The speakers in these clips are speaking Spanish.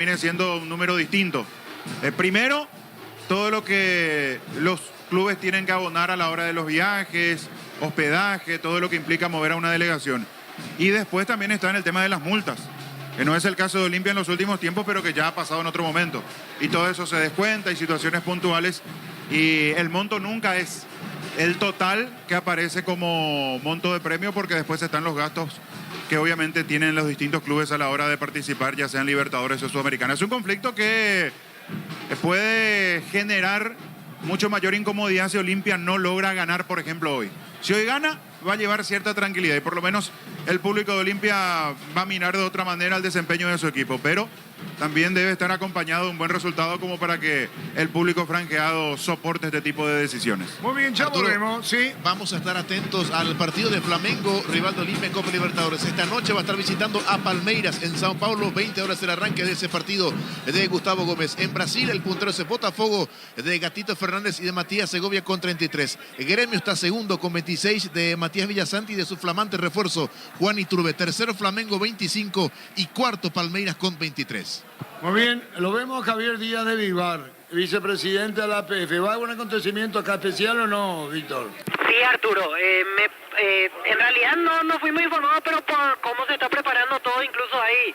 viene siendo un número distinto. Primero, todo lo que los clubes tienen que abonar a la hora de los viajes, hospedaje, todo lo que implica mover a una delegación. Y después también está en el tema de las multas, que no es el caso de Olimpia en los últimos tiempos, pero que ya ha pasado en otro momento. Y todo eso se descuenta, y situaciones puntuales, y el monto nunca es el total que aparece como monto de premio, porque después están los gastos que obviamente tienen los distintos clubes a la hora de participar, ya sean Libertadores o Sudamericana. Es un conflicto que puede generar mucho mayor incomodidad si Olimpia no logra ganar, por ejemplo, hoy. Si hoy gana, va a llevar cierta tranquilidad y por lo menos el público de Olimpia va a mirar de otra manera el desempeño de su equipo, pero también debe estar acompañado de un buen resultado como para que el público franjeado soporte este tipo de decisiones. Muy bien, ya Arturo, volvemos, sí. Vamos a estar atentos al partido de Flamengo, rival de Olimpia en Copa Libertadores. Esta noche va a estar visitando a Palmeiras en Sao Paulo, 20 horas el arranque de ese partido de Gustavo Gómez. En Brasil, el puntero es Botafogo de Gatito Fernández y de Matías Segovia con 33. El Gremio está segundo con 26 de Matías Villasanti y de su flamante refuerzo Juan Iturbe. Tercero Flamengo 25 y cuarto Palmeiras con 23. Muy bien, lo vemos a Javier Díaz de Vivar, vicepresidente de la APF. ¿Va a haber un acontecimiento acá especial o no, Víctor? Sí, Arturo. En realidad no fui muy informado, pero por cómo se está preparando todo, incluso hay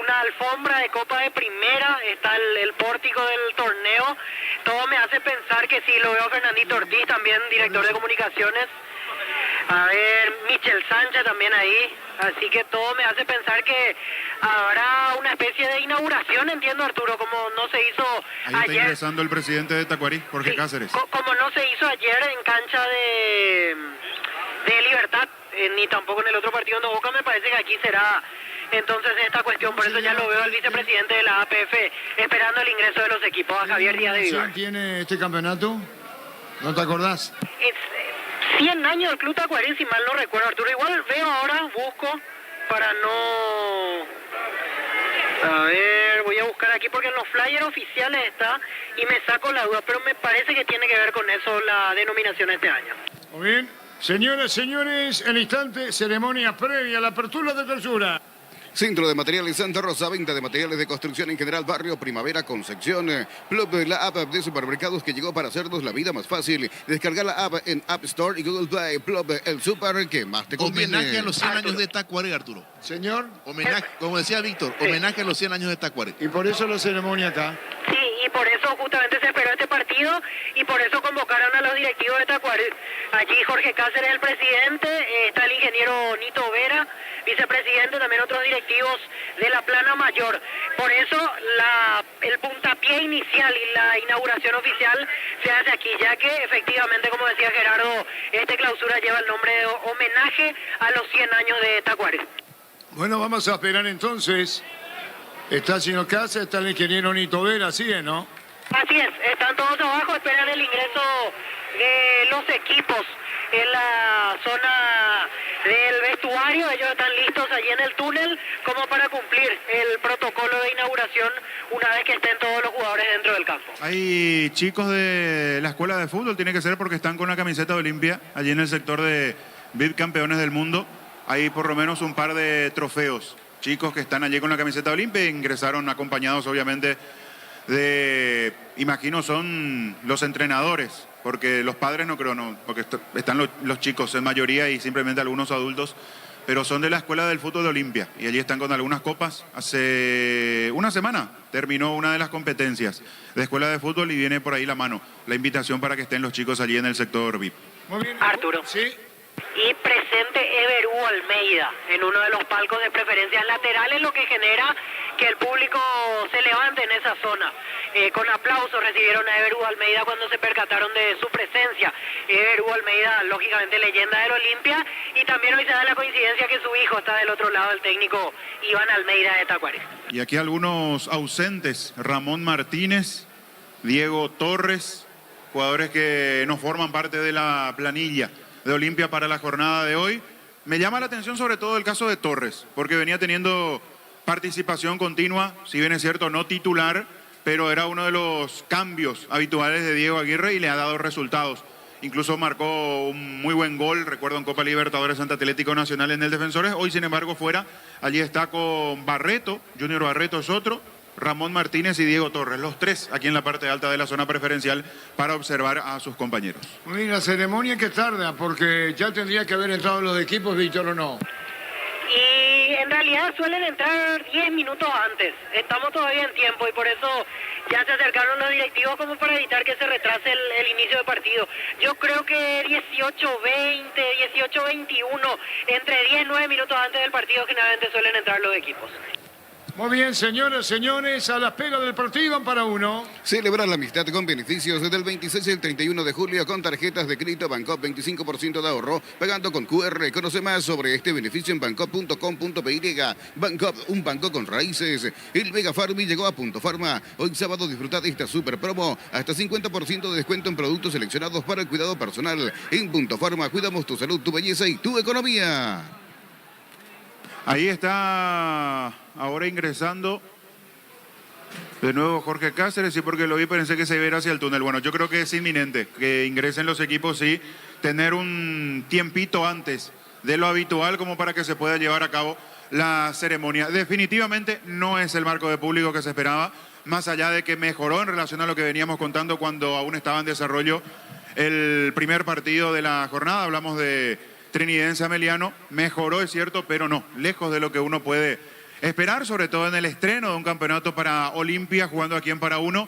una alfombra de Copa de Primera, está el pórtico del torneo. Todo me hace pensar que sí, lo veo a Fernandito Ortiz, también director de comunicaciones. A ver, Michel Sánchez también ahí. Así que todo me hace pensar que habrá una especie de inauguración, entiendo, Arturo, como no se hizo Ahí está ayer. ingresando el presidente de Tacuarí, Jorge Sí, Cáceres. como no se hizo ayer en cancha de Libertad, ni tampoco en el otro partido de Boca, me parece que aquí será entonces esta cuestión. Por eso ya lo veo al vicepresidente de la APF esperando el ingreso de los equipos, a Javier Díaz de Vivar. ¿Quién tiene este campeonato? ¿No te acordás? Es 100 años del Club Tacuarí, si mal no recuerdo, Arturo. Igual veo ahora, busco para no... A ver, voy a buscar aquí porque en los flyers oficiales está y me saco la duda, pero me parece que tiene que ver con eso la denominación este año. Muy bien. Señoras, señores, en instante, ceremonia previa a la apertura de clausura. Centro de Materiales Santa Rosa, venta de materiales de construcción en general, Barrio Primavera, Concepción. Plop, la app de supermercados que llegó para hacernos la vida más fácil. Descarga la app en App Store y Google Play. Plop, el super que más te conviene. Homenaje a los 100 años de Tacuaré, Arturo. Señor, Homenaje, como decía Víctor, homenaje a los 100 años de Tacuaré. y por eso la ceremonia acá. Sí, y por eso justamente se esperó este partido y por eso convocaron a los directivos de Tacuarí. Allí Jorge Cáceres, el presidente, está el ingeniero Nito Vera, vicepresidente, también otros directivos de la Plana Mayor. Por eso el puntapié inicial y la inauguración oficial se hace aquí, ya que efectivamente, como decía Gerardo, esta clausura lleva el nombre de homenaje a los 100 años de Tacuarí. Bueno, vamos a esperar entonces. Está el señor Cáceres, está el ingeniero Nito Vera, sigue, ¿no? Así es, están todos abajo, esperan el ingreso de los equipos en la zona del vestuario. Ellos están listos allí en el túnel como para cumplir el protocolo de inauguración una vez que estén todos los jugadores dentro del campo. Hay chicos de la escuela de fútbol, tiene que ser porque están con la camiseta de Olimpia, allí en el sector de VIP Campeones del Mundo. Hay por lo menos un par de trofeos. Chicos que están allí con la camiseta de Olimpia ingresaron acompañados obviamente de, imagino son los entrenadores, porque los padres no creo, no, porque están los chicos en mayoría y simplemente algunos adultos, pero son de la escuela del fútbol de Olimpia y allí están con algunas copas. Hace una semana terminó una de las competencias de escuela de fútbol y viene por ahí la mano, la invitación para que estén los chicos allí en el sector VIP. Muy bien. Arturo. Sí. Y presente Everú Almeida en uno de los palcos de preferencias laterales, lo que genera que el público se levante en esa zona. Con aplausos recibieron a Everú Almeida cuando se percataron de su presencia. Everú Almeida, lógicamente leyenda del Olimpia, y también hoy se da la coincidencia que su hijo está del otro lado, el técnico Iván Almeida de Tacuarí. Y aquí algunos ausentes, Ramón Martínez, Diego Torres, jugadores que no forman parte de la planilla de Olimpia para la jornada de hoy. Me llama la atención sobre todo el caso de Torres, porque venía teniendo participación continua, si bien es cierto no titular, pero era uno de los cambios habituales de Diego Aguirre y le ha dado resultados. Incluso marcó un muy buen gol, recuerdo en Copa Libertadores ante Atlético Nacional en el Defensores. Hoy, sin embargo, fuera. Allí está con Barreto, Junior Barreto es otro. Ramón Martínez y Diego Torres, los tres aquí en la parte alta de la zona preferencial para observar a sus compañeros. Muy bien, la ceremonia que tarda, porque ya tendría que haber entrado los equipos, Víctor, ¿o no? Y en realidad suelen entrar 10 minutos antes. Estamos todavía en tiempo y por eso ya se acercaron los directivos como para evitar que se retrase el inicio del partido. Yo creo que 18:20, 18:21, entre 10 y 9 minutos antes del partido generalmente suelen entrar los equipos. Muy bien, señoras, señores, a la espera del partido para uno. Celebrar la amistad con beneficios desde el 26 y el 31 de julio con tarjetas de crédito Bancop, 25% de ahorro, pagando con QR. Conoce más sobre este beneficio en bancop.com.py. Bancop, un banco con raíces. El Vega Farmi llegó a Punto Farma. Hoy sábado disfruta de esta super promo. Hasta 50% de descuento en productos seleccionados para el cuidado personal. En Punto Farma cuidamos tu salud, tu belleza y tu economía. Ahí está ahora ingresando de nuevo Jorge Cáceres, sí, porque lo vi, pensé que se iba a ir hacia el túnel. Bueno, yo creo que es inminente que ingresen los equipos, sí, tener un tiempito antes de lo habitual como para que se pueda llevar a cabo la ceremonia. Definitivamente no es el marco de público que se esperaba, más allá de que mejoró en relación a lo que veníamos contando cuando aún estaba en desarrollo el primer partido de la jornada. Hablamos de Trinidense Ameliano, mejoró, es cierto, pero no, lejos de lo que uno puede esperar, sobre todo en el estreno de un campeonato para Olimpia, jugando aquí en Para Uno,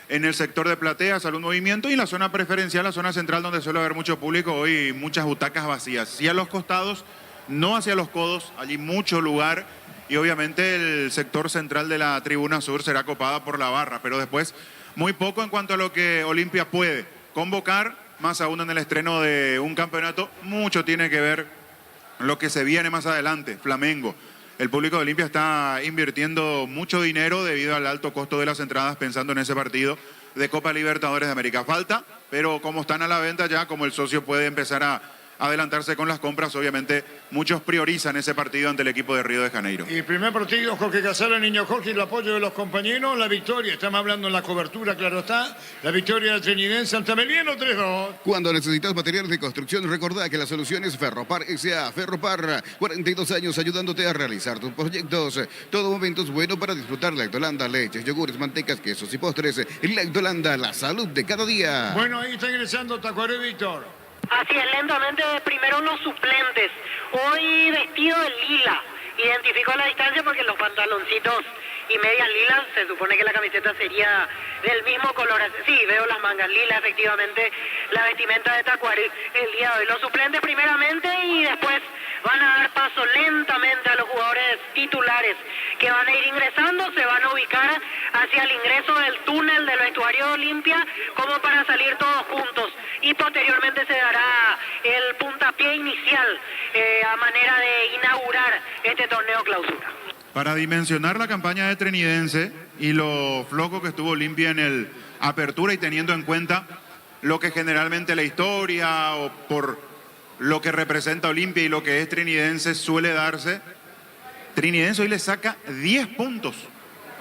en el sector de platea, salud movimiento, y en la zona preferencial, la zona central, donde suele haber mucho público, hoy muchas butacas vacías. Sí a los costados, no hacia los codos, allí mucho lugar, y obviamente el sector central de la tribuna sur será copada por la barra, pero después muy poco en cuanto a lo que Olimpia puede convocar, más aún en el estreno de un campeonato. Mucho tiene que ver lo que se viene más adelante, Flamengo. El público de Olimpia está invirtiendo mucho dinero debido al alto costo de las entradas, pensando en ese partido de Copa Libertadores de América. Falta, pero como están a la venta ya, como el socio puede empezar a adelantarse con las compras, obviamente muchos priorizan ese partido ante el equipo de Río de Janeiro. Y primer partido, Jorge Casale, Niño Jorge, y el apoyo de los compañeros, la victoria. Estamos hablando en la cobertura, claro está. La victoria del Trinidense Altameliano 3-2. Cuando necesitas materiales de construcción, recordá que la solución es Ferropar S.A. Ferropar, 42 años ayudándote a realizar tus proyectos. Todo momento es bueno para disfrutar Lactolanda, leches, yogures, mantecas, quesos y postres. Lactolanda, la salud de cada día. Bueno, ahí está ingresando Tacuaré Víctor. Así es, lentamente, primero los suplentes. Hoy vestido de lila. Identifico la distancia porque los pantaloncitos y medias lilas, se supone que la camiseta sería del mismo color. Sí, veo las mangas lilas, efectivamente, la vestimenta de Tacuarí el día de hoy. Los suplentes primeramente y después van a dar paso lentamente a los jugadores titulares que van a ir ingresando, se van a ubicar hacia el ingreso del túnel del vestuario de Olimpia como para salir todos juntos y posteriormente se dará el puntapié inicial a manera de inaugurar este torneo clausura. Para dimensionar la campaña de Trinidense y lo flojo que estuvo Olimpia en el apertura y teniendo en cuenta lo que generalmente la historia o por lo que representa Olimpia y lo que es Trinidense suele darse, Trinidense hoy le saca 10 puntos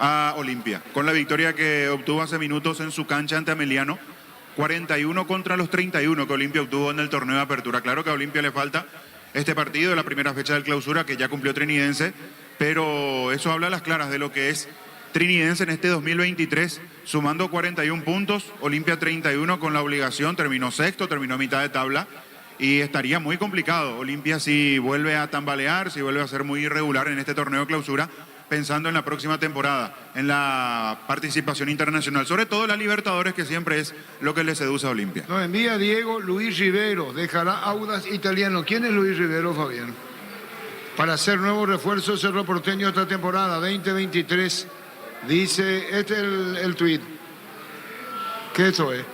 a Olimpia con la victoria que obtuvo hace minutos en su cancha ante Ameliano, 41 contra los 31 que Olimpia obtuvo en el torneo de apertura. Claro que a Olimpia le falta este partido de la primera fecha del clausura que ya cumplió Trinidense, pero eso habla a las claras de lo que es Trinidense en este 2023, sumando 41 puntos, Olimpia 31 con la obligación, terminó sexto, terminó a mitad de tabla y estaría muy complicado. Olimpia si vuelve a tambalear, si vuelve a ser muy irregular en este torneo de clausura, pensando en la próxima temporada, en la participación internacional, sobre todo la Libertadores, que siempre es lo que le seduce a Olimpia. Nos envía Diego Luis Rivero, dejará Audax Italiano. ¿Quién es Luis Rivero, Fabián? Para hacer nuevos refuerzos Cerro Porteño esta temporada 2023. Dice, este es el tuit. ¿Qué eso es?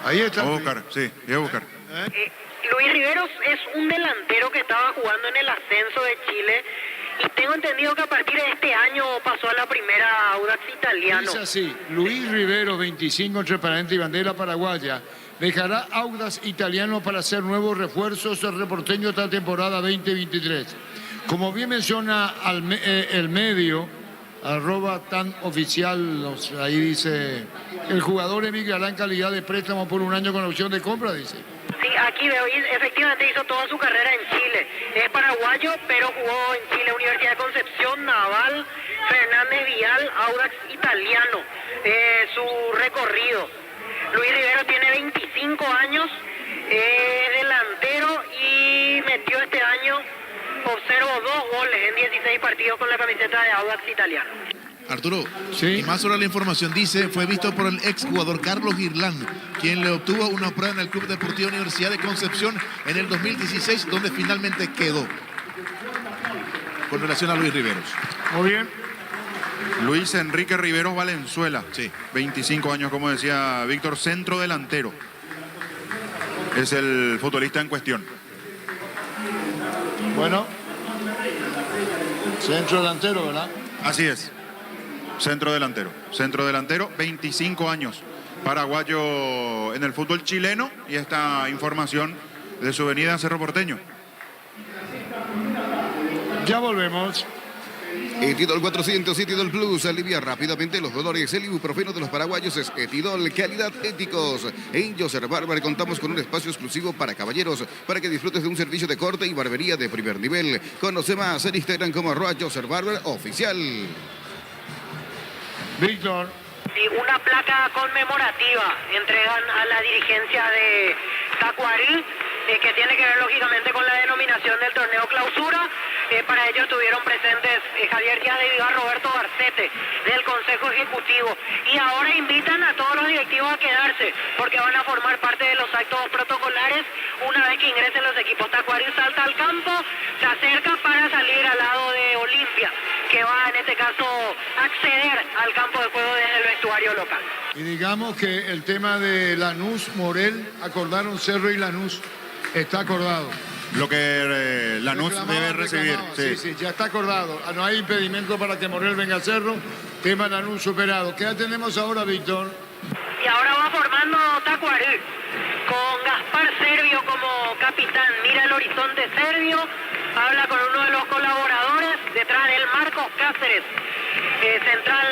Ahí está. Voy a buscar, sí, voy a buscar. Luis Riveros es un delantero que estaba jugando en el ascenso de Chile y tengo entendido que a partir de este año pasó a la primera Audax Italiano. Dice así, Luis Rivero, 25 entre paréntesis y bandera paraguaya, dejará Audax Italiano para hacer nuevos refuerzos el Porteño esta temporada 2023. Como bien menciona el medio, @tanoficial, ahí dice, el jugador emigrará en calidad de préstamo por un año con opción de compra, dice. Sí, aquí veo, y efectivamente hizo toda su carrera en Chile. Es paraguayo, pero jugó en Chile, Universidad de Concepción, Naval, Fernández Vial, Audax Italiano, su recorrido. Luis Rivero tiene 25 años, delantero y metió este año, observo, 2 goles en 16 partidos con la camiseta de Audax Italiano. Arturo, Sí. y más sobre la información, dice, fue visto por el exjugador Carlos Girlán, quien le obtuvo una prueba en el Club Deportivo Universidad de Concepción en el 2016, donde finalmente quedó con relación a Luis Riveros. Muy bien. Luis Enrique Riveros Valenzuela, Sí. 25 años, como decía Víctor, centro delantero. Es el futbolista en cuestión. Bueno. Centro delantero, ¿verdad? Así es. Centro delantero, 25 años. Paraguayo en el fútbol chileno, y esta información de su venida a Cerro Porteño. Ya volvemos. Etidol 400, Etidol Plus, alivia rápidamente los dolores. El ibuprofeno de los paraguayos es Etidol, calidad éticos. En Joseph Barber contamos con un espacio exclusivo para caballeros, para que disfrutes de un servicio de corte y barbería de primer nivel. Conoce más en Instagram como @JosephBarberOficial. Víctor. Y una placa conmemorativa entregan a la dirigencia de Tacuarí, que tiene que ver lógicamente con la denominación del torneo clausura. Para ello estuvieron presentes Javier Díaz de Vivar, Roberto Barcete del Consejo Ejecutivo, y ahora invitan a todos los directivos a quedarse porque van a formar parte de los actos protocolares una vez que ingresen los equipos. Tacuarí salta al campo, se acerca para salir al lado de Olimpia, que va en este caso a acceder al campo de juego desde el vestuario local. Y digamos que el tema de Lanús, Morel, acordaron Cerro y Lanús. Está acordado. Lo que Lanús debe recibir. Sí, ya está acordado. No hay impedimento para que Morel venga a Cerro. Tema Lanús superado. ¿Qué tenemos ahora, Víctor? Y ahora va formando Tacuarí, con Gaspar Servio como capitán. Mira el horizonte Servio, habla con uno de los colaboradores, detrás del Marcos Cáceres, central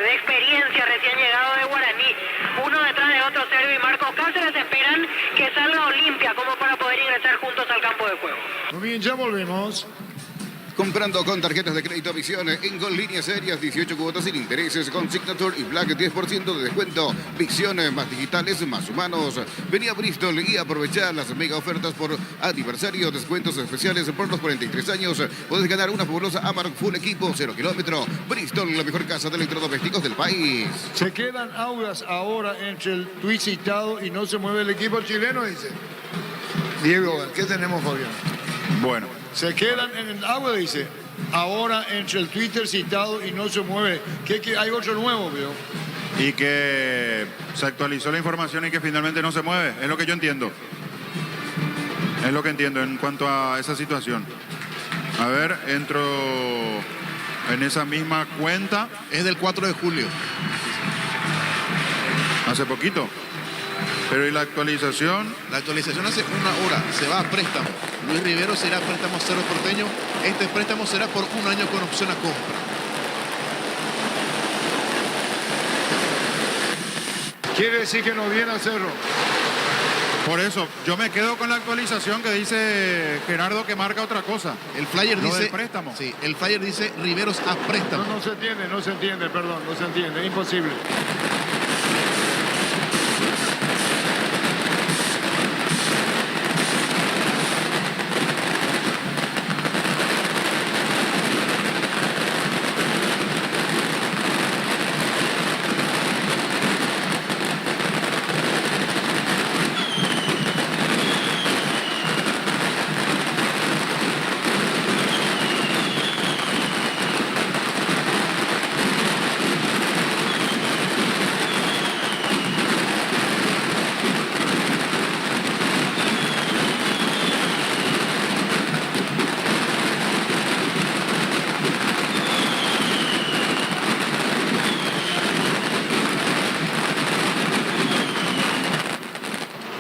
de experiencia, recién llegado de Guaraní. Uno detrás de otro, Servio y Marcos Cáceres, esperan que salga Olimpia como para poder ingresar juntos al campo de juego. Muy bien, ya volvemos. Comprando con tarjetas de crédito Visión en Gol Líneas Aéreas, 18 cuotas sin intereses, con Signature y Black, 10% de descuento. Visión, más digitales, más humanos. Vení a Bristol y aprovechá las mega ofertas por aniversario, descuentos especiales por los 43 años. Podés ganar una fabulosa Amarok Full Equipo, 0 kilómetro. Bristol, la mejor casa de electrodomésticos del país. Se quedan aulas ahora entre el tuit citado y no se mueve el equipo chileno, dice. Diego, ¿qué tenemos, Fabián? Bueno, Se quedan en el agua, dice. Ahora entre el Twitter citado y no se mueve. ¿Qué hay otro nuevo, veo? y que se actualizó la información y que finalmente no se mueve. Es lo que yo entiendo. Es lo que entiendo en cuanto a esa situación. A ver, entro en esa misma cuenta. Es del 4 de julio. Hace poquito. Pero ¿y la actualización? La actualización hace una hora. Se va a préstamo. Luis Rivero será préstamo Cerro Porteño. Este préstamo será por 1 año con opción a compra. Quiere decir que no viene a Cerro. Por eso, yo me quedo con la actualización que dice Gerardo, que marca otra cosa. El flyer Lo dice... del préstamo. Sí, el flyer dice Riveros a préstamo. No se entiende, perdón, no se entiende, es imposible.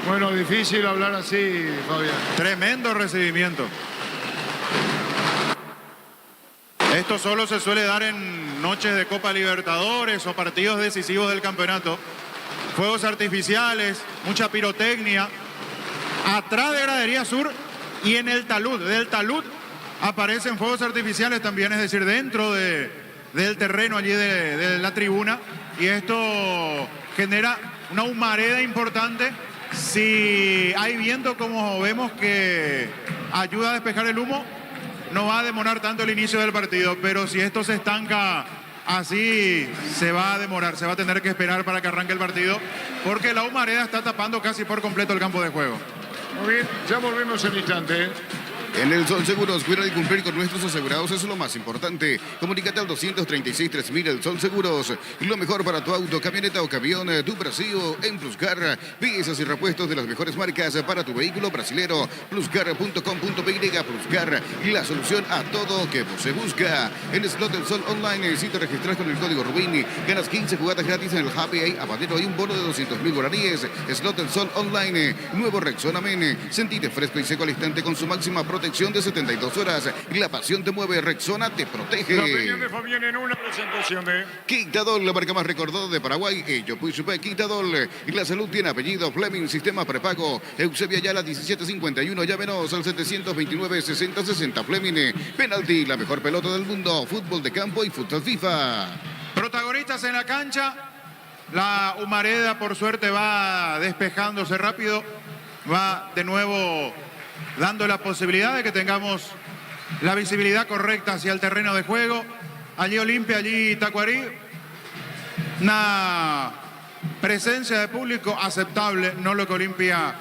Bueno, difícil hablar así, Fabián. Tremendo recibimiento. Esto solo se suele dar en noches de Copa Libertadores o partidos decisivos del campeonato. Fuegos artificiales, mucha pirotecnia. Atrás de Gradería Sur y en el talud. Del talud aparecen fuegos artificiales también, es decir, dentro de del terreno allí de la tribuna, y esto genera una humareda importante. Si hay viento, como vemos, que ayuda a despejar el humo, no va a demorar tanto el inicio del partido, pero si esto se estanca así, se va a demorar, se va a tener que esperar para que arranque el partido, porque la humareda está tapando casi por completo el campo de juego. Muy bien, ya volvemos en instante. En el Sol Seguros, cuidar y cumplir con nuestros asegurados es lo más importante. Comunícate al 236-3000. El Sol Seguros, lo mejor para tu auto, camioneta o camión, tu Brasil en Pluscar. Piezas y repuestos de las mejores marcas para tu vehículo brasilero. Pluscar.com.py. Pluscar, la solución a todo que se busca. En Slot del Sol Online, si te registras con el código Rubini, ganas 15 jugadas gratis en el Happy Eye Habanero y un bono de 200.000 guaraníes. Slot del Sol Online, nuevo Rexona Men. Sentite fresco y seco al instante con su máxima protección de 72 horas. La pasión te mueve, Rexona te protege. La opinión de Fabián en una presentación de Quintadol, la marca más recordada de Paraguay. Yo fui super Quintadol. La salud tiene apellido. Fleming, sistema prepago. Eusebia Ayala, 1751. Llámenos al 729-6060. Fleming, penalti, la mejor pelota del mundo. Fútbol de campo y fútbol FIFA. Protagonistas en la cancha. La humareda, por suerte, va despejándose rápido. Va de nuevo dando la posibilidad de que tengamos la visibilidad correcta hacia el terreno de juego. Allí Olimpia, allí Tacuarí. Una presencia de público aceptable, no lo que Olimpia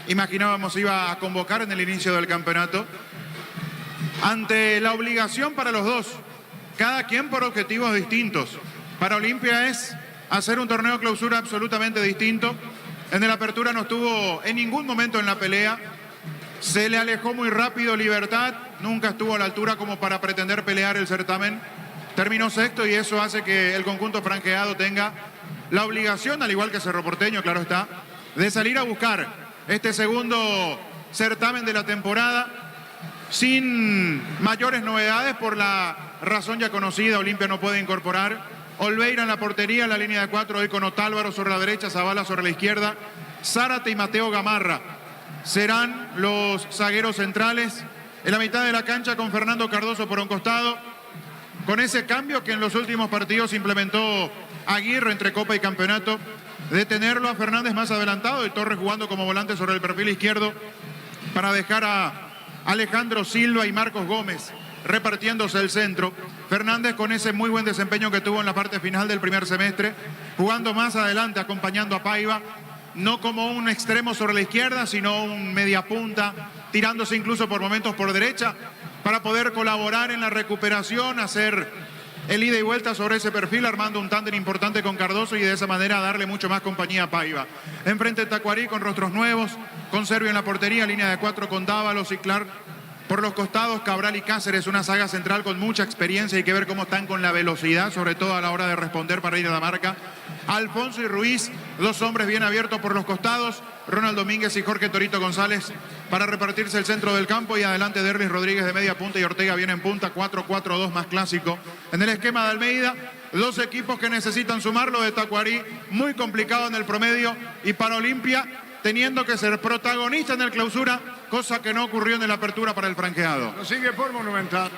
imaginábamos iba a convocar en el inicio del campeonato. Ante la obligación para los dos, cada quien por objetivos distintos. Para Olimpia es hacer un torneo clausura absolutamente distinto. En el Apertura no estuvo en ningún momento en la pelea. Se le alejó muy rápido Libertad, nunca estuvo a la altura como para pretender pelear el certamen. Terminó sexto y eso hace que el conjunto franjeado tenga la obligación, al igual que Cerro Porteño, claro está, de salir a buscar este segundo certamen de la temporada sin mayores novedades por la razón ya conocida. Olimpia no puede incorporar. Olveira en la portería, en la línea de 4, hoy con Otálvaro sobre la derecha, Zavala sobre la izquierda, Zárate y Mateo Gamarra serán los zagueros centrales. En la mitad de la cancha con Fernando Cardoso por un costado, con ese cambio que en los últimos partidos implementó Aguirre entre Copa y Campeonato, de tenerlo a Fernández más adelantado y Torres jugando como volante sobre el perfil izquierdo para dejar a Alejandro Silva y Marcos Gómez repartiéndose el centro. Fernández con ese muy buen desempeño que tuvo en la parte final del primer semestre, jugando más adelante, acompañando a Paiva, no como un extremo sobre la izquierda, sino un mediapunta, tirándose incluso por momentos por derecha, para poder colaborar en la recuperación, hacer el ida y vuelta sobre ese perfil, armando un tándem importante con Cardoso y de esa manera darle mucho más compañía a Paiva. Enfrente Tacuarí con rostros nuevos, con Servio en la portería, línea de 4 con Dávalos y Clark por los costados, Cabral y Cáceres, una saga central con mucha experiencia. Hay que ver cómo están con la velocidad, sobre todo a la hora de responder para ir a la marca. Alfonso y Ruiz, dos hombres bien abiertos por los costados. Ronald Domínguez y Jorge Torito González para repartirse el centro del campo. Y adelante Derlis Rodríguez de media punta y Ortega viene en punta. 4-4-2 más clásico. En el esquema de Almeida, dos equipos que necesitan sumarlo de Tacuarí. Muy complicado en el promedio. Y para Olimpia, teniendo que ser protagonista en el clausura, cosa que no ocurrió en la apertura para el franqueado. Lo sigue por Monumental.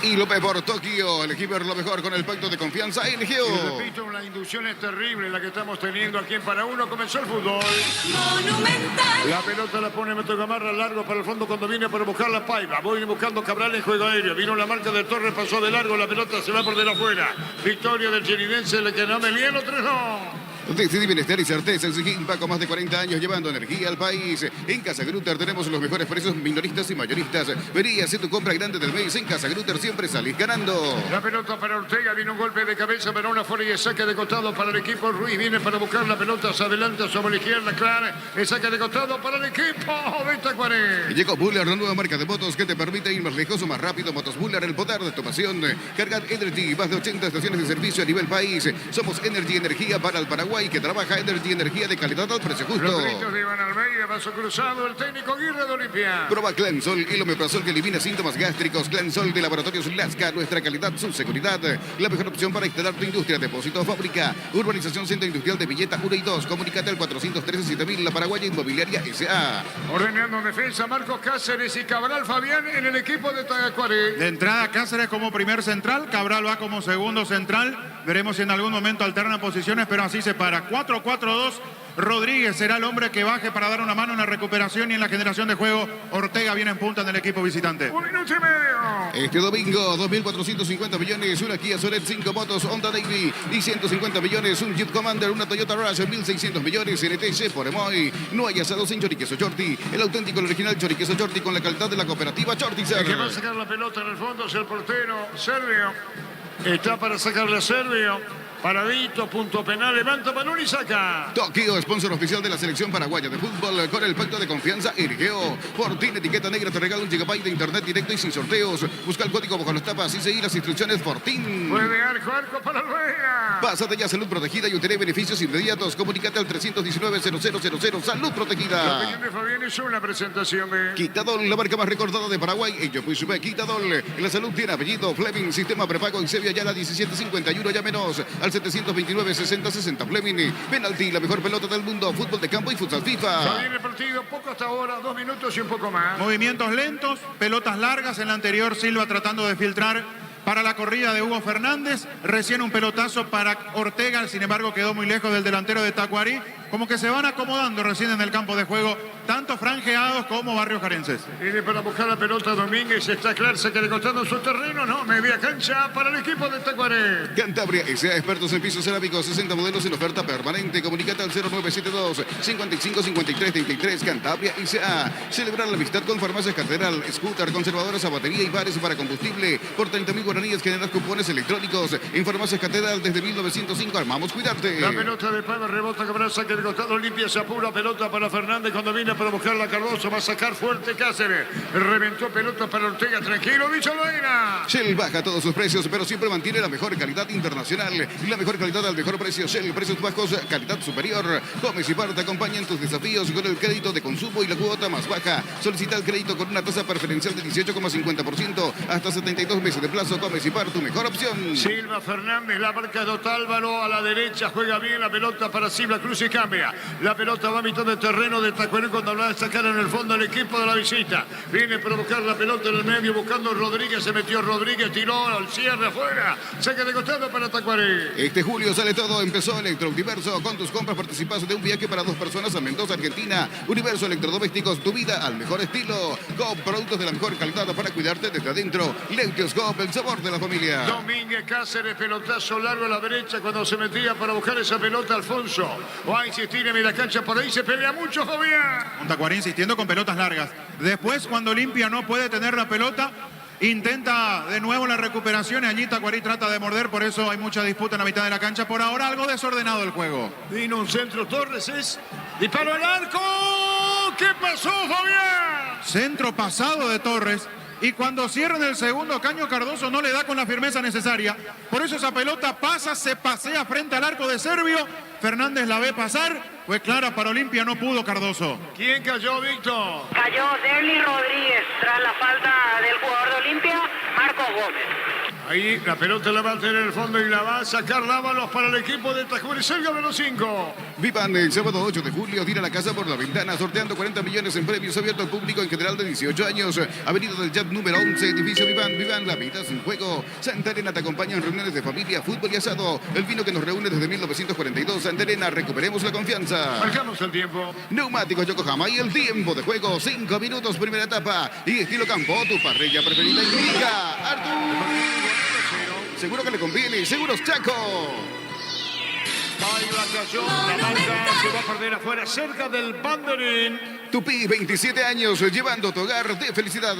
Y López por Tokio, el equipo lo mejor con el pacto de confianza eligió. Y repito, la inducción es terrible la que estamos teniendo aquí en Para Uno. Comenzó el fútbol. Monumental. La pelota la pone Mateo Gamarra largo para el fondo cuando viene para buscar la Paiva. Voy buscando Cabral en juego aéreo. Vino la marca de Torres, pasó de largo. La pelota se va por de la afuera. Victoria del Chiridense, le quedó Meliano 3-2. Decidí bienestar y certeza en Sijimpa con más de 40 años llevando energía al país. En Casa Grutter tenemos los mejores precios minoristas y mayoristas. Vení a hacer tu compra grande del mes. En Casa Grutter siempre salís ganando. La pelota para Ortega, viene un golpe de cabeza para una fuera y saque de costado para el equipo. Ruiz viene para buscar la pelota, se adelanta sobre la izquierda, Clara. El saque de costado para el equipo de Tacuarí. Llegó Buller, la nueva marca de motos que te permite ir más lejos o más rápido. Motos Buller, el poder de tu pasión. Cargar Energy, más de 80 estaciones de servicio a nivel país. Somos Energy, energía para el Paraguay. Paraguay que trabaja energía de calidad al precio justo. Los gritos de Iván Almeida, vaso cruzado, el técnico Aguirre de Olimpia. Proba Clansol, el omeprazol que elimina síntomas gástricos. Clansol de Laboratorios Lasca, nuestra calidad, su seguridad. La mejor opción para instalar tu industria, depósito, fábrica. Urbanización Centro Industrial de Villeta 1 y 2. Comunicate al 413-7000, La Paraguaya Inmobiliaria S.A. Ordenando defensa, Marcos Cáceres y Cabral Fabián en el equipo de Tacuaré. De entrada Cáceres como primer central, Cabral va como segundo central. Veremos si en algún momento alternan posiciones, pero así se para. 4-4-2. Rodríguez será el hombre que baje para dar una mano en la recuperación y en la generación de juego. Ortega viene en punta en el equipo visitante. 1 minuto y medio. Este domingo, 2.450 millones, una Kia Sonet, 5 motos, Honda Navy y 150 millones, un Jeep Commander, una Toyota Rush, 1.600 millones, NTC por Emoy. No hay asado sin choriqueso Chorti, el auténtico, el original choriqueso Chorti con la calidad de la cooperativa Chortizer. El que va a sacar la pelota en el fondo es el portero Servio. Está para sacarle a Servio. Paradito, punto penal, levanta balón y saca. Tokio, sponsor oficial de la selección paraguaya de fútbol, con el pacto de confianza Ergeo. Por ti, etiqueta negra, te regala 1 GB de internet directo y sin sorteos. Busca el código bajo las tapas y seguir las instrucciones Fortín. Puede arco para Luega. Pásate ya a Salud Protegida y obtener beneficios inmediatos. Comunícate al 319-0000. Salud La Protegida. opinión de Fabián es una presentación de... Quitadol, la marca más recordada de Paraguay. Ello pues sube Quitadol. La salud tiene apellido. Fleming, sistema prepago en Sevilla, ya la 1751, ya menos. Al 729-60-60. Fleming, penalti, la mejor pelota del mundo. Fútbol de campo y futsal FIFA. Fabián el partido, poco hasta ahora, 2 minutos y un poco más. Movimientos lentos, pelotas largas. En la anterior Silva tratando de filtrar para la corrida de Hugo Fernández. Recién un pelotazo para Ortega, sin embargo quedó muy lejos del delantero de Tacuarí. Como que se van acomodando recién en el campo de juego, tanto franjeados como barrios jarenses. Viene para buscar la pelota Domínguez, está Clarce que le costando su terreno, no, media cancha para el equipo de Tacuaré. Cantabria S.A. expertos en pisos cerámicos, 60 modelos en oferta permanente. Comunicate al 0972-555333. Cantabria S.A. Celebrar la amistad con Farmacias Catedral, scooter, conservadoras a batería y bares para combustible. Por 30.000 guaraníes generas cupones electrónicos. En Farmacias Catedral desde 1905 armamos cuidarte. La pelota de Pava rebota, Cabral saque el costado, limpia, se apura, pelota para Fernández cuando viene para buscar la Cardoso, va a sacar fuerte Cáceres. Reventó pelota para Ortega, tranquilo, dicho Loina. Shell baja todos sus precios, pero siempre mantiene la mejor calidad internacional y la mejor calidad al mejor precio. Shell, precios bajos, calidad superior. Gómez y Par te acompañan tus desafíos con el crédito de consumo y la cuota más baja. Solicita el crédito con una tasa preferencial de 18,50% hasta 72 meses de plazo. Gómez y Par, tu mejor opción. Silva Fernández, la marca de Otálvaro a la derecha, juega bien la pelota para Silva, Cruz y cambia. La pelota va a mitad de terreno de Tacuaré cuando hablaba de sacar en el fondo el equipo de la visita. Viene para buscar la pelota en el medio, buscando Rodríguez, se metió Rodríguez, tiró al cierre afuera. Saca de costado para Tacuaré. Este julio sale todo, empezó Electrouniverso. Con tus compras participas de un viaje para 2 personas a Mendoza, Argentina. Universo Electrodomésticos, tu vida al mejor estilo. Coop, productos de la mejor calidad para cuidarte desde adentro. Leutios Coop, el sabor de la familia. Domínguez Cáceres, pelotazo largo a la derecha cuando se metía para buscar esa pelota Alfonso. Va a insistir en media cancha, por ahí se pelea mucho, Fabián. Tacuarí insistiendo con pelotas largas. Después, cuando Olimpia no puede tener la pelota, intenta de nuevo la recuperación y allí Tacuarí trata de morder, por eso hay mucha disputa en la mitad de la cancha. Por ahora algo desordenado el juego. Vino un centro, Torres es disparo al arco. ¿Qué pasó, Fabián? Centro pasado de Torres. Y cuando cierran el segundo caño, Cardoso no le da con la firmeza necesaria. Por eso esa pelota pasa, se pasea frente al arco de Servio. Fernández la ve pasar. Fue clara para Olimpia, no pudo Cardoso. ¿Quién cayó, Víctor? Cayó Derly Rodríguez tras la falta del jugador de Olimpia, Marcos Gómez. Ahí la pelota la va a tener en el fondo y la va a sacar Dávalos para el equipo de Tacuaré. Cerca de los 5. Vivan el sábado 8 de julio, tira la casa por la ventana, sorteando 40 millones en premios, abierto al público en general de 18 años. Avenida del Jazz número 11, edificio Vivan, la vida es un juego. Santa Elena te acompaña en reuniones de familia, fútbol y asado. El vino que nos reúne desde 1942. Santa Elena, recuperemos la confianza. Marcamos el tiempo. Neumáticos Yokohama y el tiempo de juego, 5 minutos, primera etapa. Y estilo campo, tu parrilla preferida indica Artur. Seguro que le conviene, Seguros Chaco. Ahí la cayó, la marca se va a perder afuera, cerca del banderín. Tupí, 27 años, llevando tu hogar de felicidad.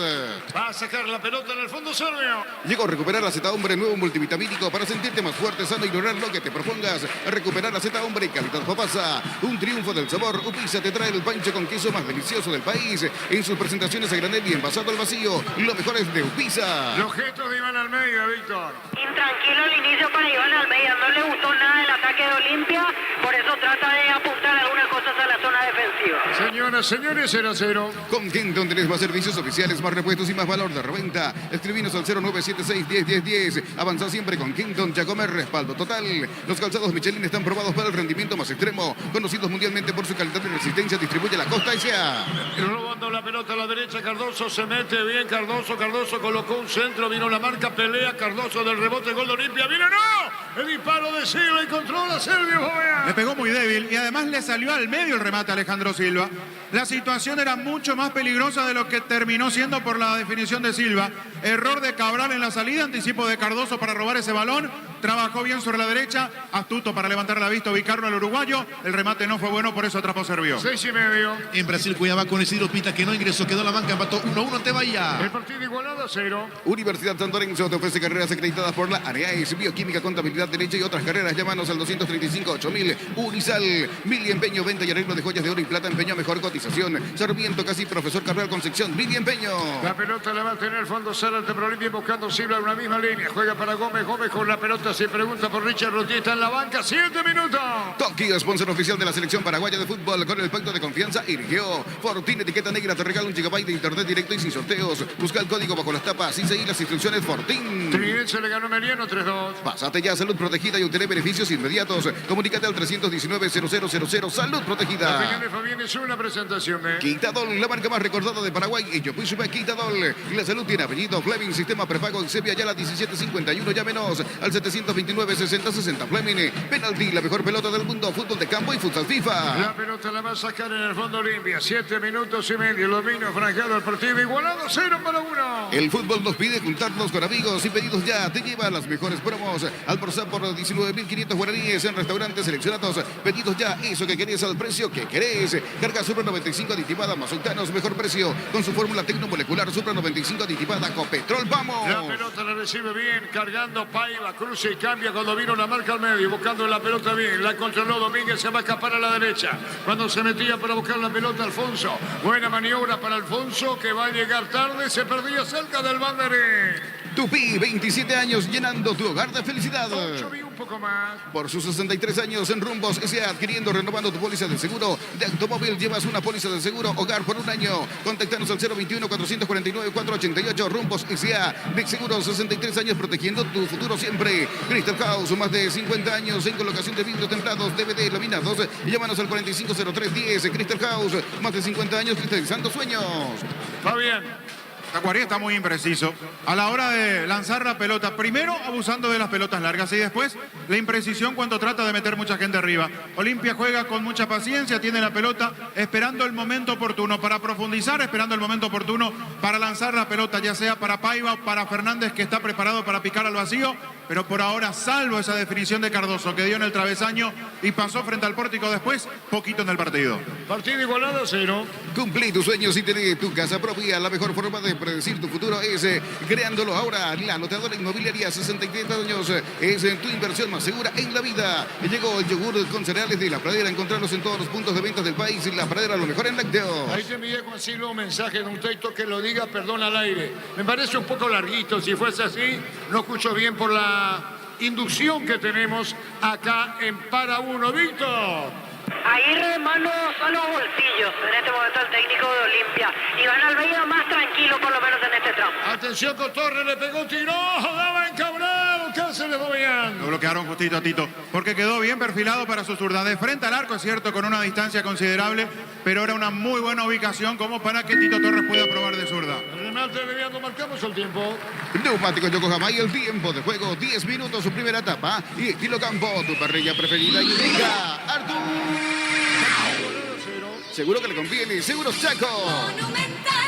Va a sacar la pelota en el fondo Servio. Llegó a recuperar la Z Hombre, nuevo multivitamínico para sentirte más fuerte, sano y lograr lo que te propongas. Recuperar la Z Hombre, calidad papasa. Un triunfo del sabor. Upisa te trae el pancho con queso más delicioso del país. En sus presentaciones a granel y envasado al vacío. Lo mejor es de Upisa. Los gestos de Iván Almeida, Víctor. Intranquilo el inicio para Iván Almeida, no le gustó nada el ataque ataque de Olimpia, por eso trata de apuntar algunas cosas a la zona defensiva. Señoras, señores, 0-0. Con Kenton tenés más servicios oficiales, más repuestos y más valor de reventa. Escribinos al 0976-101010. Avanza siempre con Kenton, Jacomer, respaldo total. Los calzados Michelin están probados para el rendimiento más extremo. Conocidos mundialmente por su calidad y resistencia, distribuye la Costa S.A. Robando la pelota a la derecha, Cardoso se mete bien, Cardoso colocó un centro, vino la marca, pelea, Cardoso del rebote, gol de Olimpia, vino, ¡no! El disparo de Silva y controla Sergio Bobea. Le pegó muy débil y además le salió al medio el remate a Alejandro Silva. La situación era mucho más peligrosa de lo que terminó siendo por la definición de Silva. Error de Cabral en la salida, anticipo de Cardoso para robar ese balón. Trabajó bien sobre la derecha, astuto para levantar la vista, ubicarlo al uruguayo. El remate no fue bueno, por eso atrapó Servió. 6:30. En Brasil, Cuiabá con Isidro Pita, que no ingresó, quedó la banca, empató 1-1 ante Bahía. El partido igualado a 0. Universidad San Lorenzo te ofrece carreras acreditadas por la ANEAES, Bioquímica, Contabilidad, Derecho y otras carreras. Llámanos al 235-8000. Unisal, Mili Empeño, venta y arreglo de joyas de oro y plata, empeño a mejor cotización. Sarmiento, casi Profesor Carral, Concepción, Mili Empeño. La pelota la va a tener fondo Zárate por Olimpia, buscando Silva en una misma línea. Juega para Gómez, Gómez con la pelota, se pregunta por Richard Rotier, está en la banca, 7 minutos. Tokio, sponsor oficial de la selección paraguaya de fútbol, con el pacto de confianza eligió Fortín, etiqueta negra, te regala un gigabyte de internet directo y sin sorteos. Busca el código bajo las tapas y seguí las instrucciones Fortín. Trinidad le ganó Meriano 3-2. Pásate ya a Salud Protegida y obtener beneficios inmediatos. Comunícate al 319-0000 Salud La Protegida. opinión de Fabián es una presentación de Quintadol, la marca más recordada de Paraguay. Y yo puse Quintadol. La salud tiene apellido Fleming, sistema prepago en Sevilla, ya la 1751. Llámenos al 729-6060 Fleming. Penalti, la mejor pelota del mundo. Fútbol de campo y futsal FIFA. la pelota la va a sacar en el fondo Olimpia. 7 minutos y medio. Lo vino franjado el partido igualado 0-1. El fútbol nos pide juntarnos con amigos y pedidos ya. Te lleva las mejores promos. Almorzar por 19.500 guaraníes en restaurantes seleccionados. Pedidos ya, eso que querés al precio que querés. Carga Supra 95 aditivada más sultanos, mejor precio. Con su fórmula tecnomolecular Supra 95 aditivada con petrol. ¡Vamos! La pelota la recibe bien, cargando Paiva, cruza y cambia cuando vino la marca al medio, buscando la pelota bien, la controló Domínguez, se va a escapar a la derecha. Cuando se metía para buscar la pelota Alfonso, buena maniobra para Alfonso, que va a llegar tarde, se perdía cerca del banderín. Tupi, 27 años llenando tu hogar de felicidad. 8 y un poco más. Por sus 63 años en Rumbos S.A. adquiriendo, renovando tu póliza de seguro de automóvil, llevas una póliza de seguro hogar por un año. Contactanos al 021-449-488. Rumbos S.A. de seguros, 63 años protegiendo tu futuro siempre. Crystal House, más de 50 años en colocación de vidrios templados, DVD, laminados. Llámanos al 450310. Crystal House, más de 50 años cristalizando sueños. Fabián. Tacuarí está muy impreciso a la hora de lanzar la pelota. Primero abusando de las pelotas largas y después la imprecisión cuando trata de meter mucha gente arriba. Olimpia juega con mucha paciencia, tiene la pelota esperando el momento oportuno para profundizar, esperando el momento oportuno para lanzar la pelota, ya sea para Paiva o para Fernández, que está preparado para picar al vacío. Pero por ahora, salvo esa definición de Cardoso que dio en el travesaño y pasó frente al pórtico después, poquito en el partido. Partido igualado a 0. Cumplí tus sueños y tenés tu casa propia. La mejor forma de predecir tu futuro es creándolo ahora. La Anotadora Inmobiliaria, 63 años, es tu inversión más segura en la vida. Llegó el yogur con cereales de La Pradera. Encontrarlos en todos los puntos de ventas del país. La Pradera, lo mejor en lácteos. Ahí te envié, Juan Silva, un mensaje de un texto que lo diga, perdón, al aire. Me parece un poco larguito. Si fuese así, no escucho bien por la inducción que tenemos acá en Para Uno. Víctor. Aguirre, manos a los bolsillos en este momento el técnico de Olimpia. Iván Almeida más tranquilo por lo menos en este tramo. Atención con Torres, le pegó, tiró, daba encabrado, Cáceres Bobián. Lo bloquearon justito a Tito, porque quedó bien perfilado para su zurda. De frente al arco, es cierto, con una distancia considerable, pero era una muy buena ubicación como para que Tito Torres pueda probar de zurda. Remate de Viando, marcamos el tiempo. Neumáticos Yokohama y el tiempo de juego, 10 minutos, su primera etapa. Y estilo campo, tu parrilla preferida. Y venga, Artur. Seguro que le conviene, seguro Chaco.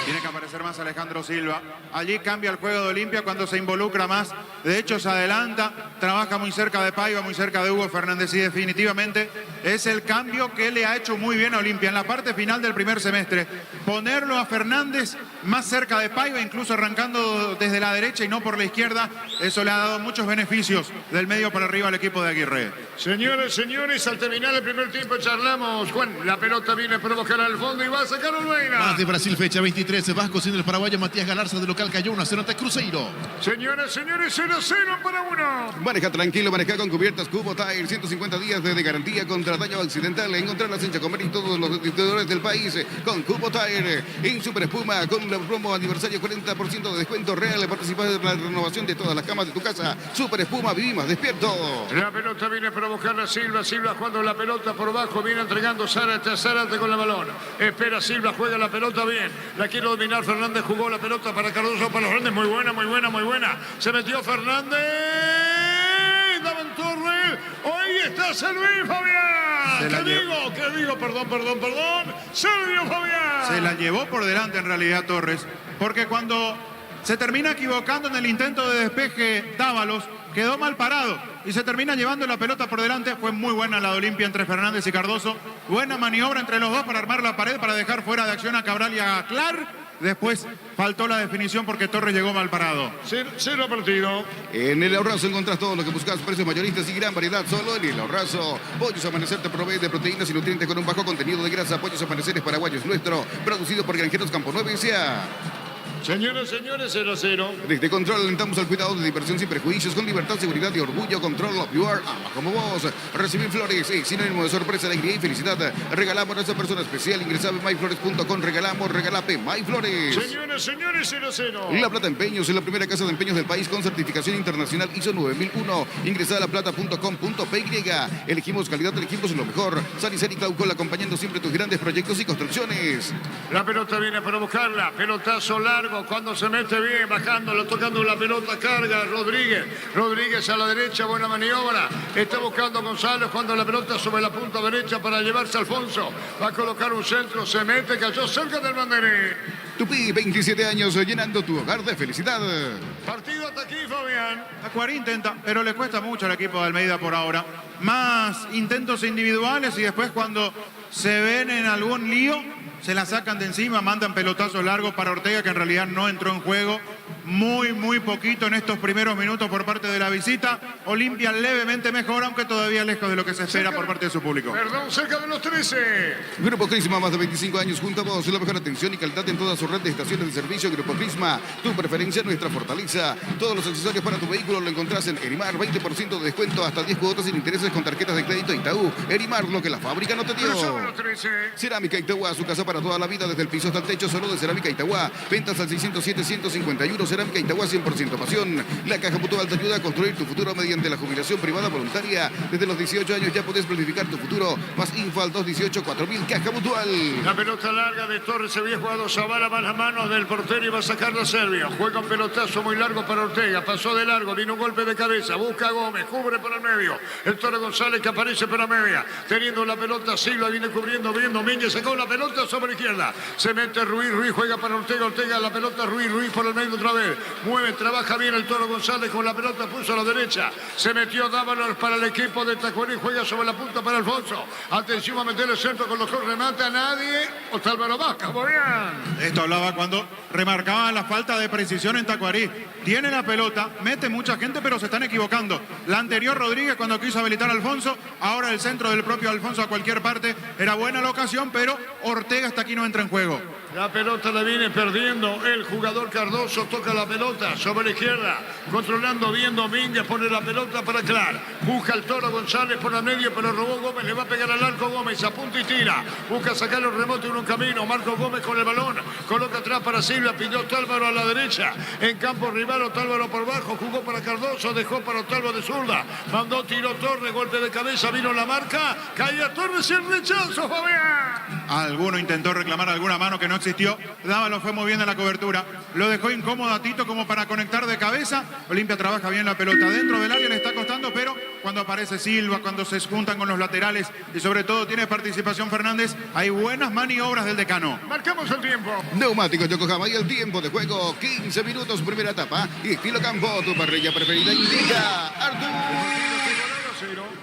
Tiene que aparecer más Alejandro Silva. Allí cambia el juego de Olimpia cuando se involucra más. De hecho, se adelanta, trabaja muy cerca de Paiva, muy cerca de Hugo Fernández. Y definitivamente es el cambio que le ha hecho muy bien a Olimpia en la parte final del primer semestre. Ponerlo a Fernández más cerca de Paiva, incluso arrancando desde la derecha y no por la izquierda. Eso le ha dado muchos beneficios del medio para arriba al equipo de Aguirre. Señores, señores, al terminar el primer tiempo charlamos. Juan, la pelota viene a provocar al fondo y va a sacar Olveira. Más de Brasil, fecha 23. Vasco sin el paraguayo Matías Galarza de local cayó 1-0 ante Cruzeiro. Señores, señores, 0-0 para uno. Maneja tranquilo, maneja con cubiertas Cubo Tire, 150 días de garantía contra daño accidental. Encontrarlas en Chacomer y todos los distribuidores del país con Cubo Tire. En Super Espuma, con la promo aniversario 40% de descuento real. Participa en la renovación de todas las camas de tu casa. Super Espuma, vivimos despierto. La pelota viene a provocar a Silva. Silva jugando la pelota por bajo. Viene entregando Zárate a Zárate con el balón. Espera Silva, juega la pelota bien. La quiere dominar Fernández. Jugó la pelota para Cardoso, para Fernández. Muy buena, muy buena, muy buena. Se metió Fernández. Daban Torres. Hoy está Servín Fabián. ¿Qué digo? Perdón. Sergio Fabián. Se la llevó por delante en realidad Torres, porque cuando se termina equivocando en el intento de despeje Dávalos, quedó mal parado y se termina llevando la pelota por delante. Fue muy buena la de Olimpia entre Fernández y Cardoso. Buena maniobra entre los dos para armar la pared, para dejar fuera de acción a Cabral y a Clar. Después faltó la definición porque Torres llegó mal parado. Cero partido. En el Ahorrazo encontrás todo lo que buscas, precios mayoristas y gran variedad solo en el Ahorrazo. Pollos Amanecer te provee de proteínas y nutrientes con un bajo contenido de grasa. Pollos Amaneceres paraguayos nuestro, producido por Granjeros Campo 9 S.A. Señores, 0-0. Desde Control alentamos al cuidado de diversión sin prejuicios, con libertad, seguridad y orgullo. Control of you are, ama como vos. Recibir flores, sinónimo de sorpresa, alegría y felicidad. Regalamos a esa persona especial. Ingresá a myflores.com. Regalape MyFlores. Señores, 0-0. La Plata Empeños es la primera casa de empeños del país con certificación internacional ISO 9001. Ingresá a laplata.com.py. Elegimos calidad, elegimos lo mejor. Sanicel y Claucol acompañando siempre tus grandes proyectos y construcciones. La pelota viene para buscarla. Pelotazo largo. Cuando se mete bien, bajándolo, tocando la pelota, carga Rodríguez a la derecha, buena maniobra. Está buscando González cuando la pelota sobre la punta derecha para llevarse a Alfonso. Va a colocar un centro, se mete, cayó cerca del banderín. Tupi, 27 años, llenando tu hogar de felicidad. Partido hasta aquí, Fabián. Acuarí intenta, pero le cuesta mucho al equipo de Almeida por ahora. Más intentos individuales y después cuando se ven en algún lío, se la sacan de encima, mandan pelotazos largos para Ortega, que en realidad no entró en juego. Muy poquito en estos primeros minutos por parte de la visita. Olimpia levemente mejor, aunque todavía lejos de lo que se espera por parte de su público. Perdón, cerca de los 13. Grupo Crisma, más de 25 años junto a vos. La mejor atención y calidad en toda su red de estaciones de servicio. Grupo Crisma, tu preferencia, nuestra fortaleza. Todos los accesorios para tu vehículo lo encontrás en Erimar. 20% de descuento, hasta 10 cuotas sin intereses con tarjetas de crédito Itaú. Erimar, lo que la fábrica no te dio. Cruzamos los 13. Cerámica Itagua, su casa para toda la vida, desde el piso hasta el techo, solo de Cerámica Itagua. Ventas al 607-151. Cerámica Itagua, 100% pasión. La Caja Mutual te ayuda a construir tu futuro mediante la jubilación privada voluntaria. Desde los 18 años ya podés planificar tu futuro. Más info al 218-4000. Caja Mutual. La pelota larga de Torres, se había jugado Zavala, va a las manos del portero y va a sacar la Serbia. Juega un pelotazo muy largo para Ortega, pasó de largo, vino un golpe de cabeza, busca a Gómez, cubre por el medio. El Toro González que aparece para media, teniendo la pelota Silva, viene cubriendo bien, Domínguez sacó la pelota sobre la izquierda. Se mete Ruiz juega para Ortega, la pelota Ruiz por el medio otra vez. Mueve, trabaja bien el Toro González con la pelota, puso a la derecha. Se metió Dávalos para el equipo de Tacuarí, juega sobre la punta para Alfonso. Atención a meter el centro con los que remate a nadie. O está Álvaro Vázquez, muy bien. Esto hablaba cuando remarcaban la falta de precisión en Tacuarí. Tiene la pelota, mete mucha gente, pero se están equivocando. La anterior Rodríguez cuando quiso habilitar a Alfonso, ahora el centro del propio Alfonso a cualquier parte. Era buena la ocasión, pero Ortega hasta aquí no entra en juego. La pelota la viene perdiendo el jugador Cardoso, toca la pelota sobre la izquierda, controlando bien Domínguez, pone la pelota para Clar, busca el Toro González por el medio, pero robó Gómez, le va a pegar al arco Gómez, apunta y tira, busca sacar el remoto en un camino, Marco Gómez con el balón, coloca atrás para Silva, pidió Otálvaro a la derecha, en campo rival Otálvaro por bajo, jugó para Cardoso, dejó para Otálvaro de zurda, mandó, tiró Torres, golpe de cabeza, vino la marca, caía Torres y el rechazo, Fabián. Alguno intentó reclamar alguna mano que no existió. Dávalos fue muy bien en la cobertura. Lo dejó incómodo a Tito como para conectar de cabeza. Olimpia trabaja bien la pelota. Dentro del área le está costando, pero cuando aparece Silva, cuando se juntan con los laterales y sobre todo tiene participación Fernández, hay buenas maniobras del decano. Marcamos el tiempo. Neumáticos Yokohama y el tiempo de juego, 15 minutos, primera etapa. Y estilo campo, tu parrilla preferida indica Artur.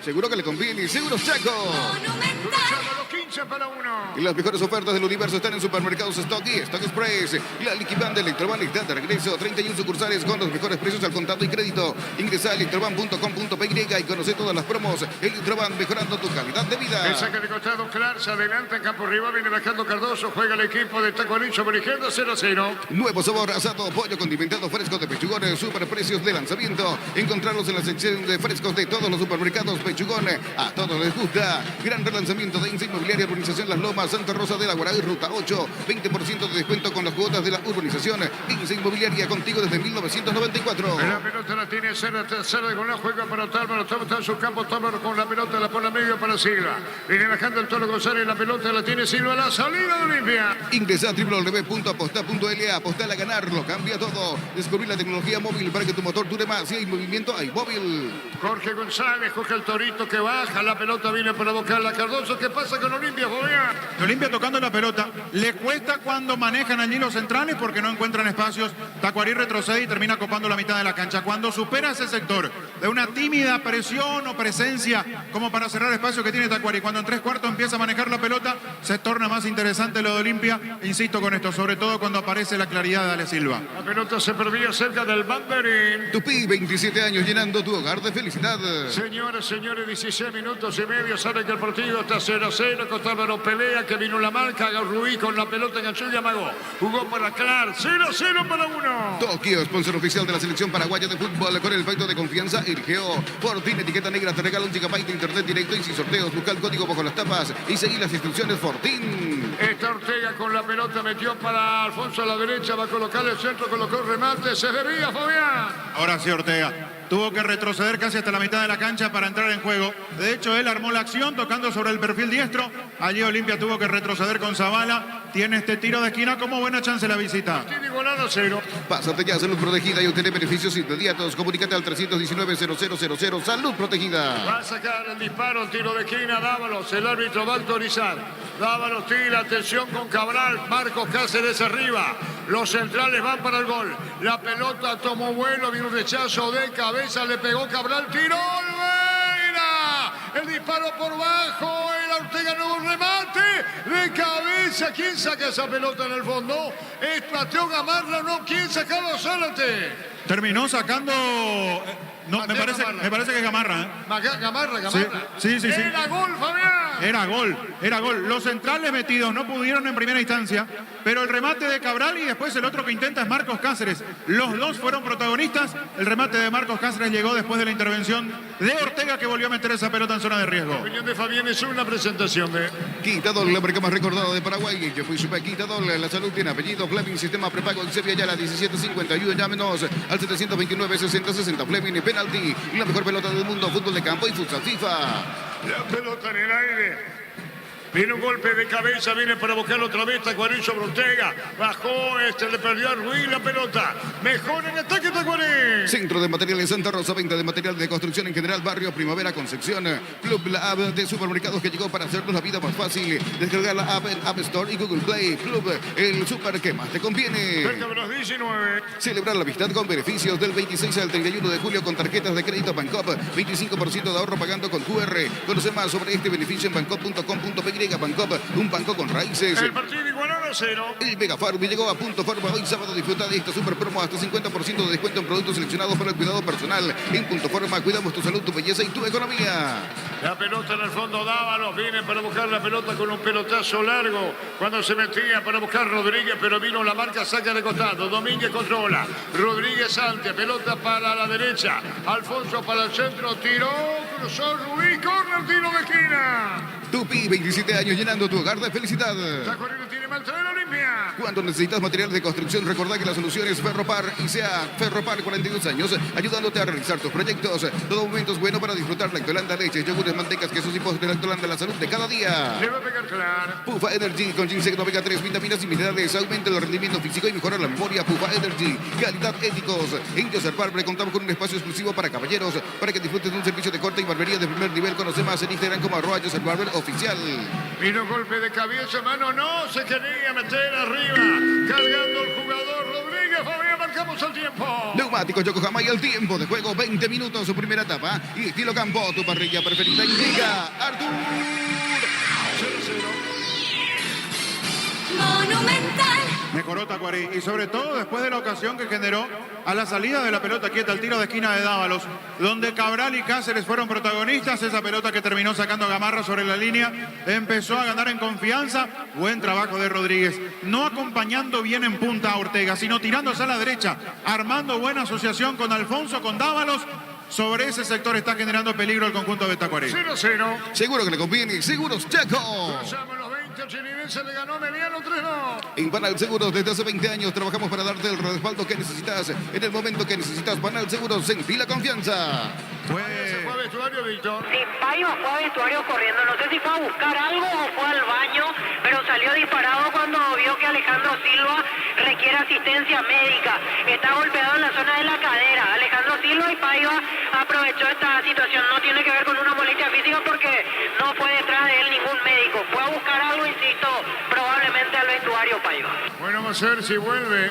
Seguro que le conviene, seguro Chaco. Monumental. A los 15 Noche para uno. Y las mejores ofertas del universo están en Supermercados Stock y Stock Express. La liquidán de Electroban está de regreso. 31 sucursales con los mejores precios al contado y crédito. Ingresa a electroban.com.py y conoce todas las promos. Electroban, mejorando tu calidad de vida. El saque de costado, Clark se adelanta en campo arriba, viene bajando Cardoso, juega el equipo de Tacuarín sobre izquierda, 0-0. Nuevo sabor, asado, pollo condimentado fresco de Pechugón, super precios de lanzamiento. Encontrarlos en la sección de frescos de todos los supermercados Pechugón. A todos les gusta. Gran relanzamiento de Insa Inmobiliaria, Urbanización Las Lomas, Santa Rosa de la Guaraí, Ruta 8. 20% de descuento con las cuotas de la urbanización. Insa Inmobiliaria, contigo desde 1994. La pelota la tiene tercera de Golán, juega para Tálvaro, está en su campo, Tálvaro con la pelota, la pone a medio para Silva. Viene bajando el Toro González, la pelota la tiene Silva, la salida de Olimpia. Ingresa a www.aposta.la, apostar a ganarlo, cambia todo. Descubrir la tecnología móvil para que tu motor dure más. Si hay movimiento, hay móvil. Jorge González coge el Torito que baja, la pelota viene para buscarla. Cardoso, ¿qué pasa con Olimpia, Fabián? Olimpia tocando la pelota. Le cuesta cuando manejan allí los centrales porque no encuentran espacios. Tacuarí retrocede y termina copando la mitad de la cancha. Cuando supera ese sector de una tímida presión o presencia como para cerrar espacio que tiene Tacuarí, cuando en 3/4 empieza a manejar la pelota, se torna más interesante lo de Olimpia. Insisto con esto, sobre todo cuando aparece la claridad de Ale Silva. La pelota se perdía cerca del banderín. Tupí, 27 años llenando tu hogar de felicidad. Señores, 16 minutos y medio. Sabe que el partido está 0-0. Costávaro pelea, que vino la marca. Ruiz con la pelota enganchó y amagó. Jugó para Clark. 0-0 para uno. Tokio, sponsor oficial de la selección paraguaya de fútbol. Con el efecto de confianza, el Geo. Por fin, etiqueta negra te regala 1 GB de internet directo y sin sorteos. Busca el código bajo las tapas y seguí las instrucciones Fortín. Está Ortega con la pelota, metió para Alfonso a la derecha, va a colocar el centro, colocó el remate, se debía, Fabián. Ahora sí, Ortega. Tuvo que retroceder casi hasta la mitad de la cancha para entrar en juego. De hecho, él armó la acción tocando sobre el perfil diestro. Allí Olimpia tuvo que retroceder con Zavala. Tiene este tiro de esquina como buena chance la visita. Tiene igualado 0. Pásate ya a Salud Protegida y obtener beneficios inmediatos. Comunícate al 319-0000. Salud Protegida. Va a sacar el disparo, tiro de esquina, Dávalos. El árbitro va a autorizar. Dávalos tira, atención con Cabral. Marcos Cáceres arriba. Los centrales van para el gol. La pelota tomó vuelo, vino un rechazo de cabeza, le pegó Cabral, tiró Olveira. El disparo por bajo, el Ortega, nuevo remate de cabeza. ¿Quién saca esa pelota en el fondo? ¿Es Mateo Gamarra o no? ¿Quién sacaba Zárate? Terminó sacando... No, me parece que es Gamarra, ¿eh? Gamarra. Sí. Era gol, Fabián. Era gol. Los centrales metidos no pudieron en primera instancia, pero el remate de Cabral y después el otro que intenta es Marcos Cáceres. Los dos fueron protagonistas. El remate de Marcos Cáceres llegó después de la intervención de Ortega, que volvió a meter esa pelota en zona de riesgo. La opinión de Fabián es una presentación de... Quitadol, la marca más recordada de Paraguay. Yo fui Super Quitadol. La salud tiene apellido. Fleming, sistema prepago en Sevilla, ya la 1751. Llámenos al 729-6060. Fleming, penalti. La mejor pelota del mundo. Fútbol de campo y futsal FIFA. La pelota en el aire. Viene un golpe de cabeza, viene para buscar otra vez Tacuarín sobre Ortega. Bajó, le perdió a Ruiz la pelota. Mejor en ataque Tacuarín. Centro de Materiales Santa Rosa, venta de material de construcción en general, barrio Primavera Concepción. Club, la app de supermercados que llegó para hacernos la vida más fácil. Descargar la app en App Store y Google Play. Club, el super que más te conviene. Cerca de los 19. Celebrar la amistad con beneficios del 26 al 31 de julio con tarjetas de crédito Bancop. 25% de ahorro pagando con QR. Conoce más sobre este beneficio en bancop.com.py. Bancop, un banco con raíces. El partido igualado a 0. El Mega Farm llegó a Punto Farma hoy sábado. Disfruta de esta super promo hasta 50% de descuento en productos seleccionados para el cuidado personal. En Punto Farma cuidamos tu salud, tu belleza y tu economía. La pelota en el fondo, Dávalos viene para buscar la pelota con un pelotazo largo. Cuando se metía para buscar Rodríguez, pero vino la marca, saca de costado. Domínguez controla. Rodríguez ante, pelota para la derecha. Alfonso para el centro, tiró, cruzó Ruiz, corner, tiro de esquina. Tupi, 27 años llenando tu hogar de felicidad. Tacuarín tiene mal traer Olimpia. Cuando necesitas materiales de construcción, recordá que la solución es Ferropar y sea Ferropar 42 años, ayudándote a realizar tus proyectos. Todo momento es bueno para disfrutar lactolanda, leches, yogures, mantecas, quesos y postres. Lactolanda, la salud de cada día. Le va a pegar claro. Pufa Energy con ginseng, omega 3, vitaminas y minerales, aumenta el rendimiento físico y mejora la memoria. Pufa Energy, calidad éticos. En Joseph Barber contamos con un espacio exclusivo para caballeros, para que disfrutes de un servicio de corte y barbería de primer nivel. Conoce más en Instagram como @Joseph Barber oficial. Vino golpe de cabeza, mano, no, se quería meter arriba. Cargando el jugador Rodríguez, Fabián, marcamos el tiempo. Neumáticos Yokohama y el tiempo de juego, 20 minutos su primera etapa. Y estilo campo, tu parrilla preferida indica Artur. 0-0. Mejoró Tacuarí y sobre todo después de la ocasión que generó a la salida de la pelota quieta, el tiro de esquina de Dávalos, donde Cabral y Cáceres fueron protagonistas. Esa pelota que terminó sacando Gamarra sobre la línea empezó a ganar en confianza. Buen trabajo de Rodríguez, no acompañando bien en punta a Ortega, sino tirándose a la derecha, armando buena asociación con Alfonso, con Dávalos. Sobre ese sector está generando peligro el conjunto de Tacuarí. 0-0. Seguro que le conviene. Seguros Chaco. Cruzamos los 20, el chilinense le ganó Meliano 3-2. En Panal Seguros desde hace 20 años trabajamos para darte el respaldo que necesitas. En el momento que necesitas Panal Seguros, sentí la confianza. Se fue a vestuario, Víctor. Sí, Paiva fue a vestuario corriendo, no sé si fue a buscar algo o fue al baño, pero salió disparado cuando vio que Alejandro Silva requiere asistencia médica. Está golpeado en la zona de la cadera. Alejandro Silva y Paiva aprovechó esta situación. No tiene que ver con una molestia física porque no fue detrás de él ningún médico. Fue a buscar algo, insisto, probablemente al vestuario Paiva. Bueno, vamos a ver si vuelve.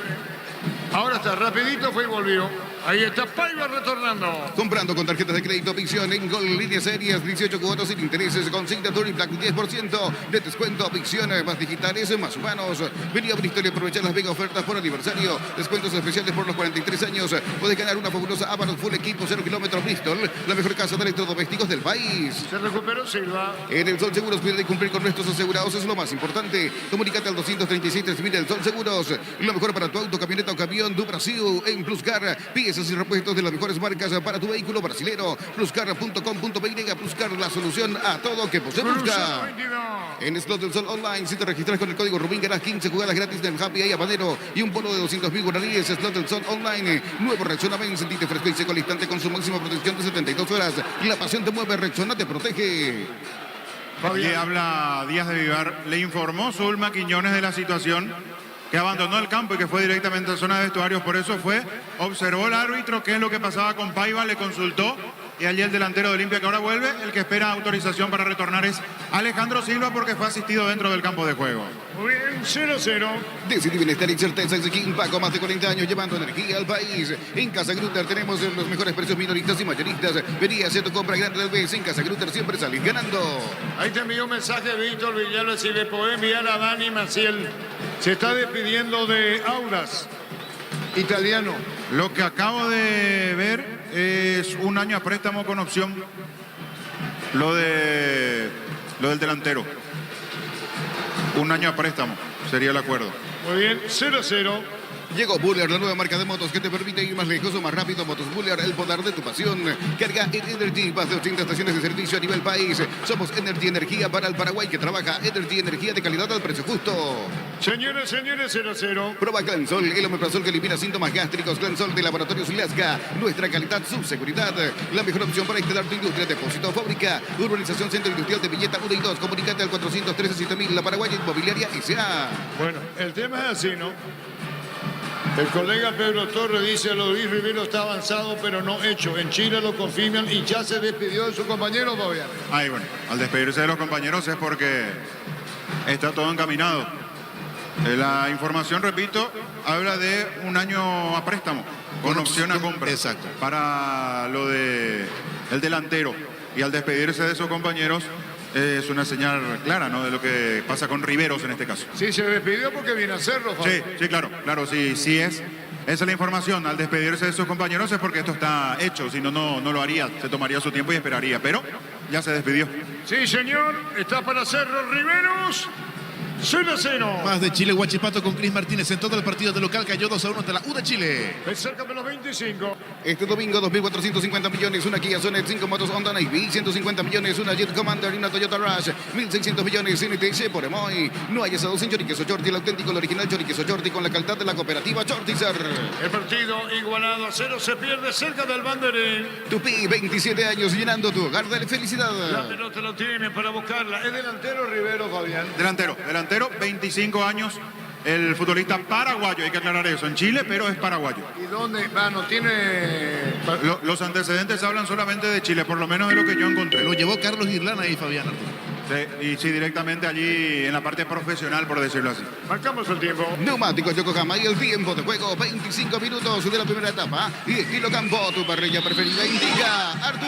Ahora está, rapidito fue y volvió. Ahí está Paiva retornando. Comprando con tarjetas de crédito Vicción en Gol Líneas Series, 18 cuotas sin intereses, con Signature y Black 10% de descuento. Vicción, más digitales, más humanos. Vení a Bristol y aprovechar las mega ofertas por aniversario. Descuentos especiales por los 43 años. Puedes ganar una fabulosa Avalon Full Equipo 0 kilómetros Bristol, la mejor casa de electrodomésticos del país. Se recuperó Silva. En el Sol Seguros, cuida de cumplir con nuestros asegurados es lo más importante. Comunícate al 236-3000 El Sol Seguros. Lo mejor para tu auto, camioneta o camión do Brasil en Pluscar. Piezas y repuestos de las mejores marcas para tu vehículo brasilero. Pluscar.com.py. Pluscar, la solución a todo que posee Pluscar. En Slot del Sol Online, si te registras con el código Rubín, ganas 15 jugadas gratis del Happy Ahí Habanero y un bono de 200.000 guaraníes. Slot del Sol Online. Nuevo Rexona Ven, sentite fresco y seco al instante con su máxima protección de 72 horas. La pasión te mueve, Rexona te protege. Allí habla Díaz de Vivar. Le informó Zulma Quiñones de la situación, que abandonó el campo y que fue directamente a zona de vestuarios. Por eso fue, observó el árbitro qué es lo que pasaba con Paiva, le consultó. Y allí el delantero de Olimpia que ahora vuelve, el que espera autorización para retornar es Alejandro Silva, porque fue asistido dentro del campo de juego. Muy bien, 0-0. Decidí bienestar y certeza en Paco, más de 40 años llevando energía al país. En Casa Grutter tenemos los mejores precios minoristas y mayoristas. Vení a hacer tu compra grande del mes. En Casa Grutter siempre salís ganando. Ahí te envió un mensaje Víctor Villalba, si le podés enviar a Dani Maciel. Se está despidiendo de Audas, italiano. Lo que acabo de ver es un año a préstamo con opción. Lo del delantero. Un año a préstamo sería el acuerdo. Muy bien, 0-0. Llegó Buller, la nueva marca de motos que te permite ir más lejos o más rápido. Motos Buller, el poder de tu pasión. Carga en Energy, más de 80 estaciones de servicio a nivel país. Somos Energy, energía para el Paraguay que trabaja. Energy, energía de calidad al precio justo. Señores, 0-0. Prueba Clansol, el omeprazol que elimina síntomas gástricos. Clansol de Laboratorios Lasca. Nuestra calidad, su seguridad. La mejor opción para instalar tu industria. Depósito, fábrica. Urbanización Centro Industrial de Villeta 1 y 2. Comunicate al 413-7000. La Paraguaya Inmobiliaria S.A. Bueno, el tema es así, ¿no? El colega Pedro Torres dice, lo de Luis Rivero está avanzado, pero no hecho. En Chile lo confirman y ya se despidió de su compañero, Fabián. Ay, bueno, al despedirse de los compañeros es porque está todo encaminado. La información, repito, habla de un año a préstamo, con opción a compra. Exacto. Para lo de el delantero. Y al despedirse de esos compañeros, es una señal clara, ¿no?, de lo que pasa con Riveros en este caso. Sí, se despidió porque viene a hacerlo, Fabián. Sí, claro, sí es. Esa es la información. Al despedirse de sus compañeros es porque esto está hecho, si no, no lo haría. Se tomaría su tiempo y esperaría, pero ya se despidió. Sí, señor, está para hacerlo Riveros. 0-0. Más de Chile, Huachipato con Cris Martínez en todo el partido de local. Cayó 2-1 ante la U de Chile. Cerca de los 25. Este domingo, 2.450 millones, una Kia Sonet, 5 motos Honda Navy, 150 millones, una Jet Commander y una Toyota Rush, 1.600 millones, NTS por Emoy. No hay asados en Choriqueso Chorti, el auténtico, el original Choriqueso Chorti con la calidad de la cooperativa Chortizar. El partido igualado a 0 se pierde cerca del banderín. Tupi, 27 años, llenando tu hogar de felicidad. La pelota lo tiene para buscarla. Es delantero Rivero, Fabián. Delantero, 25 años, el futbolista paraguayo, hay que aclarar eso, en Chile, pero es paraguayo. ¿Y dónde? No tiene... Los antecedentes hablan solamente de Chile, por lo menos de lo que yo encontré. Lo llevó Carlos Irlana y Fabián Arturo. Sí, y sí, directamente allí en la parte profesional, por decirlo así. Marcamos el tiempo. Neumáticos Yokohama y el tiempo de juego, 25 minutos de la primera etapa. Y estilo campo, tu parrilla preferida indica Artur.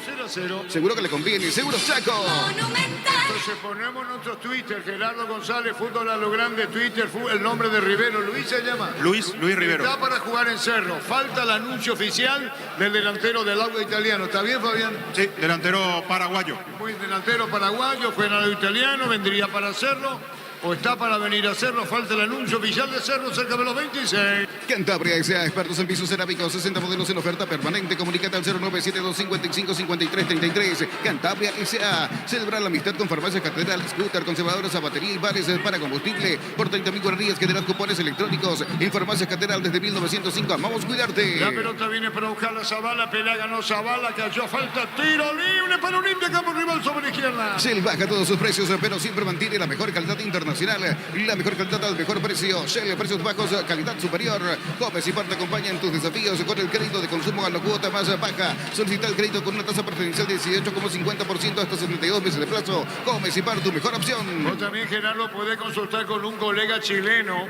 0-0 0-0. Seguro que le conviene. Seguro Chaco. Monumental. Entonces ponemos nuestros Twitter. Gerardo González, Fútbol a lo Grande, Twitter, el nombre de Rivero. Luis se llama. Luis Rivero. Está para jugar en Cerro. Falta el anuncio oficial del delantero del Auda Italiano. ¿Está bien, Fabián? Sí, delantero paraguayo. Muy delantero paraguayo, fue en el Italiano, vendría para Cerro. O está para venir a Cerro, falta el anuncio oficial de Cerro cerca de los 26. Cantabria S.A. expertos en pisos cerámicos, 60 modelos en oferta permanente. Comunícate al 0972555333. Cantabria S.A. Celebrar la amistad con Farmacia Catedral, scooter, conservadoras a batería y bares para combustible. Por 30.000 guarderías que tendrás cupones electrónicos. En Farmacia Catedral desde 1905. Amamos cuidarte. La pelota viene para buscar la Zavala, pelea ganó Zavala, cayó, falta, tiro libre para Olimpia, campo rival sobre la izquierda. Shell baja todos sus precios, pero siempre mantiene la mejor calidad internacional. La mejor calidad al mejor precio. Shell, precios bajos, calidad superior. Gómez y Parte acompaña en tus desafíos con el crédito de consumo a la cuota más baja. Solicita el crédito con una tasa preferencial de 18,50% hasta 72 meses de plazo. Gómez y Parte, tu mejor opción. O también, Gerardo, puede consultar con un colega chileno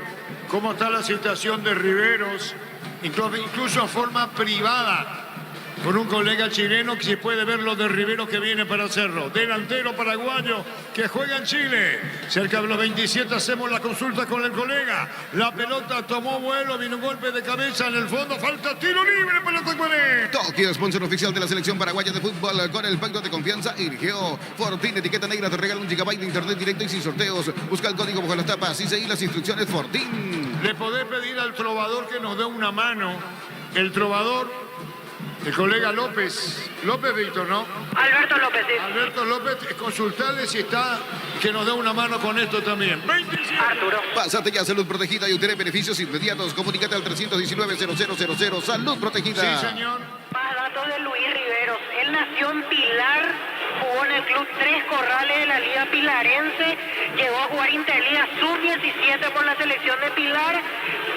cómo está la situación de Riveros, incluso en forma privada. Con un colega chileno que se puede ver lo de Rivero que viene para Cerro. Delantero paraguayo que juega en Chile. Cerca de los 27 hacemos la consulta con el colega. La pelota tomó vuelo, vino un golpe de cabeza en el fondo. Falta tiro libre para Tacuaré. Tokio, sponsor oficial de la selección paraguaya de fútbol. Con el pacto de confianza, Irgeo. Fortín, etiqueta negra, te regala 1 GB de internet directo y sin sorteos. Busca el código bajo las tapas y seguí las instrucciones. Fortín. Le podés pedir al trovador que nos dé una mano. El trovador... El colega López Víctor, ¿no? Alberto López, sí. Alberto López, consultarle si está, que nos dé una mano con esto también. 27. Arturo. Pásate ya, Salud Protegida y obtener beneficios inmediatos. Comunícate al 319-0000. Salud Protegida. Sí, señor. Más datos de Luis Riveros. Él nació en Pilar, jugó en el club Tres Corrales de la Liga Pilarense, llegó a jugar Interliga Sub-17 por la selección de Pilar.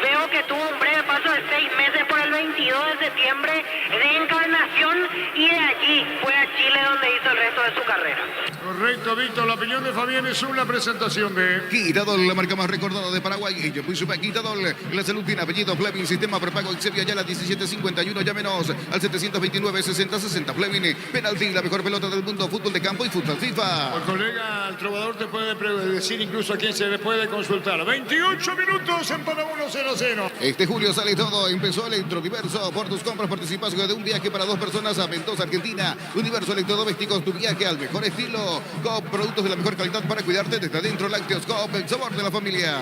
Veo que tuvo un breve paso de 6 meses por el 22 de septiembre de Encarnación y de allí fue a Chile donde hizo el resto de su carrera. Correcto, Víctor. La opinión de Fabián es una presentación de... Quitadol, la marca más recordada de Paraguay. Y yo fui Quitadol. La salud tiene apellido Fleming. Sistema prepago Excepio Ayala 1751. Llámenos al 729-6060 Fleming. Penalti, la mejor pelota del mundo. Fútbol de campo y fútbol FIFA. El colega, el trovador te puede decir incluso a quién se le puede consultar. 28 minutos en para 1-0-0. Este julio sale todo. Empezó Electrodiverso. Por tus compras participas de un viaje para 2 personas a Mendoza, Argentina. Universo Electrodomésticos, tu viaje al mejor estilo. Coop, productos de la mejor calidad para cuidarte desde adentro. Lácteos Coop, el sabor de la familia.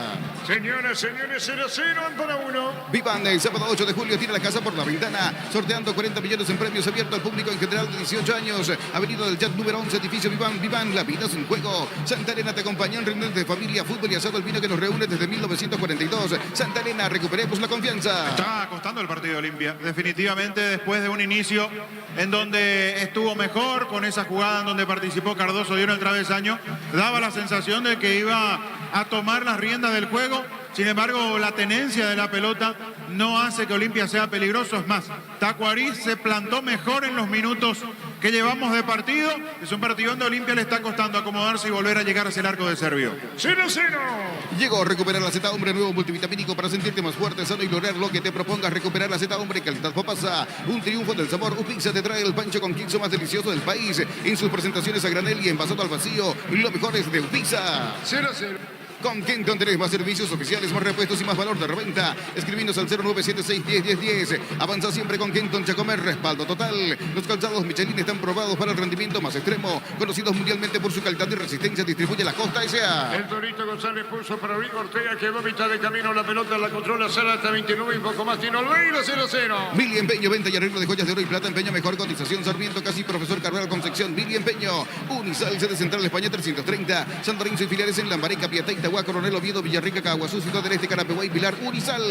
Señoras, señores, 0-0 en para 1. Vivan el sábado 8 de julio tiene la casa por la ventana, sorteando 40 millones en premios abierto al público en general de 18 años. Avenida del Chat número 11, edificio Vivan, la vida es un juego. Santa Elena te acompaña en reuniones de familia, fútbol y asado, el vino que nos reúne desde 1942. Santa Elena, recuperemos la confianza. Está costando el partido de Olimpia, definitivamente después de un inicio en donde estuvo mejor, con esa jugada en donde participó Cardoso, dio en el travesaño, daba la sensación de que iba a tomar las riendas del juego. Sin embargo, la tenencia de la pelota no hace que Olimpia sea peligroso. Es más, Tacuarí se plantó mejor en los minutos que llevamos de partido. Es un partido donde a Olimpia le está costando acomodarse y volver a llegar hacia el arco de Servio. 0-0. Llegó a recuperar la Z Hombre, nuevo multivitamínico para sentirte más fuerte, sano y lograr lo que te propongas. Recuperar la Z Hombre, calidad Popasa. Un triunfo del sabor. Upizza te trae el pancho con queso más delicioso del país. En sus presentaciones a granel y envasado al vacío. Lo mejor es de Upizza. 0-0. Con Kenton tenés más servicios oficiales, más repuestos y más valor de reventa. Escribinos al 0976-101010. Avanza siempre con Kenton Chacomer, respaldo total. Los calzados Michelin están probados para el rendimiento más extremo. Conocidos mundialmente por su calidad y resistencia, distribuye la Costa S.A. El Torito González puso para Rico Ortega, quedó mitad de camino. La pelota la controla Sara hasta 29 y un poco más. Tiene Olveiro, 0-0. Mili Empeño, venta y arreglo de joyas de oro y plata. Empeño, mejor cotización. Sarmiento, casi Profesor Carvalho Concepción. Mili Empeño. Unisal, sede central España 330. San Lorenzo y filiales en Lambareca, Piatá, Coronel Oviedo, Villarrica, Caguazú, Ciudad del Este, Carapeguay, Pilar, Unisal.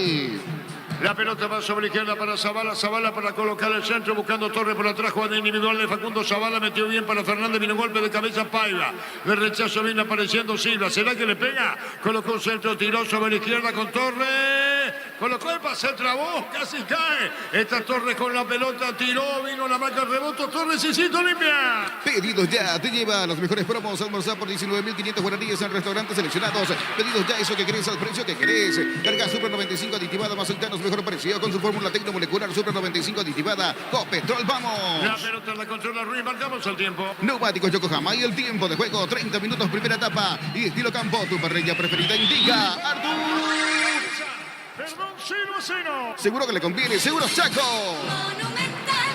La pelota va sobre la izquierda para Zavala. Zavala para colocar el centro, buscando Torres por atrás. Jugada individual de Facundo Zavala. Metió bien para Fernández. Vino un golpe de cabeza Paiva. De rechazo viene apareciendo Silva. ¿Será que le pega? Colocó un centro, tiró sobre la izquierda con Torres. Colocó el pase, trabó, casi cae. Esta Torres con la pelota, tiró, vino la marca, reboto, Torres y Cito Olimpia. Pedidos ya, te lleva a las mejores promos. Almorzar por 19.500 guaraníes en restaurantes seleccionados. Pedidos ya, eso que querés al precio que querés. Carga Super 95 aditivada más octanos, mejor precio con su fórmula tecnomolecular Super 95 aditivada. Copetrol, vamos. La pelota la controla Ruiz, marcamos el tiempo. Neumáticos Yokohama y el tiempo de juego, 30 minutos, primera etapa. Y estilo campo, tu parrilla preferida indica Artur. Perdón, 0-0. Seguro que le conviene, seguro Chaco. Monumental.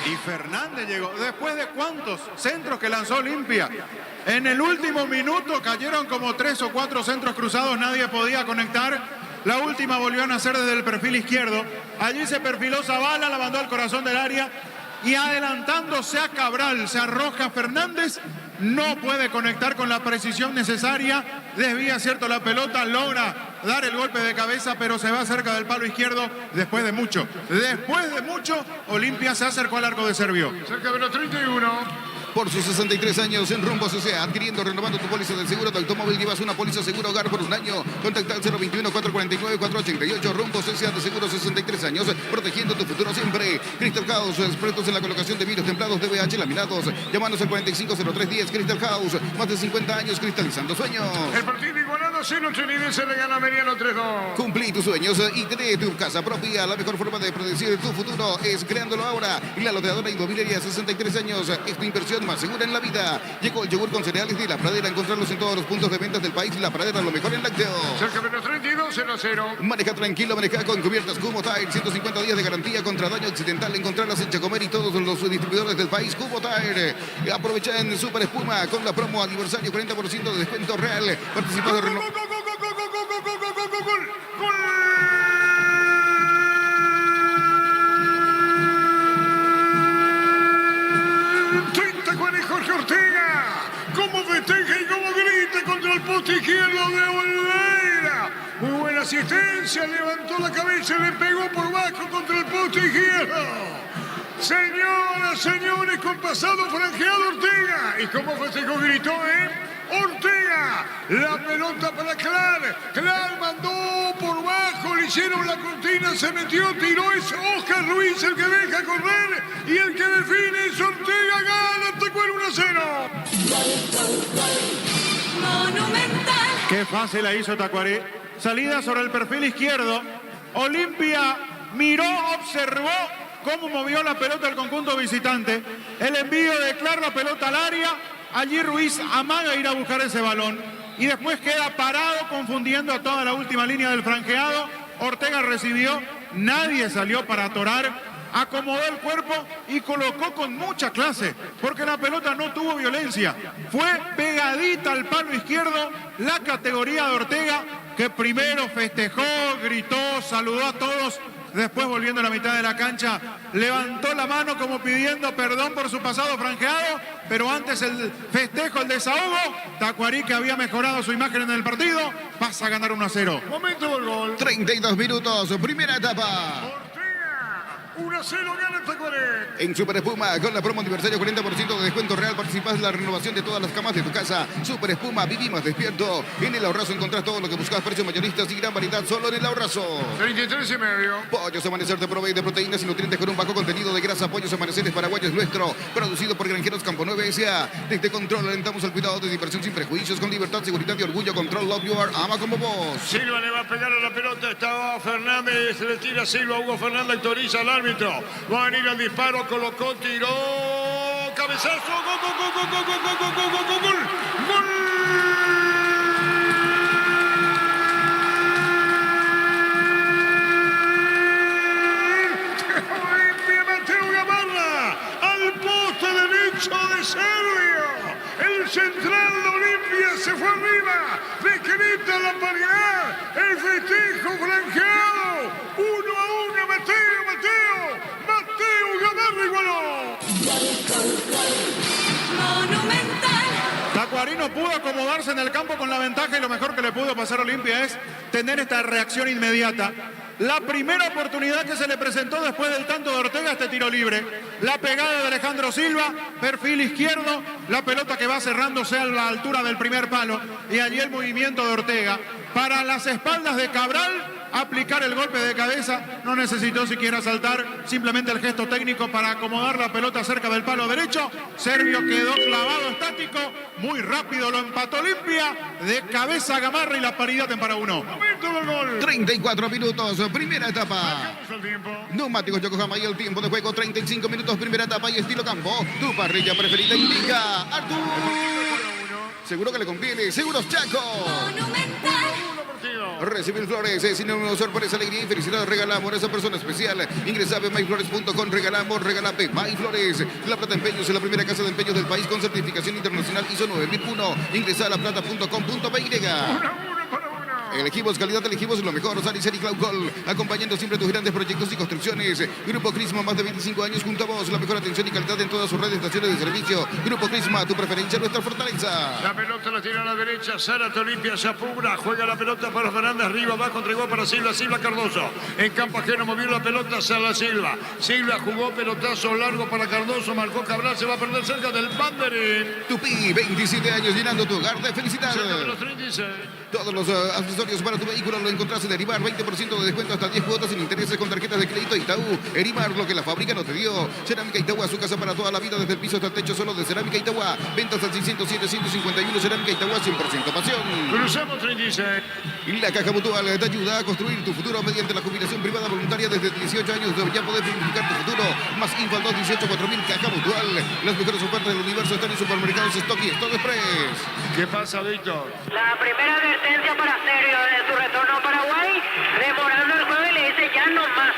Y Fernández llegó. Después de cuántos centros que lanzó Olimpia. En el último minuto cayeron como 3 o 4 centros cruzados. Nadie podía conectar. La última volvió a nacer desde el perfil izquierdo. Allí se perfiló Zavala, la mandó al corazón del área. Y adelantándose a Cabral, se arroja Fernández. No puede conectar con la precisión necesaria. Desvía, cierto, la pelota. Logra dar el golpe de cabeza, pero se va cerca del palo izquierdo. Después de mucho, Olimpia se acercó al arco de Servio. Cerca de los 31. Por sus 63 años en Rumbo CCA, adquiriendo, renovando tu póliza del seguro de automóvil, llevas una póliza seguro hogar por un año. Contacta al 021-449-488. Rumbo CCA de seguro 63 años, protegiendo tu futuro siempre. Crystal House, expertos en la colocación de vidrios templados de DBH laminados. Llámanos al 450310. Crystal House, más de 50 años cristalizando sueños. El partido igualado, 0 se le gana a Mediano 3-2. Cumplí tus sueños y cree tu casa propia. La mejor forma de predecir tu futuro es creándolo ahora. La loteadora inmobiliaria, 63 años, es tu inversión más segura en la vida. Llegó el yogur con cereales de La Pradera. Encontrarlos en todos los puntos de ventas del país. La Pradera, lo mejor en lácteos. Cerca de los 32, 0-0. Maneja tranquilo, maneja con cubiertas Cubo Tire. 150 días de garantía contra daño accidental. Encontrarlas en Chacomer y todos los distribuidores del país. Cubo Tire. Aprovecha en Super Espuma con la promo aniversario, 40% de descuento real. Participa de renovación. Jorge Ortega, cómo festeja y cómo grita contra el poste izquierdo de Olveira. Muy buena asistencia, levantó la cabeza y le pegó por bajo contra el poste izquierdo. Señoras, señores, con pasado franjeado Ortega. ¿Y cómo festejó? Gritó, Ortega, la pelota para Clar. Clar mandó por bajo, le hicieron la cortina, se metió, tiró. Es Oscar Ruiz el que deja correr y el que define es Ortega. Gana Tacuero 1-0. Monumental. Qué fácil la hizo Tacuarí. Salida sobre el perfil izquierdo. Olimpia miró, observó cómo movió la pelota el conjunto visitante. El envío de Clar, la pelota al área. Allí Ruiz amaga ir a buscar ese balón y después queda parado confundiendo a toda la última línea del franqueado. Ortega recibió, nadie salió para atorar, acomodó el cuerpo y colocó con mucha clase porque la pelota no tuvo violencia. Fue pegadita al palo izquierdo la categoría de Ortega, que primero festejó, gritó, saludó a todos. Después, volviendo a la mitad de la cancha, levantó la mano como pidiendo perdón por su pasado franjeado, pero antes el festejo, el desahogo. Tacuarí, que había mejorado su imagen en el partido, pasa a ganar 1-0. Momento del gol. 32 minutos, primera etapa. 1-0 gana Tacuarí. En Super Espuma, con la promo aniversario, 40% de descuento real. Participas en la renovación de todas las camas de tu casa. Super Espuma, vivimos despierto. En el Ahorrazo encontrás todo lo que buscas, precios mayoristas y gran variedad solo en el Ahorrazo. 33,5. Pollos Amanecer te provee de proteínas y nutrientes con un bajo contenido de grasa. Pollos Amaneceres Paraguayos nuestro, producido por Granjeros Campo 9 S.A. Desde Control alentamos al cuidado de diversión sin prejuicios, con libertad, seguridad y orgullo. Control, love you are, ama como vos. Silva le va a pegar a la pelota, estaba Fernández, le tira Silva, Hugo Fernández autoriza al árbitro. Va a venir el disparo, colocó, tiró, cabezazo, gol, gol, gol, gol, gol, gol, gol, gol, gol, gol, gol. Mateo Gamarra, al poste derecho de Servio. El central de Olimpia se fue arriba, decreta la paridad, el festejo franjeado, 1-1, Mateo Gamarra igualó. Monumental. Tacuarí no pudo acomodarse en el campo con la ventaja y lo mejor que le pudo pasar a Olimpia es tener esta reacción inmediata. La primera oportunidad que se le presentó después del tanto de Ortega, este tiro libre. La pegada de Alejandro Silva, perfil izquierdo, la pelota que va cerrándose a la altura del primer palo y allí el movimiento de Ortega. Para las espaldas de Cabral, aplicar el golpe de cabeza. No necesitó siquiera saltar, simplemente el gesto técnico para acomodar la pelota cerca del palo derecho. Servio quedó clavado estático, muy rápido lo empató Olimpia, de cabeza Gamarra y la paridad en para uno. 34 minutos, primera etapa. Neumáticos Yokohama y el tiempo de juego, 35 minutos, primera etapa y estilo campo. Tu parrilla preferida indica Artur. Seguro que le conviene, Seguros Chaco. Monumental. Recibir flores, sinónimo de sorpresa, alegría y felicidad. Regalamos a esa persona especial. Ingresa a bmyflores.com, regalamos, regala BMyFlores. La Plata Empeños es la primera casa de empeños del país con certificación internacional ISO 9001. Ingresa a laplata.com.py. Elegimos calidad, elegimos lo mejor. Sanicel y Claucol, acompañando siempre tus grandes proyectos y construcciones. Grupo Crisma, más de 25 años junto a vos. La mejor atención y calidad en todas sus redes de estaciones de servicio. Grupo Crisma, tu preferencia, nuestra fortaleza. La pelota la tira a la derecha, Zárate Olimpia se apura, juega la pelota para Fernández, arriba, abajo, entregó para Silva, Silva Cardoso. En campo ajeno movió la pelota Sala Silva. Silva jugó pelotazo largo para Cardoso, marcó Cabral, se va a perder cerca del banderín. Tupi, 27 años llenando tu hogar de felicidad. Cerca de los 36. Todos los accesorios para tu vehículo lo encontrás en Erimar, 20% de descuento hasta 10 cuotas sin intereses con tarjetas de crédito Itaú. Erimar, lo que la fábrica no te dio. Cerámica Itagua, su casa para toda la vida, desde el piso hasta el techo, solo de Cerámica Itagua. Ventas al 607-151, Cerámica Itagua, 100% pasión. Cruzamos 36. Y la Caja Mutual te ayuda a construir tu futuro mediante la jubilación privada voluntaria desde 18 años. Ya podés planificar tu futuro. Más info al 218-4000, Caja Mutual. Las mejores ofertas del universo están en supermercados Stock y Stock Express. ¿Qué pasa, Víctor? La primera advertencia para Sergio en su retorno a Paraguay, demorando el juego y le dice ya no más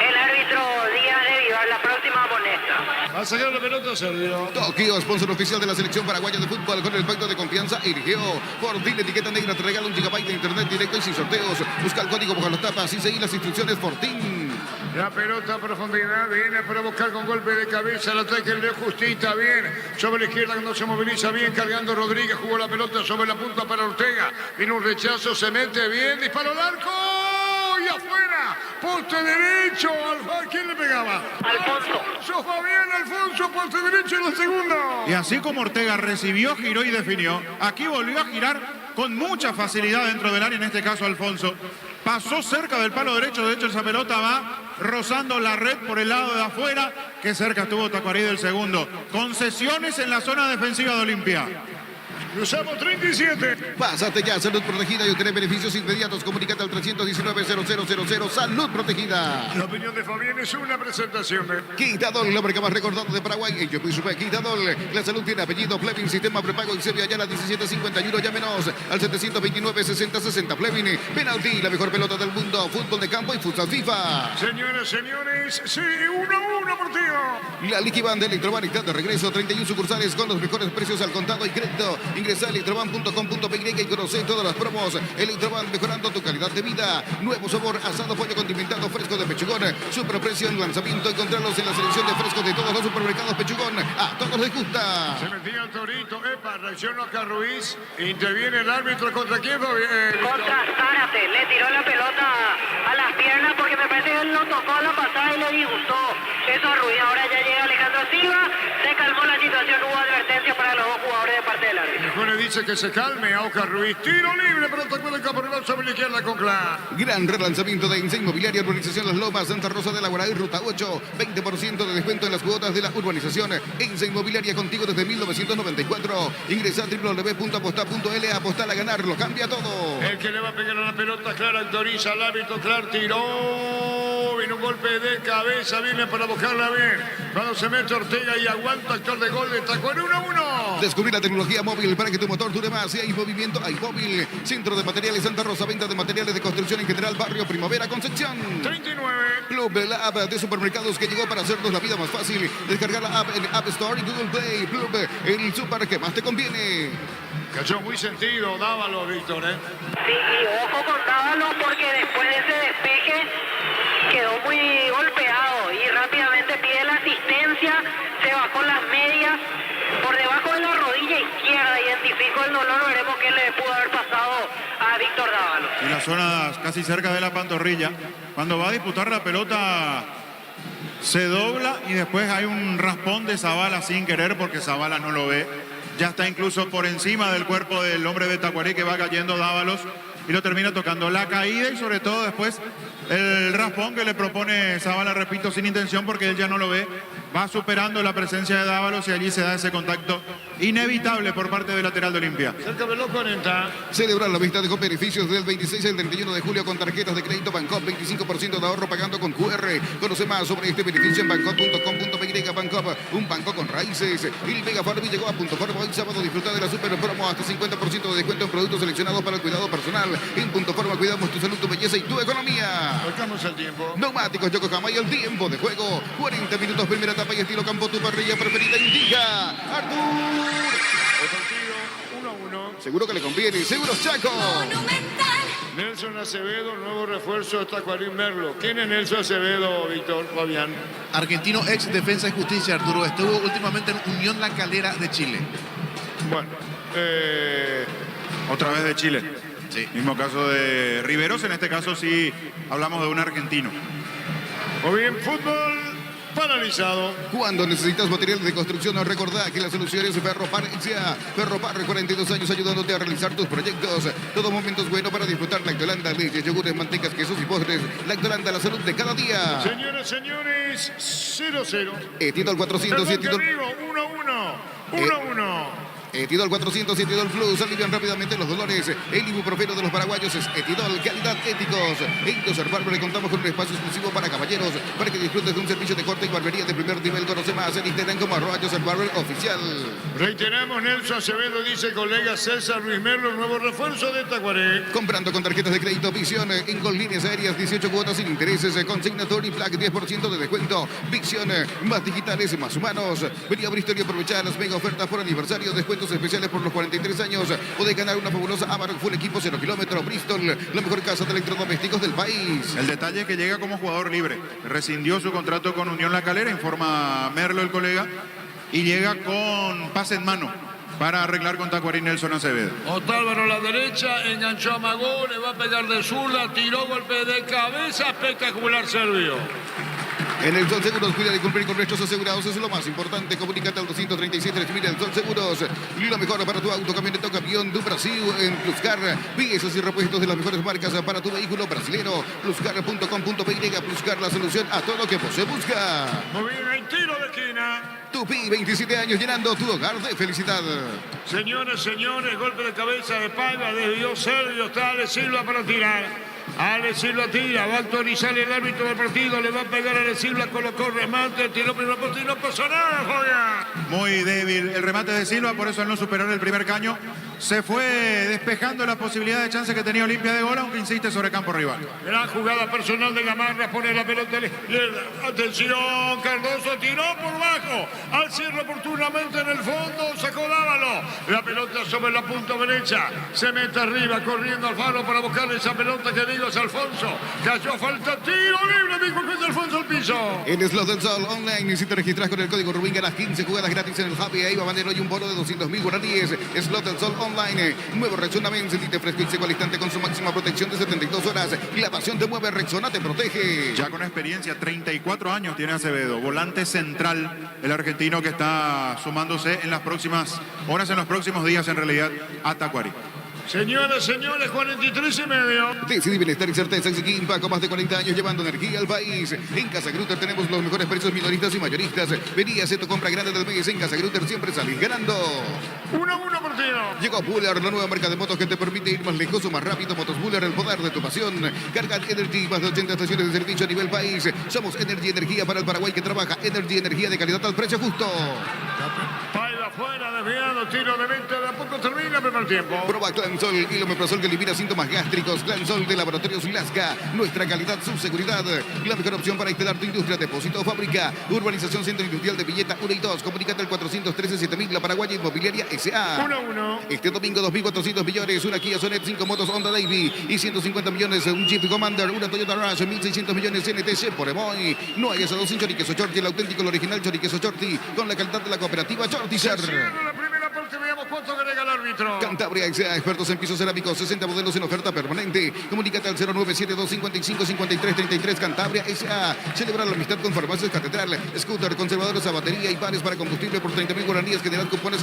el árbitro Díaz de Vivar, la próxima amonesta. Va a sacar la pelota, Sergio. Tokio, sponsor oficial de la selección paraguaya de fútbol, con el pacto de confianza erigió. Por fin, etiqueta negra te regala 1 GB de internet directo y sin sorteos. Busca el código bajo las tapas y seguí las instrucciones Fortín. La pelota a profundidad viene para buscar con golpe de cabeza el ataque de Justita, bien. Sobre la izquierda cuando se moviliza bien, cargando Rodríguez, jugó la pelota sobre la punta para Ortega. Viene un rechazo, se mete bien, disparó al arco y afuera. Poste derecho, ¿quién le pegaba? Alfonso. Fabián Alfonso, poste derecho en el segundo. Y así como Ortega recibió, giró y definió, aquí volvió a girar con mucha facilidad dentro del área, en este caso Alfonso. Pasó cerca del palo derecho, de hecho esa pelota va rozando la red por el lado de afuera, que cerca estuvo Tacuarí del segundo. Concesiones en la zona defensiva de Olimpia. Cruzamos 37. Pásate ya, Salud Protegida y obtener beneficios inmediatos. Comunícate al 319-0000, Salud Protegida. La opinión de Fabián es una presentación de Quitadol, la marca más recordada de Paraguay. En Yopuisupe, Quitadol. La salud tiene apellido. Fleming, sistema prepago en Sevilla, ya la 1751. Llámenos al 729-6060. Fleming, penalti, la mejor pelota del mundo. Fútbol de campo y futsal FIFA. Señoras, señores, sí, 1-1 partido. La Liquiban de Electroban está de regreso. 31 sucursales con los mejores precios al contado y crédito. Ingresa a electroban.com.py y conoce todas las promos. Electroban, mejorando tu calidad de vida. Nuevo sabor, asado pollo condimentado fresco de Pechugón. Super precio en lanzamiento. Encontrarlos en la selección de frescos de todos los supermercados Pechugón. A todos les gusta. Se metía el Torito. Epa, reaccionó acá Ruiz. Interviene el árbitro. ¿Contra quién, Contra Zárate, le tiró la pelota a las piernas porque me parece que él lo tocó a la pasada y le disgustó eso a Ruiz. Ahora ya llega Alejandro Silva, se calmó la situación, hubo advertencia para los dos jugadores de parte del árbitro. Le dice que se calme a Oscar Ruiz. Tiro libre para atacar el campo rival sobre la izquierda con Clan. Gran relanzamiento de Ince Inmobiliaria, Urbanización Las Lomas, Santa Rosa de la Guaraí, Ruta 8. 20% de descuento en las cuotas de la urbanización. Ince Inmobiliaria, contigo desde 1994. Ingresa a www.aposta.l, apostar a ganar, lo cambia todo. El que le va a pegar a la pelota, Clara autoriza al árbitro. Clar tiró. Viene un golpe de cabeza, viene para buscarla bien. Cuando se mete Ortega y aguanta, actor de gol de Tacuarí, 1-1. Descubrir la tecnología móvil para que tu motor dure más. Si hay movimiento, hay móvil. Centro de Materiales Santa Rosa, venta de materiales de construcción en general, barrio Primavera, Concepción. 39. Club, la app de supermercados que llegó para hacernos la vida más fácil. Descargar la app en App Store y Google Play. Club, el super que más te conviene. Cachó muy sentido, Dávalos, Víctor, Sí, y ojo con Dávalos porque después de ese despeje quedó muy golpeado y rápidamente pide la asistencia, se bajó las medias por debajo de la rodilla izquierda, identificó el dolor, veremos qué le pudo haber pasado a Víctor Dávalos. Y la zona casi cerca de la pantorrilla. Cuando va a disputar la pelota se dobla y después hay un raspón de Zavala sin querer porque Zavala no lo ve. Ya está incluso por encima del cuerpo del hombre de Tacuarí que va cayendo Dávalos. y lo termina tocando. La caída y sobre todo después el raspón que le propone Zavala, repito, sin intención porque él ya no lo ve, va superando la presencia de Dávalos y allí se da ese contacto inevitable por parte del lateral de Olimpia. Cerca de los 40. Celebrar la vista de con beneficios del 26 al 31 de julio con tarjetas de crédito Bancop, 25% de ahorro pagando con QR. Conoce más sobre este beneficio en bancop.com.py. Bancop, un banco con raíces. El Mega Farm llegó a Punto Farm hoy sábado. Disfrutar de la super promo hasta 50% de descuento en productos seleccionados para el cuidado personal. En Punto Farm cuidamos tu salud, tu belleza y tu economía. Marcamos el tiempo. Neumáticos Yokohama y el tiempo de juego. 40 minutos, primera etapa y estilo campo. Tu parrilla preferida indica Artur. El partido 1-1. Seguro que le conviene. Seguros Chaco. Monumental. Nelson Acevedo, nuevo refuerzo de Tacuarín Merlo. ¿Quién es Nelson Acevedo, Víctor Fabián? Argentino, ex Defensa y Justicia, Arturo. Estuvo últimamente en Unión La Calera de Chile. Bueno, Otra vez de Chile. Sí. Mismo caso de Riveros, en este caso sí hablamos de un argentino. muy bien, fútbol paralizado. Cuando necesitas materiales de construcción, recordá que la solución es Ferropar S.A. Ferropar, 42 años ayudándote a realizar tus proyectos. Todo momento es bueno para disfrutar Lactolanda, leches, yogures, mantecas, quesos y postres. Lactolanda, la salud de cada día. Señoras, señores, 0-0. Etidol 400 y Perdón, que Etidol... digo, 1-1. 1-1. Etidol 400 y Etidol Plus alivian rápidamente los dolores. El ibuprofeno de los paraguayos es Etidol, calidad éticos. En Doser Barber contamos con un espacio exclusivo para caballeros, para que disfrutes de un servicio de corte y barbería de primer nivel. Conoce más en Instagram como @Doser Oficial. Reiteramos, Nelson Acevedo, dice el colega César Ruiz Merlo, nuevo refuerzo de Tacuaré. Comprando con tarjetas de crédito Visión en Gol Líneas Aéreas, 18 cuotas sin intereses, Consignatory Black, 10% de descuento. Visión, más digitales, más humanos. Vení a Bristol y aprovechar las mega ofertas por aniversario, descuentos especiales por los 43 años. Podés ganar una fabulosa Amarok Full Equipo 0 kilómetro. Bristol, la mejor casa de electrodomésticos del país. El detalle es que llega como jugador libre. Rescindió su contrato con Unión La Calera, informa Merlo, el colega, y llega con pase en mano para arreglar con Tacuarín Nelson Acevedo. Otálvaro a la derecha, enganchó a Magó, le va a pegar de zurda, tiró golpe de cabeza, espectacular Servio. En el Sol Seguros, cuida de cumplir con nuestros asegurados, eso es lo más importante. Comunícate al 236-3000 el Sol Seguros. Lo mejor para tu auto, camioneta o camión de Brasil en Pluscar. Piezas y repuestos de las mejores marcas para tu vehículo brasileño. Pluscar.com.py. Pluscar, la solución a todo lo que se busca. Muy bien, hay tiro de esquina. Tupi, 27 años llenando tu hogar de felicidad. Señores, señores, golpe de cabeza de Paiva, desvió Servio, está Ale Silva para tirar. Ale Silva tira, va a autorizar el árbitro del partido, le va a pegar a Ale Silva, colocó remate, tiró primero poste y no pasó nada, joya. Muy débil el remate de Silva, por eso al no superar el primer caño, se fue despejando la posibilidad de chance que tenía Olimpia de gol, aunque insiste sobre campo rival. Gran jugada personal de Gamarra, pone la pelota a la izquierda. Atención, Cardoso tiró por bajo, al cierre oportunamente en el fondo, sacó Dávalo. La pelota sobre la punta derecha, se mete arriba, corriendo Alfaro para buscar esa pelota que digo es Alfonso. Cayó, falta, tiro libre, dijo el juez de Alfonso al piso. En Slot del Sol Online, si te registras con el código Rubín, ganas 15 jugadas gratis en el Happy. Ahí va a valer hoy un bono de 200.000 guaraníes. Slot del Sol Online, nuevo Rexona Men, sentite fresco y seco al instante con su máxima protección de 72 horas. La pasión te mueve, Rexona te protege. Ya con experiencia, 34 años tiene Acevedo, volante central, el argentino que está sumándose en las próximas horas, en los próximos días en realidad, a Tacuarí. Señoras, señores, 43,5. Decidí bienestar y certeza en Siquimpa, con más de 40 años llevando energía al país. En Casa Grutter tenemos los mejores precios minoristas y mayoristas. Vení a hacer tu compra grande del mes. En Casa Grutter siempre salís ganando. 1-1 partido. Llegó Buller, la nueva marca de motos que te permite ir más lejos o más rápido. Motos Buller, el poder de tu pasión. Carga Energy, más de 80 estaciones de servicio a nivel país. Somos Energy Energía para el Paraguay que trabaja. Energy Energía de calidad al precio justo. Paiva afuera, desviado, tiro de 20, de a poco termina el primer tiempo. Proba Clansol y Omeprazol que elimina síntomas gástricos. Clansol de Laboratorios Lasca. Nuestra calidad, su seguridad. La mejor opción para instalar tu industria, depósito o fábrica. Urbanización Centro Industrial de Villeta 1 y 2. Comunícate al 413-7000, La Paraguaya Inmobiliaria S.A. 1-1. Este domingo 2.400 millones, una Kia Sonet, 5 motos Honda Davy y 150 millones, un Jeep Commander, una Toyota Rush, 1.600 millones NTC por Emoy. No hay asados sin choriqueso Chorti, el auténtico, el original choriqueso Chorti, con la calidad de la cooperativa Chorti. Cierra la primera parte, veamos cuánto agrega el árbitro. árbitro. Cantabria S.A. expertos en pisos cerámicos, 60 modelos en oferta permanente. Comunícate al 0972555333. Cantabria S.A. Celebra la amistad con Farmacias Catedral. Scooter, conservadores a batería y pares para combustible por 30.000 guaraníes. General cupones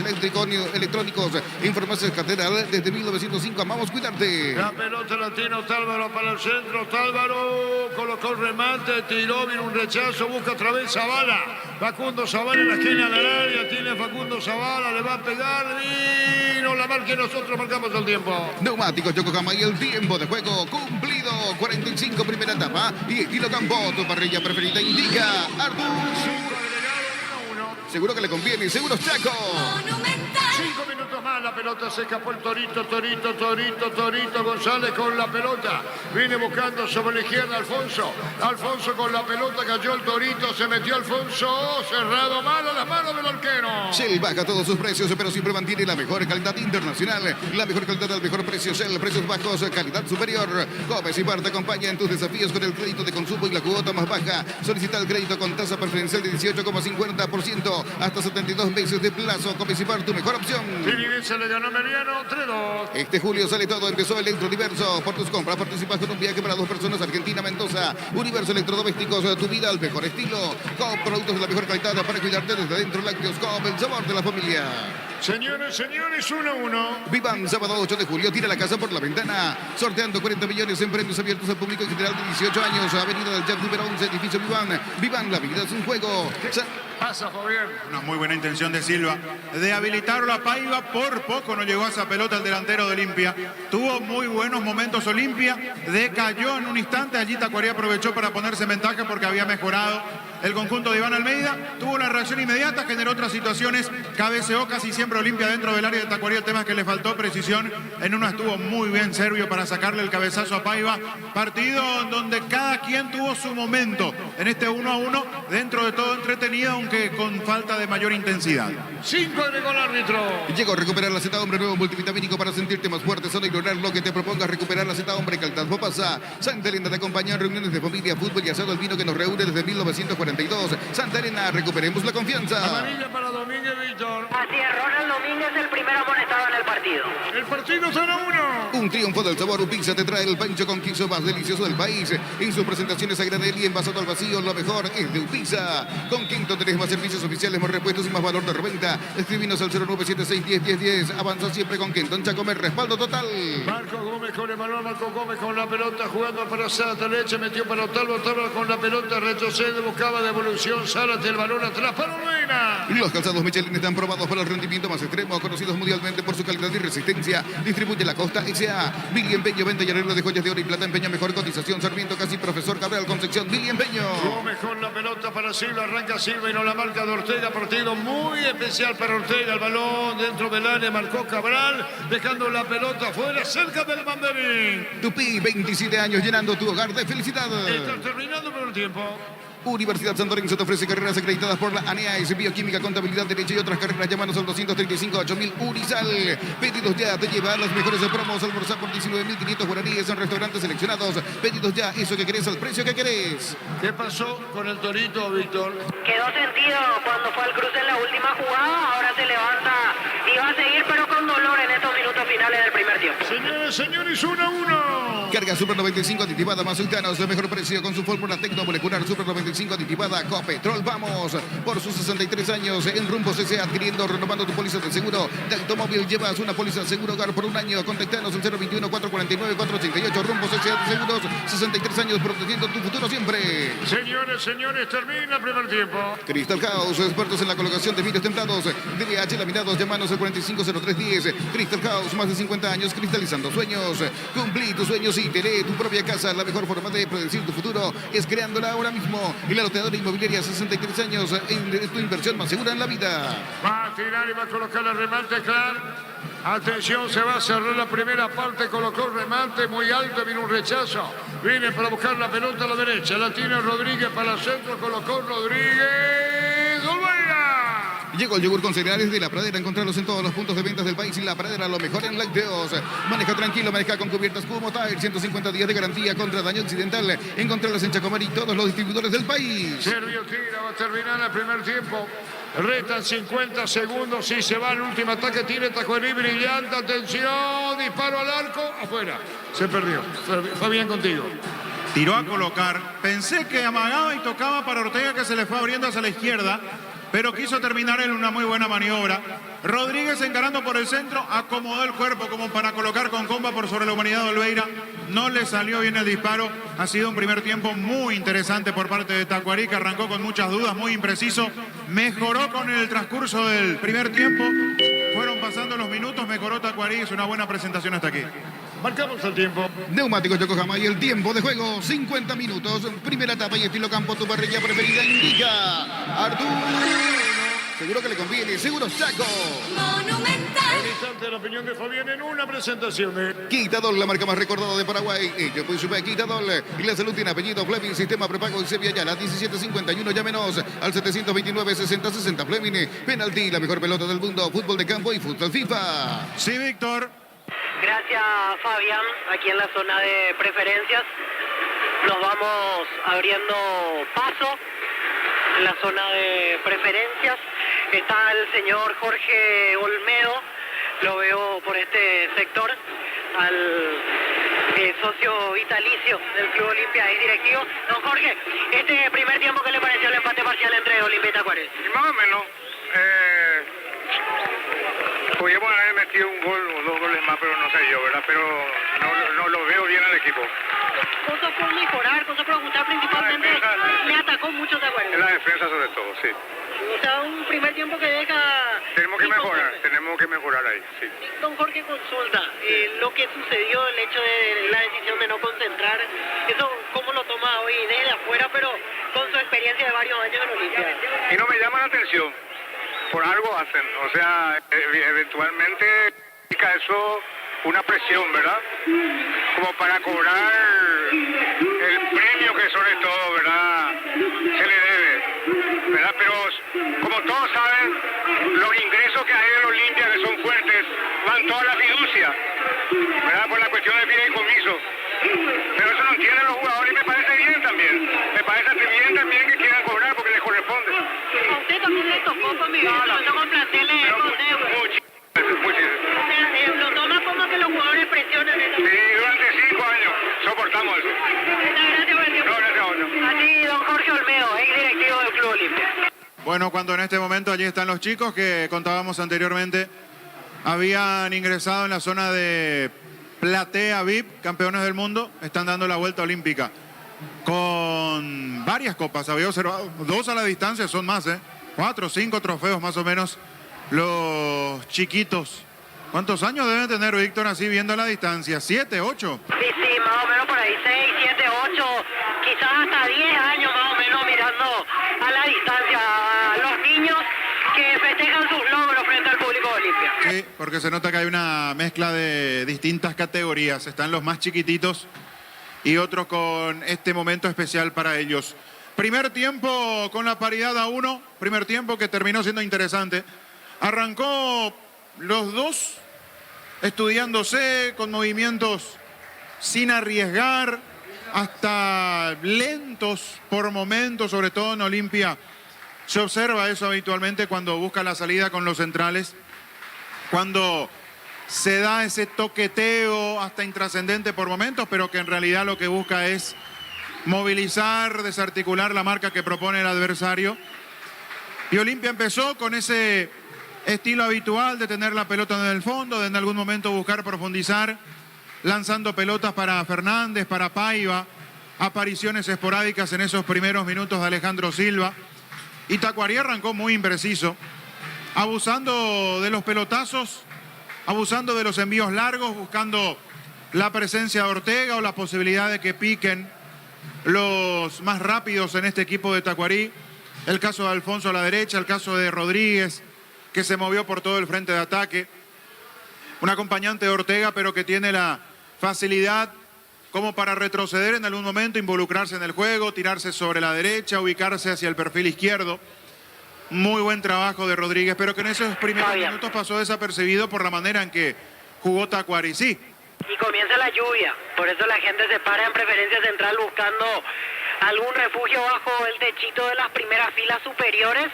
electrónicos. En Farmacias Catedral desde 1905. Amamos cuidarte. La pelota la tiene Otálvaro para el centro. Otálvaro colocó el remate, tiró, vino un rechazo, busca otra vez Zavala. Facundo Zavala en la esquina del área. Tiene Facundo Zavala, le va a pegar y no la marque, nosotros marcamos el tiempo. Neumáticos Yokohama y el tiempo de juego cumplido. 45 primera etapa y estilo campo. Tu parrilla preferida indica Artur. Seguro que le conviene. Seguro Chaco. Monumental. 5 minutos más, la pelota se escapó el Torito González con la pelota. Viene buscando sobre la izquierda Alfonso con la pelota, cayó el Torito, se metió Alfonso, cerrado mal a las manos del arquero. Shell baja todos sus precios, pero siempre mantiene la mejor calidad internacional. La mejor calidad al mejor precio. Shell, precios bajos, calidad superior. Gómez y Bar te acompaña en tus desafíos con el crédito de consumo y la cuota más baja. Solicita el crédito con tasa preferencial de 18,50%, hasta 72 meses de plazo. Gómez y Bar, tu mejor opción. Filipense le ganó Meriano 3-2. Este julio sale todo, empezó Electrodiverso. Por tus compras participas con un viaje para 2 personas, Argentina-Mendoza. Universo Electrodomésticos, tu vida al mejor estilo. Con productos de la mejor calidad para cuidarte desde dentro. Lácteos Coop, el sabor de la familia. Señores, 1-1. Vivan, sábado 8 de julio, tira la casa por la ventana. Sorteando 40 millones en premios abiertos al público en general de 18 años. Avenida del Jazz número 11, edificio Vivan. Vivan, la vida es un juego. Pasa, Fabián. Una muy buena intención de Silva de habilitarlo a Paiva. Por poco no llegó a esa pelota el delantero de Olimpia. Tuvo muy buenos momentos Olimpia. Decayó en un instante. Allí Tacuarí aprovechó para ponerse en ventaja porque había mejorado el conjunto de Iván Almeida. Tuvo la reacción inmediata, generó otras situaciones. Cabeceó casi siempre Olimpia dentro del área de Tacuarí. El tema es que le faltó precisión. En una estuvo muy bien Servio para sacarle el cabezazo a Paiva. Partido donde cada quien tuvo su momento. En este 1-1, dentro de todo entretenido, aunque con falta de mayor intensidad. 5 agregó el árbitro. Llegó a recuperar la Z Hombre, nuevo multivitamínico para sentirte más fuerte. Solo ignorar lo que te proponga. Recuperar la Z Hombre, calidad pasa. Santa Elena te acompaña en reuniones de familia, fútbol y asado, el vino que nos reúne desde 1942. Santa Elena, recuperemos la confianza. Amarilla para Domínguez Víctor. Así es, Ronald Domínguez, el primer amonestado en el partido. El partido 0-1. Un triunfo del sabor. Pizza te trae el pancho con queso más delicioso del país. En sus presentaciones a granel y envasado al vacío, lo mejor es de Pizza. Con Quinto tenés más servicios oficiales, más repuestos y más valor de reventa. Escribinos al 0976101010. Avanza siempre con Quinto. Chacomer, respaldo total. Marco Gómez con el balón, Marco Gómez con la pelota, jugando para Zárate, derecha, metió para Otálvaro con la pelota, retrocede, buscaba devolución, Zárate, el balón atrás para Urbina. Los calzados Michelin están probados para el rendimiento más extremo, conocidos mundialmente por su calidad y resistencia. Distribuye la Costa S.A. Billy Empeño, venta y arreglo de joyas de oro y plata. Empeño, mejor cotización. Sarmiento, casi Profesor Cabral, Concepción. Billy Empeño. Gómez con la pelota para Silva, arranca Silva y no la marca de Ortega. Partido muy especial para Ortega. El balón dentro del área, marcó Cabral, dejando la pelota afuera, cerca del banderín. Tupí, 27 años llenando tu hogar de felicidad. Está terminando por el tiempo. Universidad San Lorenzo te ofrece carreras acreditadas por la ANEAS, bioquímica, contabilidad, derecho y otras carreras. Llámanos al 235-8000 Unisal. Pedidos ya, te lleva las mejores promos. Almorzar por 19.500 guaraníes en restaurantes seleccionados. Pedidos ya, eso que querés al precio que querés. ¿Qué pasó con el Torito, Víctor? Quedó sentido cuando fue al cruce en la última jugada. Ahora se levanta y va a seguir, pero con dolor en estos minutos finales del primer tiempo. Señores, 1-1. Carga Super 95 aditivada más sultanos de mejor precio con su fórmula tecnomolecular Super 95 aditivada Copetrol. Vamos por sus 63 años en Rumbo CC, adquiriendo, renovando tu póliza de seguro de automóvil. Llevas una póliza seguro hogar por un año. Contactanos al 021-449-488. Rumbo CC de Seguros, 63 años protegiendo tu futuro siempre. Señores, termina el primer tiempo. Crystal House, expertos en la colocación de vidrios templados, DBH laminados. Llamanos al 450310. Crystal House, más de 50 años cristalizando sueños. Cumplí tus sueños y tené tu propia casa. La mejor forma de predecir tu futuro es creándola ahora mismo. Y la loteadora inmobiliaria, 63 años, en tu inversión más segura en la vida. Va a tirar y va a colocar el remate, Clark. Atención, se va a cerrar la primera parte, colocó el remate muy alto, viene un rechazo. Viene para buscar la pelota a la derecha, la tiene Rodríguez para el centro, colocó Rodríguez. ¡Olvera! Llegó el yogur con cereales de La Pradera. Encontrarlos en todos los puntos de ventas del país. Y La Pradera, lo mejor en lácteos. Maneja tranquilo, maneja con cubiertas Cubo Tire. 150 días de garantía contra daño accidental. Encontrarlos en Chacomar y todos los distribuidores del país. Servio tira, va a terminar el primer tiempo. Restan 50 segundos y se va el último ataque. Tiene Tacuarí brillante. Atención, disparo al arco. Afuera. Se perdió. Fabián, contigo. Tiró a colocar. Pensé que amagaba y tocaba para Ortega, que se le fue abriendo hacia la izquierda, pero quiso terminar en una muy buena maniobra. Rodríguez encarando por el centro, acomodó el cuerpo como para colocar con comba por sobre la Humanidad de Olveira. No le salió bien el disparo. Ha sido un primer tiempo muy interesante por parte de Tacuarí, que arrancó con muchas dudas, muy impreciso. Mejoró con el transcurso del primer tiempo. Fueron pasando los minutos, mejoró Tacuarí. Es una buena presentación hasta aquí. Marcamos el tiempo. Neumáticos Yokohama y el tiempo de juego, 50 minutos. Primera etapa y estilo campo, tu parrilla preferida indica Arturo. Seguro que le conviene, seguro Chaco. Monumental. El instante de la opinión de Fabián en una presentación de Quitadol, la marca más recordada de Paraguay. Ello pues sube Quitadol. Y la salud tiene apellido Fleming, sistema prepago en Sevilla ya, la 1751, llámenos al 729-6060 Fleming. Penalti, la mejor pelota del mundo, fútbol de campo y fútbol FIFA. Sí, Víctor. Gracias, Fabián. Aquí en la zona de preferencias nos vamos abriendo paso. En la zona de preferencias está el señor Jorge Olmedo. Lo veo por este sector. Al socio vitalicio del Club Olimpia y directivo. Don Jorge, este primer tiempo, ¿qué le pareció el empate parcial entre Olimpia y Tacuarí? Más o menos. Podríamos haber metido un gol o dos goles más, pero no sé yo, ¿verdad? Pero no lo veo bien al equipo. Cosas por mejorar, cosas por ajustar principalmente. Le atacó mucho Tacuarí. En la defensa sobre todo, sí. O sea, un primer tiempo que deja... Tenemos que inconforme. mejorar ahí, sí. Don Jorge, consulta, lo que sucedió, el hecho de la decisión de no concentrar, eso cómo lo toma hoy desde afuera, pero con su experiencia de varios años en Olimpia. Y no me llama la atención. Por algo hacen. O sea, eventualmente implica eso una presión, ¿verdad? Como para cobrar el premio que sobre todo, ¿verdad? Se le debe, ¿verdad? Pero como todos saben, los ingresos que hay en Olimpia, que son fuertes, van toda la fiducia, ¿verdad? Por la cuestión del fideicomiso. Pero eso no entienden los jugadores y me parece bien también. Me parece bien también que quieran cobrar porque les corresponde. A usted también le tocó convivir con planteles con deuda. Muchísimo. O sea, lo toma como que los jugadores presionan eso. Sí, durante 5 años soportamos eso. Gracias por el tiempo. No, gracias a uno. A ti, don Jorge Olmedo, ex directivo del Club Olimpia. Bueno, cuando en este momento allí están los chicos que contábamos anteriormente, habían ingresado en la zona de platea VIP, campeones del mundo, están dando la vuelta olímpica con varias copas. Había observado 2 a la distancia, son más, 4 o 5 trofeos más o menos. Los chiquitos, ¿cuántos años deben tener, Víctor, así viendo a la distancia? ¿7, 8? Sí, más o menos por ahí, 6, 7, 8, quizás hasta 10 años más o menos mirando a la distancia a los niños que festejan sus logros frente al público de Olimpia. Sí, porque se nota que hay una mezcla de distintas categorías. Están los más chiquititos y otros con este momento especial para ellos. Primer tiempo con la paridad a 1, primer tiempo que terminó siendo interesante. Arrancó los dos estudiándose con movimientos sin arriesgar, hasta lentos por momentos, sobre todo en Olimpia. Se observa eso habitualmente cuando busca la salida con los centrales, cuando se da ese toqueteo hasta intrascendente por momentos, pero que en realidad lo que busca es movilizar, desarticular la marca que propone el adversario. Y Olimpia empezó con ese estilo habitual de tener la pelota en el fondo, de en algún momento buscar profundizar, lanzando pelotas para Fernández, para Paiva, apariciones esporádicas en esos primeros minutos de Alejandro Silva. Y Tacuarí arrancó muy impreciso, abusando de los pelotazos, abusando de los envíos largos, buscando la presencia de Ortega o la posibilidad de que piquen los más rápidos en este equipo de Tacuarí. El caso de Alfonso a la derecha, el caso de Rodríguez, que se movió por todo el frente de ataque. Un acompañante de Ortega, pero que tiene la facilidad como para retroceder en algún momento, involucrarse en el juego, tirarse sobre la derecha, ubicarse hacia el perfil izquierdo. Muy buen trabajo de Rodríguez, pero que en esos primeros minutos pasó desapercibido por la manera en que jugó Tacuarí. Sí. Y comienza la lluvia, por eso la gente se para en preferencia central buscando algún refugio bajo el techito de las primeras filas superiores.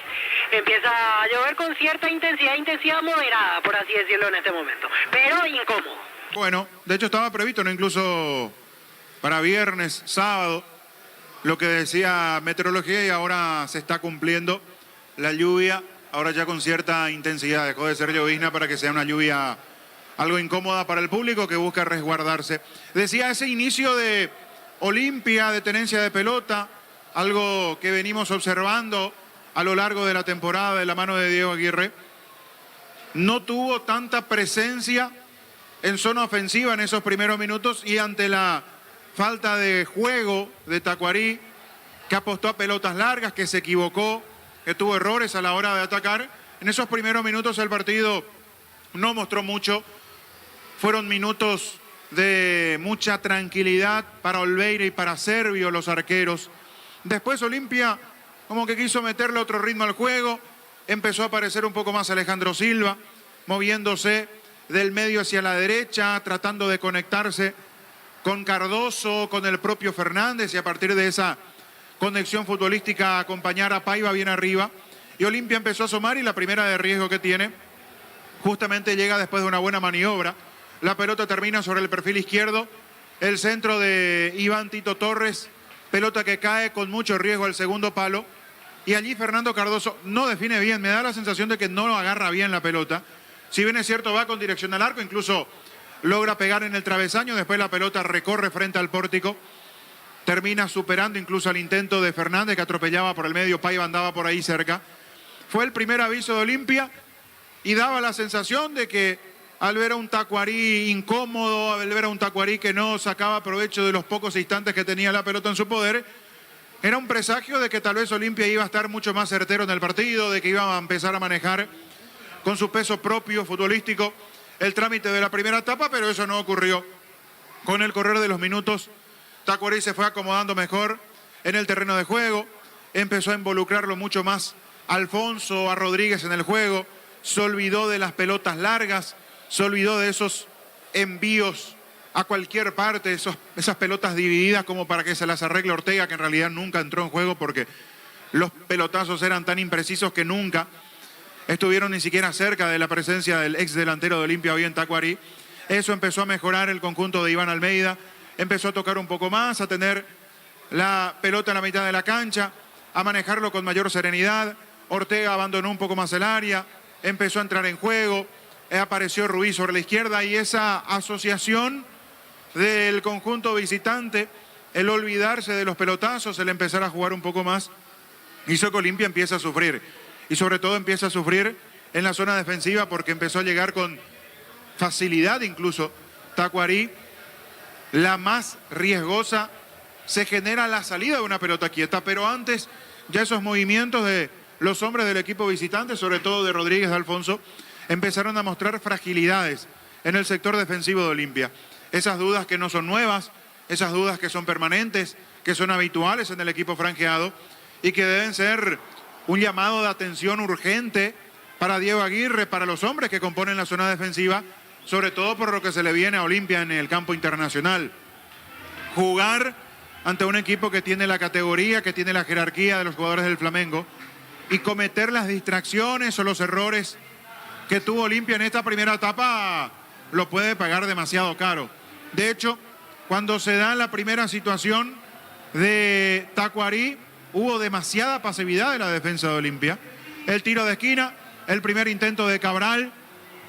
Empieza a llover con cierta intensidad moderada, por así decirlo en este momento, pero incómodo. Bueno, de hecho estaba previsto, ¿no? Incluso para viernes, sábado, lo que decía meteorología, y ahora se está cumpliendo la lluvia, ahora ya con cierta intensidad. Dejó de ser llovizna para que sea una lluvia algo incómoda para el público que busca resguardarse. Decía ese inicio de Olimpia, de tenencia de pelota, algo que venimos observando a lo largo de la temporada de la mano de Diego Aguirre. No tuvo tanta presencia en zona ofensiva en esos primeros minutos, y ante la falta de juego de Tacuarí, que apostó a pelotas largas, que se equivocó, que tuvo errores a la hora de atacar, en esos primeros minutos el partido no mostró mucho. Fueron minutos de mucha tranquilidad para Olveira y para Servio, los arqueros. Después Olimpia como que quiso meterle otro ritmo al juego. Empezó a aparecer un poco más Alejandro Silva, moviéndose del medio hacia la derecha, tratando de conectarse con Cardoso, con el propio Fernández, y a partir de esa conexión futbolística acompañar a Paiva bien arriba. Y Olimpia empezó a asomar, y la primera de riesgo que tiene justamente llega después de una buena maniobra. La pelota termina sobre el perfil izquierdo, el centro de Iván Tito Torres, pelota que cae con mucho riesgo al segundo palo, y allí Fernando Cardoso no define bien. Me da la sensación de que no lo agarra bien la pelota. Si bien es cierto, va con dirección al arco, incluso logra pegar en el travesaño, después la pelota recorre frente al pórtico, termina superando incluso el intento de Fernández, que atropellaba por el medio. Paiva andaba por ahí cerca. Fue el primer aviso de Olimpia, y daba la sensación de que al ver a un Tacuarí incómodo, al ver a un Tacuarí que no sacaba provecho de los pocos instantes que tenía la pelota en su poder, era un presagio de que tal vez Olimpia iba a estar mucho más certero en el partido, de que iba a empezar a manejar con su peso propio futbolístico el trámite de la primera etapa, pero eso no ocurrió. Con el correr de los minutos, Tacuarí se fue acomodando mejor en el terreno de juego, empezó a involucrarlo mucho más Alfonso, a Rodríguez en el juego, se olvidó de las pelotas largas, se olvidó de esos envíos a cualquier parte, esas pelotas divididas como para que se las arregle Ortega, que en realidad nunca entró en juego porque los pelotazos eran tan imprecisos que nunca estuvieron ni siquiera cerca de la presencia del ex delantero de Olimpia hoy en Tacuarí. Eso empezó a mejorar el conjunto de Iván Almeida, empezó a tocar un poco más, a tener la pelota en la mitad de la cancha, a manejarlo con mayor serenidad. Ortega abandonó un poco más el área, empezó a entrar en juego, apareció Ruiz sobre la izquierda, y esa asociación del conjunto visitante, el olvidarse de los pelotazos, el empezar a jugar un poco más, hizo que Olimpia empiece a sufrir, y sobre todo empieza a sufrir en la zona defensiva, porque empezó a llegar con facilidad incluso Tacuarí. La más riesgosa se genera la salida de una pelota quieta, pero antes ya esos movimientos de los hombres del equipo visitante, sobre todo de Rodríguez, de Alfonso, empezaron a mostrar fragilidades en el sector defensivo de Olimpia. Esas dudas que no son nuevas, esas dudas que son permanentes, que son habituales en el equipo franjeado, y que deben ser un llamado de atención urgente para Diego Aguirre, para los hombres que componen la zona defensiva, sobre todo por lo que se le viene a Olimpia en el campo internacional. Jugar ante un equipo que tiene la categoría, que tiene la jerarquía de los jugadores del Flamengo, y cometer las distracciones o los errores que tuvo Olimpia en esta primera etapa, lo puede pagar demasiado caro. De hecho, cuando se da la primera situación de Tacuarí, hubo demasiada pasividad de la defensa de Olimpia. El tiro de esquina, el primer intento de Cabral,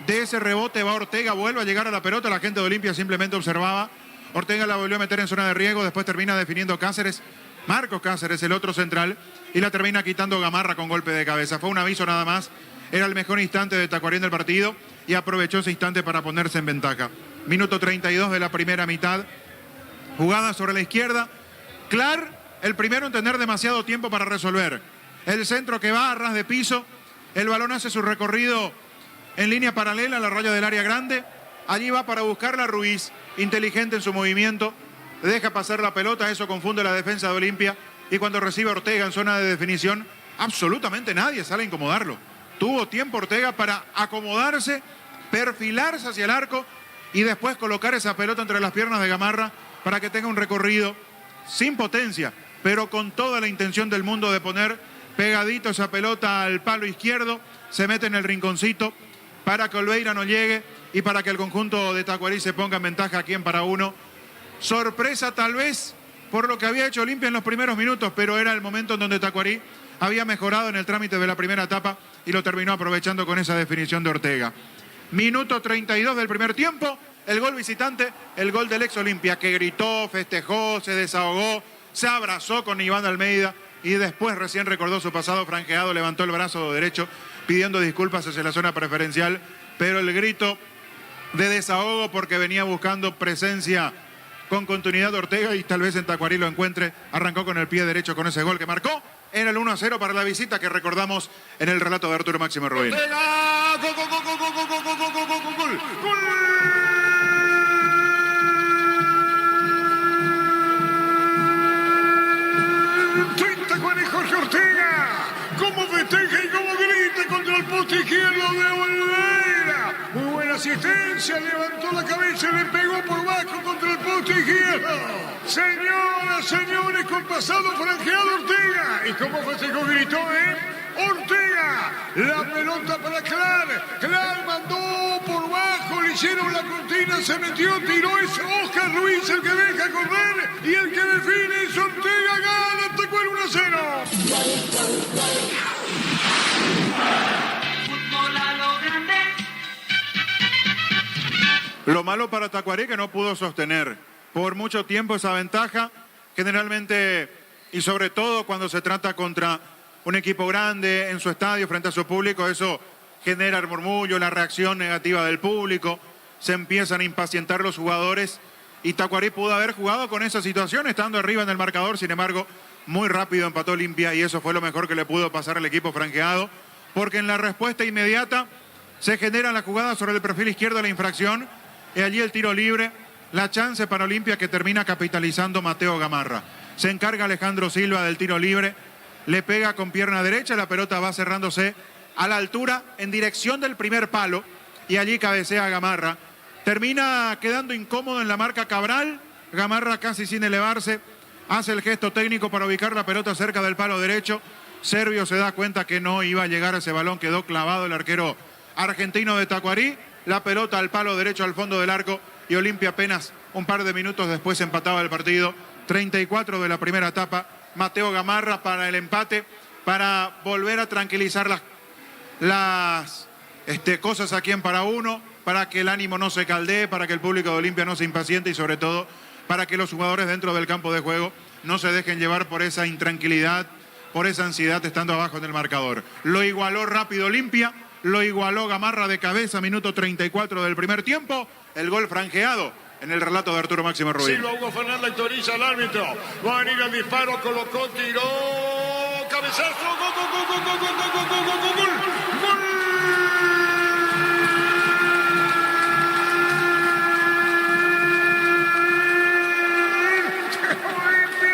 de ese rebote va Ortega, vuelve a llegar a la pelota, la gente de Olimpia simplemente observaba. Ortega la volvió a meter en zona de riesgo, después termina definiendo Cáceres, Marcos Cáceres, el otro central, y la termina quitando Gamarra con golpe de cabeza. Fue un aviso nada más, era el mejor instante de Tacuarí en el partido, y aprovechó ese instante para ponerse en ventaja. Minuto 32 de la primera mitad, jugada sobre la izquierda, Clar, el primero en tener demasiado tiempo para resolver. El centro que va a ras de piso, el balón hace su recorrido en línea paralela a la raya del área grande, allí va para buscarla Ruiz, inteligente en su movimiento, deja pasar la pelota, eso confunde la defensa de Olimpia, y cuando recibe Ortega en zona de definición, absolutamente nadie sale a incomodarlo. Tuvo tiempo Ortega para acomodarse, perfilarse hacia el arco y después colocar esa pelota entre las piernas de Gamarra para que tenga un recorrido sin potencia pero con toda la intención del mundo de poner pegadito esa pelota al palo izquierdo, se mete en el rinconcito para que Olveira no llegue y para que el conjunto de Tacuarí se ponga en ventaja aquí en para uno. Sorpresa tal vez por lo que había hecho Olimpia en los primeros minutos, pero era el momento en donde Tacuarí había mejorado en el trámite de la primera etapa y lo terminó aprovechando con esa definición de Ortega. Minuto 32 del primer tiempo, el gol visitante, el gol del ex Olimpia, que gritó, festejó, se desahogó, se abrazó con Iván Almeida y después recién recordó su pasado franjeado, levantó el brazo derecho pidiendo disculpas hacia la zona preferencial, pero el grito de desahogo porque venía buscando presencia con continuidad de Ortega y tal vez en Tacuarí lo encuentre, arrancó con el pie derecho con ese gol que marcó. Era el 1-0 para la visita que recordamos en el relato de Arturo Máximo Rubín. ¡Gol, gol, gol, gol, gol, gol, gol, gol, gol, gol, gol! ¡Gol! Tacuarí, Jorge Ortega, cómo festeja y cómo grita contra el poste izquierdo de Olveira. Muy buena asistencia, levantó la cabeza y le pegó por bajo contra el poste izquierdo. Señoras, señores, con pasado franjeado Ortega. ¿Y cómo festejó? Gritó, Ortega, la pelota para Clark. Clark mandó por bajo, le hicieron la cortina, se metió, tiró, es Oscar Ruiz el que deja correr y el que define es Ortega. Gana Tacuarí 1-0. Lo malo para Tacuarí que no pudo sostener por mucho tiempo esa ventaja, generalmente y sobre todo cuando se trata contra un equipo grande en su estadio frente a su público, eso genera el murmullo, la reacción negativa del público, se empiezan a impacientar los jugadores y Tacuarí pudo haber jugado con esa situación estando arriba en el marcador, sin embargo muy rápido empató Olimpia y eso fue lo mejor que le pudo pasar al equipo franqueado, porque en la respuesta inmediata se genera la jugada sobre el perfil izquierdo de la infracción y allí el tiro libre, la chance para Olimpia que termina capitalizando Mateo Gamarra. Se encarga Alejandro Silva del tiro libre, le pega con pierna derecha, la pelota va cerrándose a la altura en dirección del primer palo y allí cabecea Gamarra. Termina quedando incómodo en la marca Cabral, Gamarra casi sin elevarse, hace el gesto técnico para ubicar la pelota cerca del palo derecho. Servio se da cuenta que no iba a llegar a ese balón, quedó clavado el arquero argentino de Tacuarí, la pelota al palo derecho al fondo del arco y Olimpia apenas un par de minutos después empataba el partido. 34 de la primera etapa, Mateo Gamarra para el empate, para volver a tranquilizar las cosas aquí en para uno, para que el ánimo no se caldee, para que el público de Olimpia no se impaciente y sobre todo para que los jugadores dentro del campo de juego no se dejen llevar por esa intranquilidad, por esa ansiedad estando abajo en el marcador. Lo igualó rápido Olimpia, lo igualó Gamarra de cabeza, minuto 34 del primer tiempo, el gol franjeado en el relato de Arturo Máximo Rubín. Silva Hugo Fernández autoriza al árbitro. Va a venir el disparo, colocó, tiró, cabezazo, gol, gol, gol, gol, gol, gol, gol, gol, gol, gol, gol.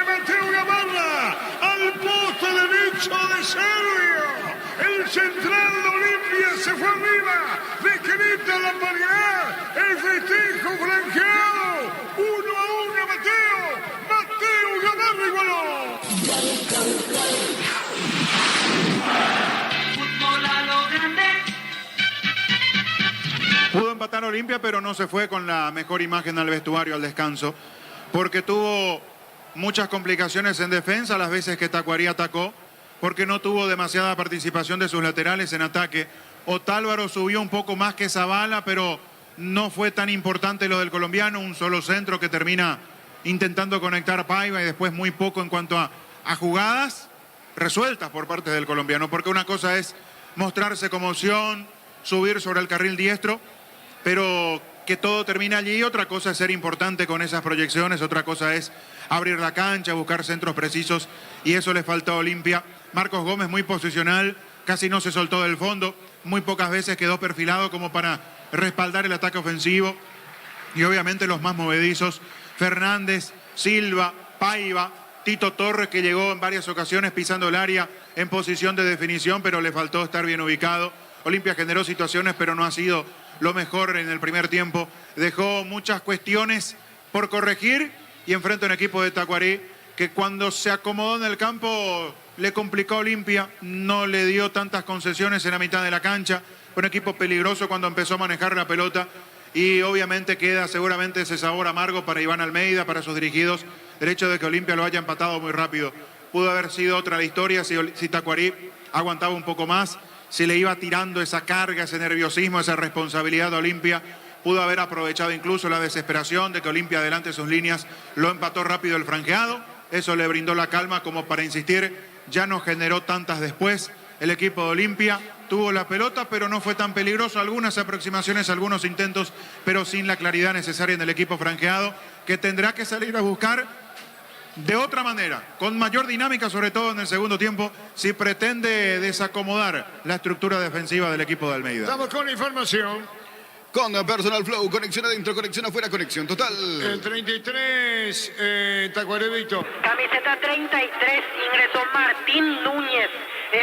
Mateo Gamarra al poste derecho de Servio. El central de Olimpia se fue arriba, decreta la paridad, el festejo franjeado, 1-1 Mateo Gamarra igualó. Pudo empatar Olimpia, pero no se fue con la mejor imagen al vestuario al descanso, porque tuvo muchas complicaciones en defensa las veces que Tacuarí atacó, porque no tuvo demasiada participación de sus laterales en ataque. Otálvaro subió un poco más que Zavala, pero no fue tan importante lo del colombiano, un solo centro que termina intentando conectar Paiva y después muy poco en cuanto a jugadas resueltas por parte del colombiano, porque una cosa es mostrarse como opción, subir sobre el carril diestro, pero que todo termina allí, otra cosa es ser importante con esas proyecciones, otra cosa es abrir la cancha, buscar centros precisos y eso le faltó a Olimpia. Marcos Gómez muy posicional, casi no se soltó del fondo, muy pocas veces quedó perfilado como para respaldar el ataque ofensivo y obviamente los más movedizos, Fernández, Silva, Paiva, Tito Torres que llegó en varias ocasiones pisando el área en posición de definición, pero le faltó estar bien ubicado. Olimpia generó situaciones, pero no ha sido lo mejor en el primer tiempo. Dejó muchas cuestiones por corregir y enfrenta un equipo de Tacuarí que cuando se acomodó en el campo le complicó a Olimpia, no le dio tantas concesiones en la mitad de la cancha. Fue un equipo peligroso cuando empezó a manejar la pelota y obviamente queda seguramente ese sabor amargo para Iván Almeida, para sus dirigidos, el hecho de que Olimpia lo haya empatado muy rápido. Pudo haber sido otra la historia si Tacuarí aguantaba un poco más, si le iba tirando esa carga, ese nerviosismo, esa responsabilidad a Olimpia. Pudo haber aprovechado incluso la desesperación de que Olimpia adelante sus líneas, lo empató rápido el franjeado. Eso le brindó la calma como para insistir, ya no generó tantas después. El equipo de Olimpia tuvo la pelota, pero no fue tan peligroso. Algunas aproximaciones, algunos intentos, pero sin la claridad necesaria en el equipo franjeado, que tendrá que salir a buscar de otra manera, con mayor dinámica, sobre todo en el segundo tiempo, si pretende desacomodar la estructura defensiva del equipo de Almeida. Estamos con información. Con Personal Flow, conexión adentro, conexión afuera, conexión total. El 33, Tacuaré Víctor. Camiseta 33, ingresó Martín Núñez.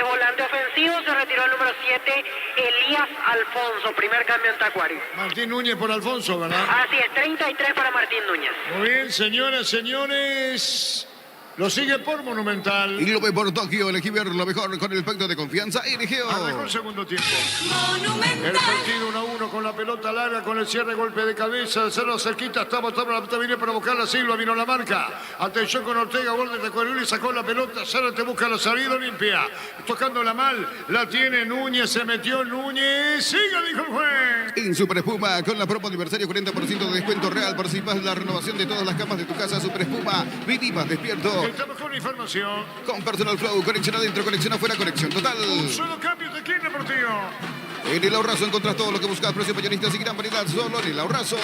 Volante ofensivo, se retiró el número 7, Elías Alfonso. Primer cambio en Tacuari. Martín Núñez por Alfonso, ¿verdad? Así es, 33 para Martín Núñez. Muy bien, señoras, señores. Lo sigue por Monumental. Y lo ve por Tokio, elegí ver lo mejor con el pacto de confianza. Eligió. Arrancó el segundo tiempo. El Monumental. partido 1-1 con la pelota larga, con el cierre, golpe de cabeza, cerro cerquita, estamos, la pelota viene para buscar a Silva, vino la marca. Atención con Ortega, gol de Tacuarembó, sacó la pelota, Cerro te busca la salida, Olimpia. Tocándola mal, la tiene Núñez, se metió Núñez, siga, dijo el juez. En Super Espuma, con la promo aniversario, 40% de descuento real. Participas en la renovación de todas las camas de tu casa. Super Espuma, viví más despierto. Estamos con información. Con Personal Flow, conexión adentro, conexión afuera, conexión total. Un solo cambio de aquí en Deportivo. En el Ahorrazo encontrás todo lo que buscas, precios mayoristas y gran variedad solo en el Ahorrazo.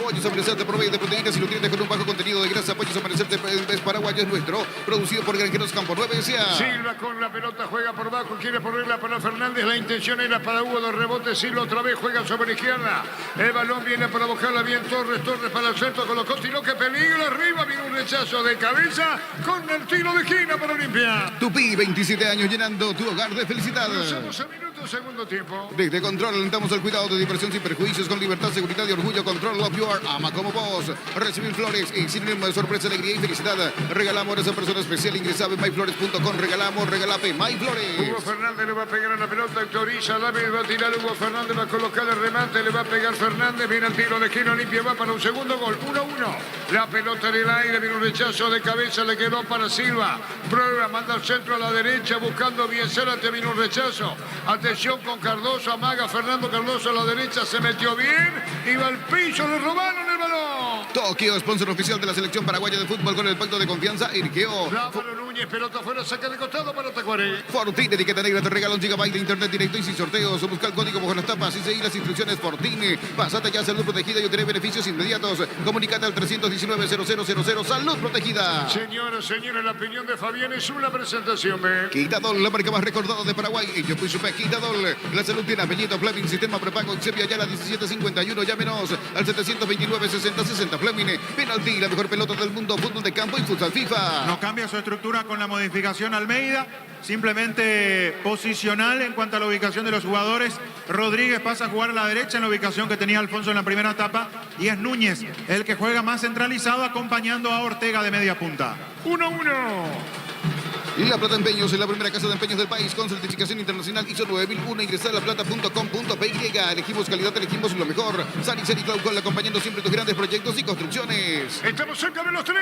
Pollos Amanecer por medio de proteínas y nutrientes con un bajo contenido de grasa. Pollos Amanecer es paraguayo, es nuestro. Producido por Granjeros Campo 9 S.A. Silva con la pelota, juega por bajo, quiere ponerla para Fernández. La intención era para Hugo, de rebote. Silva otra vez, juega sobre la izquierda. El balón viene para buscarla bien Torres para el centro, colocó, tiró, que peligro. Arriba viene un rechazo de cabeza con el tiro de esquina para Olimpia. Tupi, 27 años llenando tu hogar de felicidad. Cruzamos a minutos, segundo tiempo. Desde Control alentamos el cuidado de diversión sin perjuicios, con libertad, seguridad y orgullo. Control, love your, ama como vos. Recibir flores y sinónimo de sorpresa, alegría y felicidad. Regalamos a esa persona especial. Ingresa a myflores.com. Regalamos, regalape, MyFlores. Hugo Fernández le va a pegar a la pelota, autoriza, la va a tirar Hugo Fernández, va a colocar el remate, le va a pegar Fernández, viene el tiro de esquina, Olimpia va para un segundo gol, 1-1. La pelota en el aire, viene un rechazo de cabeza, le quedó para Silva. Prueba, manda al centro a la derecha, buscando bien Zárate, viene un rechazo. Atención con Cardoso, amaga Fernando Cardoso a la derecha, se metió bien, iba al piso, le robaron el balón. Tokio, sponsor oficial de la selección paraguaya de fútbol con el pacto de confianza. Irqueo. Lávaro Núñez, pelota afuera, saca de costado para Tacuaré. Fortine, etiqueta negra, te regala 1 GB de internet directo y sin sorteos. Busca el código bajo las tapas y seguí las instrucciones. Fortine, pasate ya a Salud Protegida y obtener beneficios inmediatos. Comunicate al 319-0000. Salud Protegida. Señoras, señores, la opinión de Fabián es una presentación, ¿ve? Quitadol, la marca más recordada de Paraguay. Y yo fui Supe, Quitadol. La salud tiene apellido Fleming, sistema prepago, Excepia Ayala 1751. Llámenos al 729-6060. Fleming, penalti, la mejor pelota del mundo, fútbol de campo y futsal FIFA. No cambia su estructura con la modificación Almeida, simplemente posicional en cuanto a la ubicación de los jugadores. Rodríguez pasa a jugar a la derecha en la ubicación que tenía Alfonso en la primera etapa y es Núñez el que juega más centralizado acompañando a Ortega de media punta. 1-1. La Plata Empeños es la primera casa de empeños del país con certificación internacional ISO 9001. Ingresar a laplata.com.py. Elegimos calidad, elegimos lo mejor. Sanicel y Claucol acompañando siempre tus grandes proyectos y construcciones. Estamos cerca de los 3.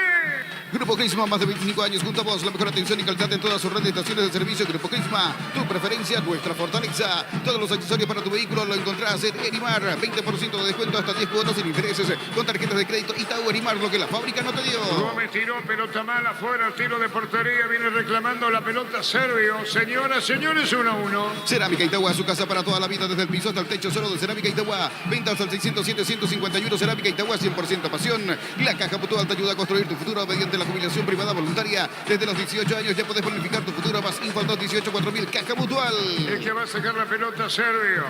Grupo Crisma, más de 25 años junto a vos. La mejor atención y calidad en todas sus redes de estaciones de servicio. Grupo Crisma, tu preferencia, nuestra fortaleza. Todos los accesorios para tu vehículo lo encontrás en Erimar. 20% de descuento hasta 10 cuotas sin intereses con tarjetas de crédito Itaú Erimar, lo que la fábrica no te dio. Gómez tiró, pelota mala, afuera, tiro de portería, viene reclamando la pelota Servio. Señoras, señores, 1-1. Cerámica Itagua, su casa para toda la vida, desde el piso hasta el techo, solo de Cerámica Itagua. Ventas al 607-151. Cerámica Itagua, 100% pasión. La Caja Mutual te ayuda a construir tu futuro mediante la jubilación privada voluntaria. Desde los 18 años ya podés planificar tu futuro. Más info al 218-4000. Caja Mutual. El que va a sacar la pelota Servio.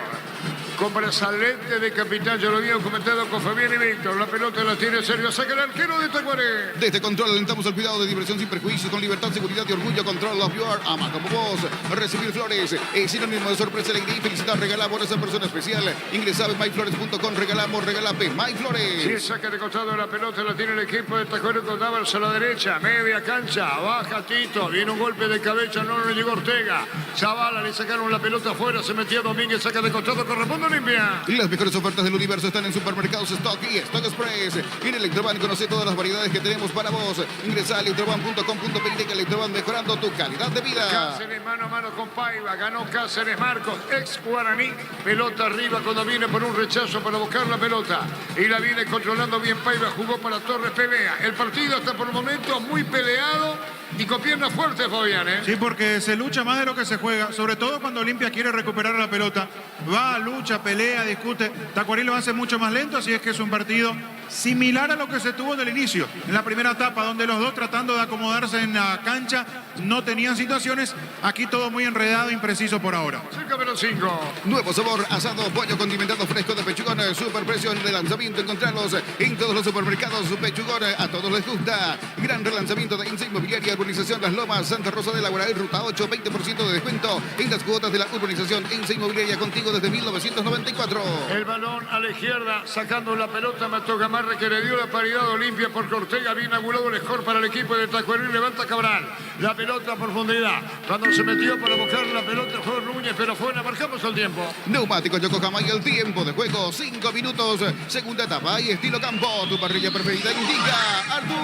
con brazalete de capitán. Yo lo había comentado con Fabián y Víctor. La pelota la tiene Sergio. Saca el arquero de Tacuaré. Desde control alentamos al cuidado de diversión sin prejuicios, con libertad, seguridad y orgullo. Control of your ama como vos. Recibir flores es sinónimo de sorpresa, alegría y felicidad. Regalamos a esa persona especial. Ingresa a myflores.com. Regalamos, regalape MyFlores. Sí, saca de costado la pelota. La tiene el equipo de Tacuaré con Dávalos a la derecha. Media cancha. Baja Tito. Viene un golpe de cabeza. No le llegó Ortega. Zavala le sacaron la pelota afuera. Se metió Domínguez. Saca de costado. Corresponde Olimpia. Y las mejores ofertas del universo están en Supermercados Stock y Stock Express. En Electroban conoce todas las variedades que tenemos para vos. Ingresa a electroban.com.pe. Electroban, mejorando tu calidad de vida. Cáceres mano a mano con Paiva. Ganó Cáceres Marcos, ex Guaraní. Pelota arriba cuando viene por un rechazo para buscar la pelota. Y la viene controlando bien Paiva. Jugó para Torres, pelea. El partido está por momentos muy peleado y con piernas fuertes, Fabián. Sí, porque se lucha más de lo que se juega, sobre todo cuando Olimpia quiere recuperar la pelota. Va, lucha, pelea, discute. Tacuarí lo hace mucho más lento, así es que es un partido similar a lo que se tuvo en el inicio, en la primera etapa, donde los dos tratando de acomodarse en la cancha no tenían situaciones. Aquí todo muy enredado, impreciso por ahora. Cerca de los 5. Nuevo sabor, asado, pollo condimentado fresco de pechugón, super precio de lanzamiento. Encontrarlos en todos los supermercados. Pechugón, a todos les gusta. Gran relanzamiento de Insa Inmobiliaria, urbanización Las Lomas, Santa Rosa de la Guaraí, ruta 8, 20% de descuento en las cuotas de la urbanización. Insa Inmobiliaria, contigo desde 1994. El balón a la izquierda, sacando la pelota, Mató Gamarra, que le dio la paridad Olimpia porque Ortega había inaugurado el score para el equipo de Tacuarí. Levanta Cabral, la pelota a profundidad. Cuando se metió para buscar la pelota fue Núñez, pero fuera, marcamos el tiempo. Neumático Yokohama y el tiempo de juego, 5 minutos. Segunda etapa y estilo campo. Tu parrilla preferida indica Artur.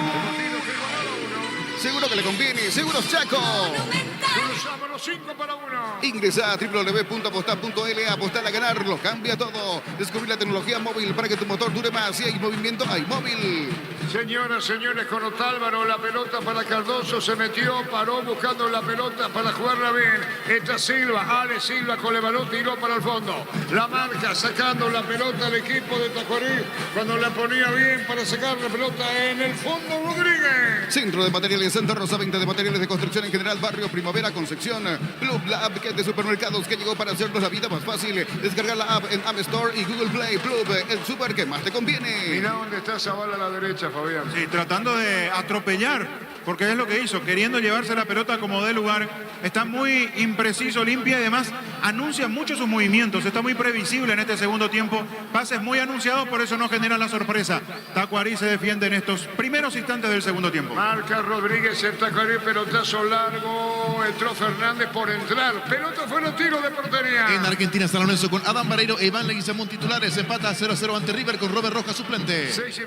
Seguro que le conviene, Seguros Chaco. Cruzamos los 5 para 1. Ingresa a www.apostar.la. Apostar a ganar, lo cambia todo. Descubrir la tecnología móvil para que tu motor dure más. Si hay movimiento, hay móvil. Señoras, señores, con Otálvaro, la pelota para Cardoso, se metió, paró buscando la pelota para jugarla bien. Esta Silva, Ale Silva con el balón, tiró para el fondo. La marca, sacando la pelota al equipo de Tacuarí, cuando la ponía bien para sacar la pelota en el fondo, Rodríguez. Centro de Materiales Santa Rosa, venta de materiales de construcción en general, Barrio Primavera, Concepción. Club, la app de supermercados que llegó para hacernos la vida más fácil. Descargar la app en App Store y Google Play. Club, el super que más te conviene. Mirá dónde está Zavala a la derecha, Fabián. Sí, tratando de atropellar, porque es lo que hizo, queriendo llevarse la pelota como de lugar. Está muy impreciso Olimpia y además anuncia mucho sus movimientos. Está muy previsible en este segundo tiempo. Pases muy anunciados, por eso no genera la sorpresa. Tacuarí se defiende en estos primeros instantes del segundo tiempo. Marca Rodríguez, el Tacuarí, pelotazo largo. Entró Fernández por entrar. Pelota fuera, tiro de portería. En Argentina, San Lorenzo con Adán Vareiro e Iván Leguizamón titulares. Empata 0-0 ante River con Robert Rojas suplente. 6,5.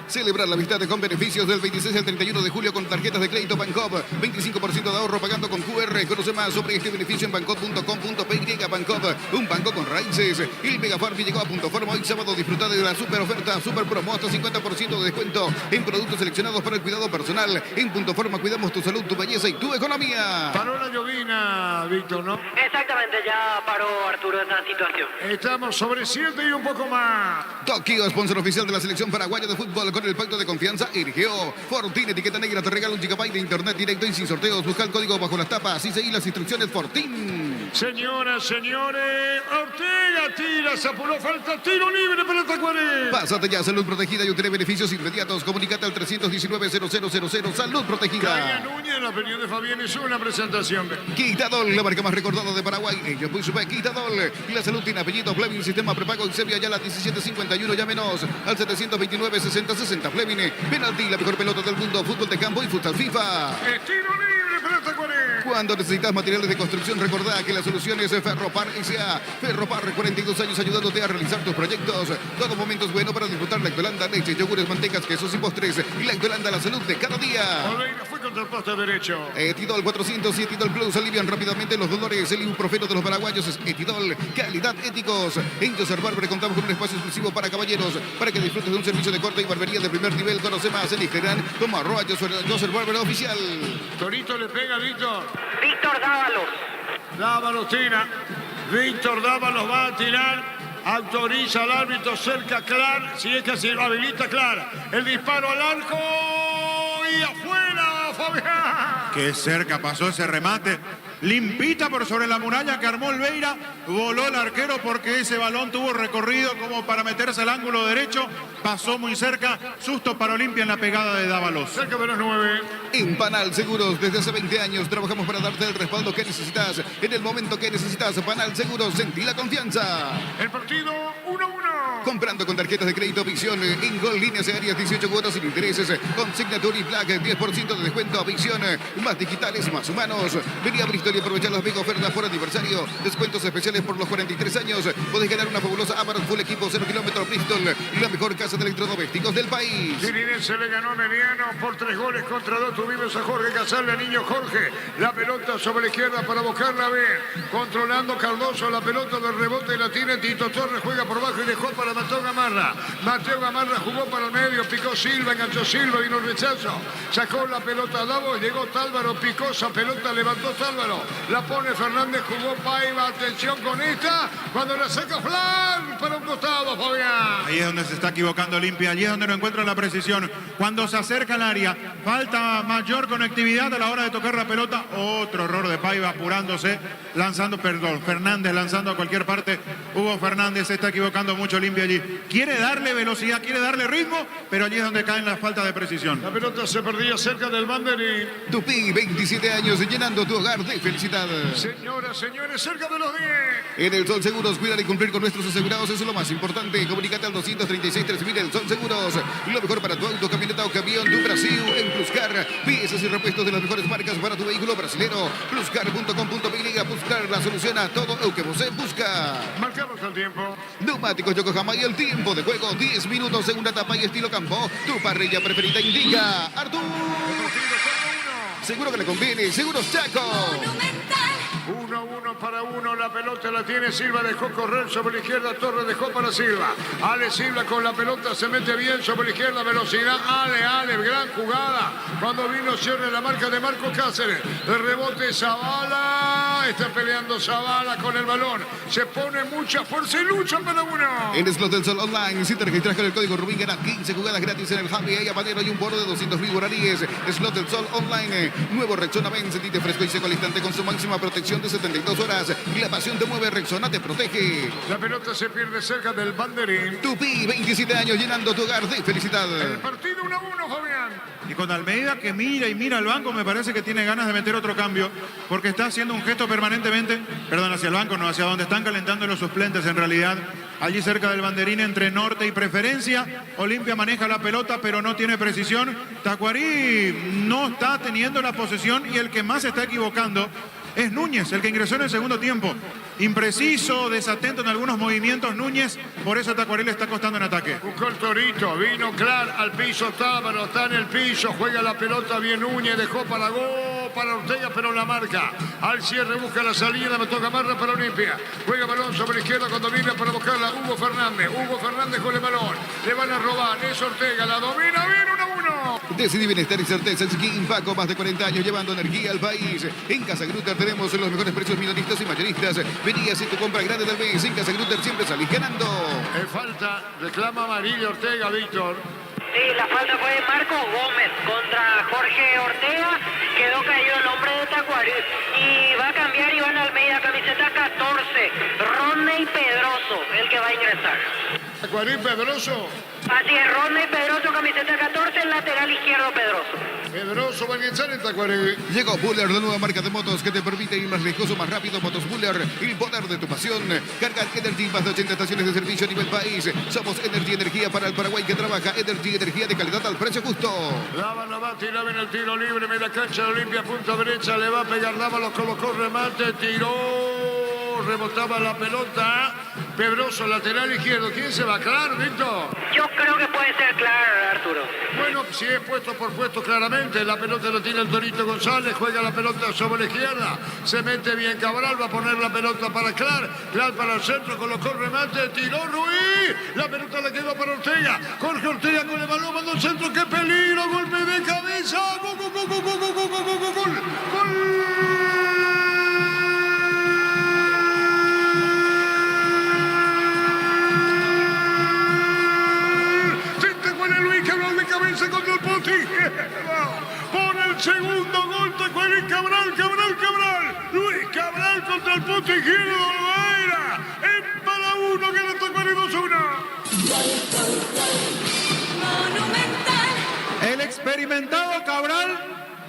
Celebrar la amistad con beneficios del 26 al 31 de julio con tarjetas de crédito Bancop. 25% de ahorro pagando con QR. Conoce más sobre este beneficio en bancop.com.py. Bancop, un banco con raíces. El Megafarm llegó a Punto Forma hoy sábado. Disfrutar de la super oferta, super promo, hasta 50% de descuento en productos seleccionados para el cuidado personal. En Punto Forma cuidamos tu salud, tu belleza y tu economía. Paró la llovina, Víctor, ¿no? Exactamente, ya paró Arturo en la situación. Estamos sobre 7 y un poco más. Tokio, sponsor oficial de la selección paraguaya de fútbol, con el pacto de confianza RGO. Fortín, etiqueta negra, te regala 1 GB de internet directo y sin sorteos. Busca el código bajo las tapas y seguí las instrucciones Fortín. Señoras, señores, Ortega tira, se apuró, falta tiro libre para Tacuarí. Pásate ya, salud protegida y obtener beneficios inmediatos. Comunicate al 319-0000. Salud protegida. Caña Núñez, la opinión de Fabián hizo una presentación. Quitadol, la marca más recordada de Paraguay. Ellos muy supe Quitadol. La salud tiene apellido Fleming, sistema prepago en Serbia ya la 1751, llámenos al 729-6060. Fleming, penalti, la mejor pelota del mundo, fútbol de campo y futsal FIFA. Tiro libre para Tacuarí. Cuando necesitas materiales de construcción, recordá que la solución es Ferropar S.A. Ferropar, 42 años ayudándote a realizar tus proyectos. Todo momento es bueno para disfrutar Lactolanda, leche, yogures, mantecas, quesos y postres. Y Lactolanda, la salud de cada día. Oliveira fue contra el poste derecho. Etidol 400 y Etidol Plus alivian rápidamente los dolores. El ibuprofeno de los paraguayos es Etidol, calidad éticos. En Joseph Barber contamos con un espacio exclusivo para caballeros, para que disfrutes de un servicio de corte y barbería de primer nivel. Conoce más en Instagram como @Joseph Barber oficial. Torito le pega a Víctor. Víctor Dávalos. Dávalos tira. Víctor Dávalos va a tirar. Autoriza al árbitro cerca Clar. Si es que se habilita Clar. El disparo al arco. Y afuera, Fabián. Qué cerca pasó ese remate. limpita por sobre la muralla que armó Olveira, voló el arquero porque ese balón tuvo recorrido como para meterse al ángulo derecho, pasó muy cerca, susto para Olimpia en la pegada de Dávalos. Cerca de los 9. En Panal Seguros, desde hace 20 años trabajamos para darte el respaldo que necesitas. En el momento que necesitas, Panal Seguros, sentí la confianza. El partido 1-1. Comprando con tarjetas de crédito Visión, en Gol Líneas Aéreas, 18 cuotas sin intereses, con Signature y Black, 10% de descuento a Visión, más digitales, más humanos. Vení a Bristol y aprovechar las mega ofertas por aniversario, descuentos especiales por los 43 años. Podés ganar una fabulosa Amarok Full Equipo 0 kilómetros Bristol, la mejor casa de electrodomésticos del país. Quirinense le ganó a Mediano por 3 goles contra 2. Tuvimos a Jorge Casale, niño Jorge. La pelota sobre la izquierda para buscarla bien. Controlando Cardoso la pelota del rebote, la tiene Tito Torres, juega por bajo y dejó para Mateo Gamarra. Mateo Gamarra jugó para el medio, picó Silva, enganchó Silva, vino el rechazo. Sacó la pelota a Davo, llegó Tálvaro, picó esa pelota, levantó Tálvaro. La pone Fernández, jugó Paiva, atención con esta. Cuando la saca Flan para un costado, Fabián. Ahí es donde se está equivocando Olimpia, allí es donde no encuentra la precisión. Cuando se acerca al área, falta mayor conectividad a la hora de tocar la pelota. Otro error de Paiva apurándose, lanzando, Fernández lanzando a cualquier parte. Hugo Fernández se está equivocando mucho Olimpia allí. Quiere darle velocidad, quiere darle ritmo, pero allí es donde caen las faltas de precisión. La pelota se perdía cerca del banderín. Tupí, 27 años, llenando tu hogar de felicidad. Señoras, señores, cerca de los 10. En el Sol Seguros, cuidar y cumplir con nuestros asegurados, eso es lo más importante. Comunícate al 236-3000, el Sol Seguros. Lo mejor para tu auto, camioneta o camión de Brasil en Pluscar. Piezas y repuestos de las mejores marcas para tu vehículo brasilero. Pluscar.com.br, Pluscar, la solución a todo lo que vos busca. Marcamos el tiempo. Neumáticos Yokohama y el tiempo de juego, 10 minutos, segunda etapa y estilo campo. Tu parrilla preferida indica Artur. Seguro que le conviene, Seguros Chaco. Monumental. 1-1 para 1, la pelota la tiene Silva, dejó correr sobre la izquierda, Torres dejó para Silva. Ale Silva con la pelota, se mete bien sobre la izquierda, velocidad, Ale, gran jugada. Cuando vino cierre la marca de Marco Cáceres, el rebote Zavala, está peleando Zavala con el balón, se pone mucha fuerza y lucha para 1. En Slot del Sol Online, si te registras con el código Rubín, ganas 15 jugadas gratis en el Happy Habanero y un bono de 200.000 guaraníes. Slot del Sol Online, nuevo Rexona Ben, sentite fresco y seco al instante con su máxima protección de 72 horas. La pasión te mueve, Rexona te protege. La pelota se pierde cerca del banderín. Tupí, 27 años, llenando tu hogar de felicidad. El partido 1-1, Fabián. Y con Almeida que mira y mira al banco, me parece que tiene ganas de meter otro cambio, porque está haciendo un gesto permanentemente, perdón, hacia el banco, no, hacia donde están calentando los suplentes en realidad. Allí cerca del banderín entre norte y preferencia. Olimpia maneja la pelota, pero no tiene precisión. Tacuarí no está teniendo la posesión y el que más se está equivocando es Núñez, el que ingresó en el segundo tiempo. Impreciso, desatento en algunos movimientos Núñez, por eso Tacuarí le está costando en ataque. Buscó el Torito, vino Clar al piso, Tábaro, está en el piso, juega la pelota bien Núñez, dejó para para Ortega, pero la marca. Al cierre busca la salida, me toca Marra para Olimpia. Juega balón sobre la izquierda cuando viene para buscarla Hugo Fernández con el balón. Le van a robar, es Ortega, la domina, bien 1-1. Decidí bienestar y certeza, Skin Paco, más de 40 años llevando energía al país. En Casa Grutter tenemos los mejores precios minoristas y mayoristas. Vení a hacer tu compra grande del mes. En Casa Grutter siempre salís ganando. Falta, reclama amarilla Ortega, Víctor. Sí, la falta fue de Marco Gómez contra Jorge Ortega. Quedó caído el hombre de Tacuarí. Y va a cambiar Iván Almeida, camiseta 14. Rodney Pedroso, el que va a ingresar. Tacuarí Pedroso. Así es, Rodney Pedroso, camiseta 14, lateral izquierdo Pedroso. Pedroso va a ingresar en Tacuarí. Llegó Buller, la nueva marca de motos que te permite ir más lejos o más rápido. Motos Buller, el poder de tu pasión. Carga Energy, más de 80 estaciones de servicio a nivel país. Somos Energy, energía para el Paraguay que trabaja. Energy, energía de calidad al precio justo. Dávalos va a tirar en el tiro libre. Mira cancha de Olimpia, punta derecha. Le va a pegar Dávalos, colocó remate, tiró. Rebotaba la pelota. Pedroso, lateral izquierdo. ¿Quién se va a aclarar, Víctor? Yo creo que puede ser claro, Arturo. Bueno, si es puesto por puesto claramente, la pelota lo tiene el Torito González, juega la pelota sobre la izquierda, se mete bien Cabral, va a poner la pelota para Clar para el centro, colocó el remate, tiró Ruiz, la pelota le quedó para Ortega, Jorge Ortega con el balón, mandó el centro, qué peligro, golpe de cabeza, gol, gol, gol, gol, gol, gol, gol, gol, gol, gol, gol. Contra el poste, por el Segundo gol, Tacuarí, Cabral. Luis Cabral contra el punto izquierdo de Olveira. Empala 1, que le Tacuarí 2-1. Monumental. El experimentado Cabral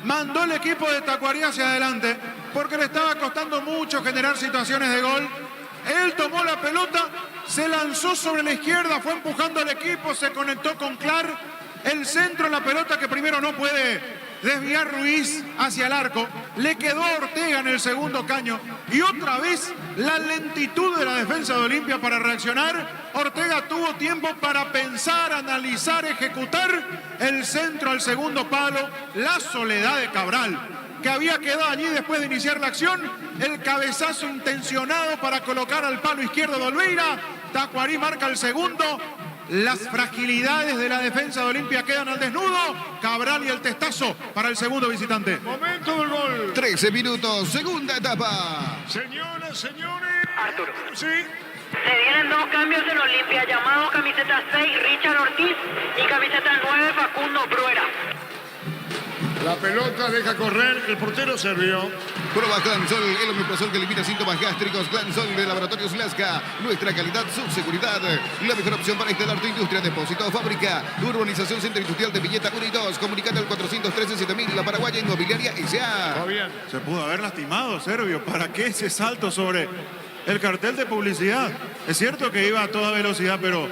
mandó el equipo de Tacuarí hacia adelante porque le estaba costando mucho generar situaciones de gol. Él tomó la pelota, se lanzó sobre la izquierda, fue empujando al equipo, se conectó con Clar. El centro, la pelota que primero no puede desviar Ruiz hacia el arco. Le quedó a Ortega en el segundo caño. Y otra vez la lentitud de la defensa de Olimpia para reaccionar. Ortega tuvo tiempo para pensar, analizar, ejecutar el centro al segundo palo. La soledad de Cabral, que había quedado allí después de iniciar la acción. El cabezazo intencionado para colocar al palo izquierdo de Olveira. Tacuarí marca el segundo. Las fragilidades de la defensa de Olimpia quedan al desnudo. Cabral y el testazo para el segundo visitante. Momento del gol. 13 minutos, segunda etapa. Señoras, señores. Arturo. Sí. Se vienen dos cambios en Olimpia, llamados camiseta 6 Richard Ortiz y camiseta 9 Facundo Bruera. La pelota deja correr, el portero servió. Prueba Clansol, el omeprazol que elimina síntomas gástricos. Clansol de Laboratorios Lasca. Nuestra calidad, su seguridad. La mejor opción para instalar tu industria, depósito, fábrica. Urbanización Centro Industrial de Villeta 1 y 2. Comunicate al 413-7000. La Paraguaya Inmobiliaria S.A. Fabián. Se pudo haber lastimado, Servio. ¿Para qué ese salto sobre el cartel de publicidad? Es cierto que iba a toda velocidad, pero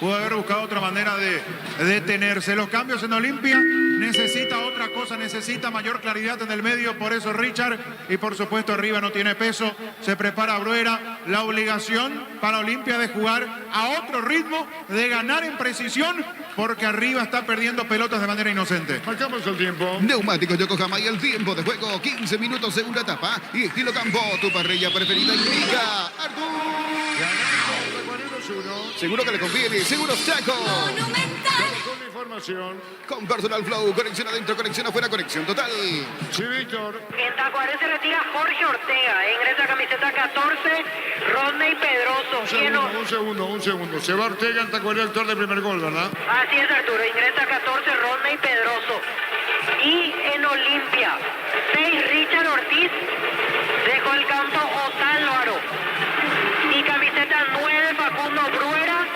pudo haber buscado otra manera de detenerse. Los cambios en Olimpia necesita otra cosa, necesita mayor claridad en el medio, por eso Richard, y por supuesto arriba no tiene peso, se prepara Bruera. La obligación para Olimpia de jugar a otro ritmo, de ganar en precisión, porque arriba está perdiendo pelotas de manera inocente. Marcamos el tiempo. Neumáticos Yokohama y el tiempo de juego. 15 minutos, segunda etapa. Y estilo campo, tu parrilla preferida indica Artur. Seguro que le conviene, seguro Chaco. Monumental. Con la información. Con Personal Flow, conexión adentro, conexión afuera, conexión total. Sí, Víctor. En Tacuaré se retira Jorge Ortega, ingresa camiseta 14 Rodney Pedroso. Un segundo. Se va Ortega en Tacuarí, actor de primer gol, ¿verdad? Así es, Arturo, ingresa 14 Rodney Pedroso. Y en Olimpia, 6 Richard Ortiz, dejó el campo Otálvaro. Y camiseta 9 Facundo Bruera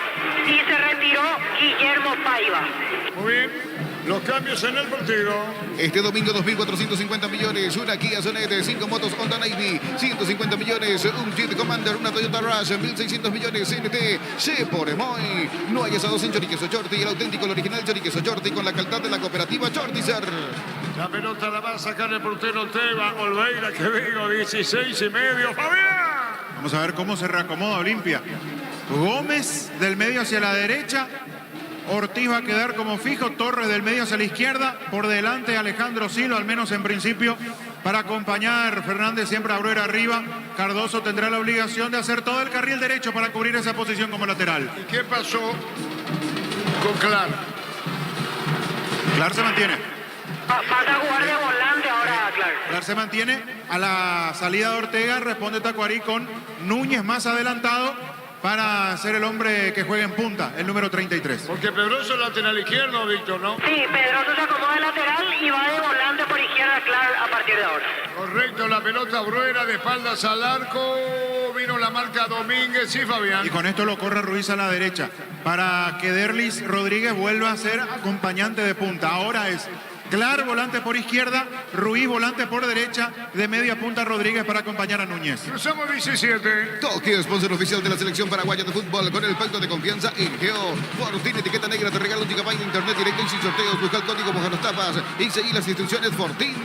y se retiró Guillermo Paiva. Muy bien. Los cambios en el partido. Este domingo 2.450 millones, una Kia Sonet, 5 motos Honda Navy, 150 millones, un Jeep Commander, una Toyota Rush, 1.600 millones, CNT, por Emoy. No hay asados en Choriqueso Chorti, el auténtico, el original Choriqueso Chorti con la calidad de la cooperativa Chortizer. La pelota la va a sacar el portero Ortega. Olveira, que digo, 16,5. ¡Fabián! Vamos a ver cómo se reacomoda Olimpia. Gómez del medio hacia la derecha. Ortiz va a quedar como fijo. Torres del medio hacia la izquierda. Por delante Alejandro Silo, al menos en principio, para acompañar Fernández siempre a Bruera arriba. Cardoso tendrá la obligación de hacer todo el carril derecho para cubrir esa posición como lateral. ¿Y qué pasó con Clar? Clar se mantiene. Pasa a jugar de volante ahora, claro. Clar se mantiene. A la salida de Ortega responde Tacuarí con Núñez más adelantado para ser el hombre que juega en punta, el número 33. Porque Pedroso es lateral izquierdo, Víctor, ¿no? Sí, Pedroso se acomoda de lateral y va de volante por izquierda, claro, a partir de ahora. Correcto, la pelota Bruera de espaldas al arco. Vino la marca Domínguez y Fabián. Y con esto lo corre Ruiz a la derecha para que Derlis Rodríguez vuelva a ser acompañante de punta. Ahora es Clar, volante por izquierda, Ruiz, volante por derecha, de media punta Rodríguez para acompañar a Núñez. Cruzamos 17. Tokio, sponsor oficial de la selección paraguaya de fútbol, con el pacto de confianza en Geo. Fortín, etiqueta negra, te regala un gigabyte de internet directo y sin sorteos. Busca el código Mojar los Tapas y seguí las instrucciones. Fortín.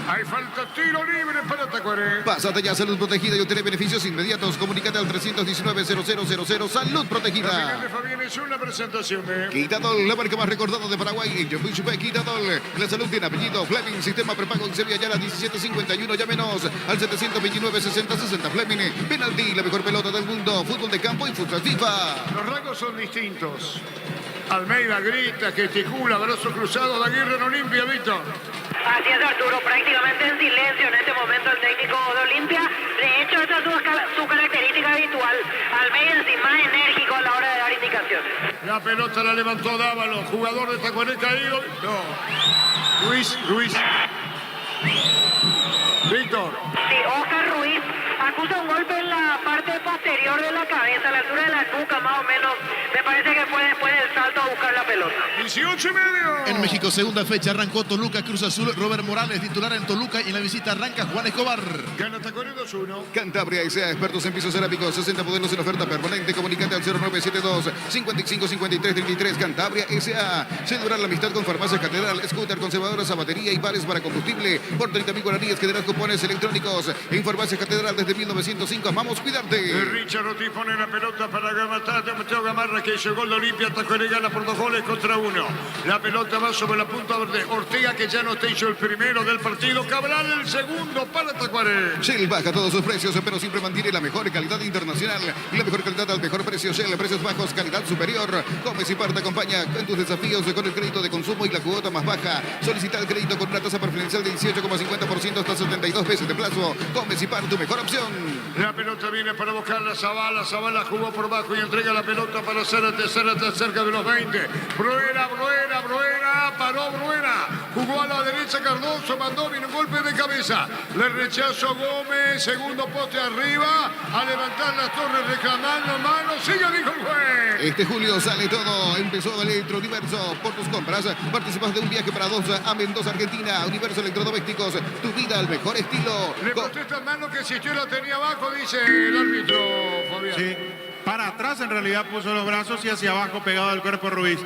Hay falta, tiro libre para Tacuaré. Pásate ya, salud protegida y obtener beneficios inmediatos. Comunícate al 319-0000. Salud La protegida. final de Fabián es una presentación de... Quitadol, la marca más recordada de Paraguay. En Yopuyupe, Quitadol. La salud tiene apellido. Fleming, sistema prepago en Sevilla, ya la 1751. Llámenos al 729-6060. Fleming, penalti, la mejor pelota del mundo. Fútbol de campo y fútbol FIFA. Los rangos son distintos. Almeida grita, gesticula, brazo cruzado de Aguirre en Olimpia, Víctor. Así es, Arturo, prácticamente en silencio en este momento el técnico de Olimpia. De hecho, esa es su característica habitual. Almeida es más enérgico a la hora de dar indicaciones. La pelota la levantó Dávalo, jugador de Tacuaré caído. No. Ruiz. Víctor. Sí, Oscar Ruiz acusa un golpe en la parte posterior de la cabeza, a la altura de la nuca más o menos. Me parece que fue después del salto a buscar la pelota. 18:30. En México, segunda fecha, arrancó Toluca, Cruz Azul, Robert Morales, titular en Toluca, y en la visita arranca Juan Escobar. Gana Tacuarí 2-1. Cantabria S.A. expertos en pisos cerámicos, 60 modelos en oferta permanente. Comunicate al 0972-555333. Cantabria S.A. Celebrar la amistad con Farmacia Catedral, scooter, conservadoras a batería y bares para combustible. Por 30.000 guaraníes generas cupones electrónicos. En Farmacia Catedral desde 1905. Amamos cuidarte. Richard Ortiz pone la pelota para Mateo Gamarra, que hizo el gol de Olimpia. Tacuarí gana por 2 goles contra 1. La pelota va sobre la punta de Ortega, que ya no te hizo el primero del partido. Cabral el segundo para Tacuarí. Shell baja todos sus precios, pero siempre mantiene la mejor calidad internacional. La mejor calidad al mejor precio. Shell, precios bajos, calidad superior. Comes y parte acompaña en tus desafíos con el crédito de consumo y la cuota más baja. Solicita el crédito con una tasa preferencial de 18,50% hasta 72 meses de plazo. Comes y par, tu mejor opción. La pelota viene para buscar la Zavala. Zavala jugó por bajo y entrega la pelota para Zárate. Zárate cerca de los 20. Bruera, paró Bruera. Jugó a la derecha Cardoso, mandó, vino un golpe de cabeza. Le rechazó Gómez, segundo poste arriba. A levantar las torres reclamando mano. Sigue, dijo el juez. Este julio sale todo. Empezó Electrouniverso. Por tus compras, participas de un viaje para 2 a Mendoza, Argentina. Universo Electrodomésticos, tu vida al mejor estilo. Le protesta en mano que si yo la tenía abajo, dice el árbitro, Fabián. Sí, para atrás en realidad puso los brazos y hacia abajo pegado al cuerpo Ruiz.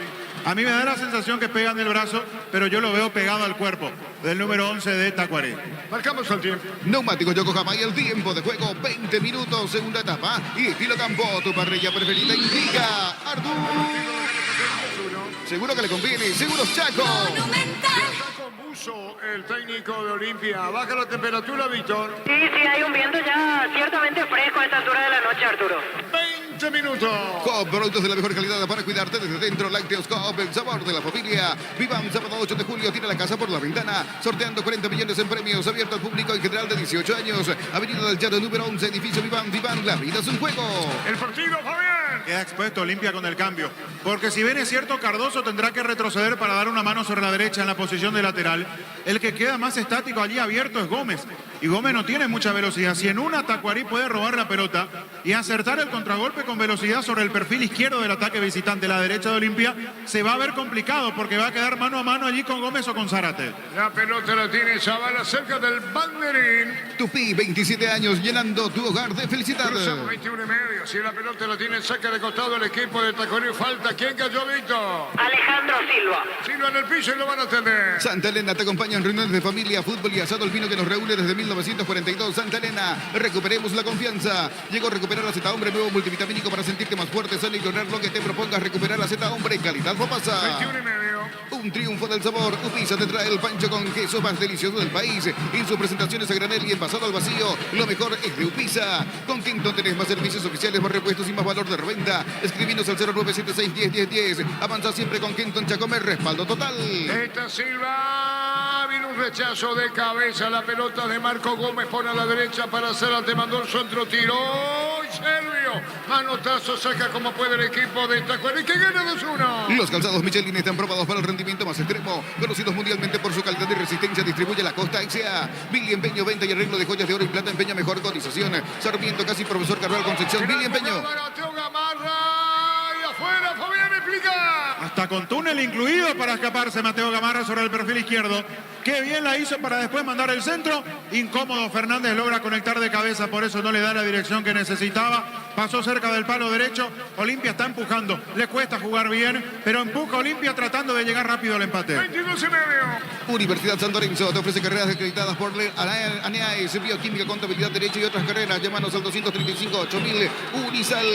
A mí me da la sensación que pegan el brazo, pero yo lo veo pegado al cuerpo del número 11 de Tacuarí. Marcamos el tiempo. Neumáticos Yokohama y el tiempo de juego, 20 minutos, segunda etapa. Y estilo campo, tu parrilla preferida indica Artur. Seguro que le conviene, Seguros Chaco. Monumental. Está con buzo el técnico de Olimpia. Baja la temperatura, Víctor. Sí, hay un viento ya ciertamente fresco a esta altura de la noche, Arturo. 20 minutos. Coop, productos de la mejor calidad para cuidarte desde dentro. Lácteos Coop, el sabor de la familia. Vivam, sábado 8 de julio, tira la casa por la ventana. Sorteando 40 millones en premios. Abierto al público en general de 18 años. Avenida del Llano número 11, edificio Vivam. La vida es un juego. El partido, Fabián. Queda expuesto Olimpia con el cambio. Porque si bien es cierto, Cardoso tendrá que retroceder para dar una mano sobre la derecha en la posición de lateral. El que queda más estático allí abierto es Gómez. Y Gómez no tiene mucha velocidad. Si en una Tacuarí puede robar la pelota y acertar el contragolpe con velocidad sobre el perfil izquierdo del ataque visitante, la derecha de Olimpia, se va a ver complicado porque va a quedar mano a mano allí con Gómez o con Zárate. La pelota la tiene Zavala cerca del banderín. Tupi, 27 años, llenando tu hogar de felicidad. Cruzamos 21,5. Si la pelota la tiene, saca de costado el equipo de Tacuarí. Falta. ¿Quién cayó, Víctor? Alejandro Silva. Silva en el piso y lo van a atender. Santa Elena te acompaña en reuniones de familia, fútbol y asado, el vino que nos reúne desde 1942. Santa Elena, recuperemos la confianza. Llegó a recuperar la Z Hombre, nuevo multivitamínico para sentirte más fuerte, sano y lograr lo que te propongas. Recuperar la Z Hombre, calidad no pasa. 21,5. Un triunfo del sabor. Upisa te trae el pancho con queso más delicioso del país. En sus presentaciones a granel y envasado al vacío, lo mejor es de Upisa. Con Quinto tenés más servicios oficiales, más repuestos y más valor de reventa. Escribinos al 0976-101010. Avanza siempre con Quinto en Chacomer, respaldo total. Esta Silva, vino un rechazo de cabeza, la pelota de Marco Gómez pone a la derecha para Zárate, mandó el centro, tiró, Servio, manotazo, saca como puede el equipo de Tacuarí, que gana 2-1. Los calzados Michelin están probados para el rendimiento más extremo, conocidos mundialmente por su calidad y resistencia. Distribuye la Costa S.A. Billy Empeño, venta y arreglo de joyas de oro y plata. Empeña mejor cotización. Sarmiento, casi profesor Carval Concepción. Billy Empeño. Mateo Gamarra, y afuera, Fabián explica. Hasta con túnel incluido para escaparse Mateo Gamarra sobre el perfil izquierdo. Qué bien la hizo para después mandar el centro. Incómodo, Fernández logra conectar de cabeza, por eso no le da la dirección que necesitaba. Pasó cerca del palo derecho. Olimpia está empujando. Le cuesta jugar bien, pero empuja Olimpia tratando de llegar rápido al empate. 22,5. Universidad San Lorenzo te ofrece carreras acreditadas por ANEAES, Bioquímica, Contabilidad, Derecho y otras carreras. Llámanos al 235-8000. Unisal.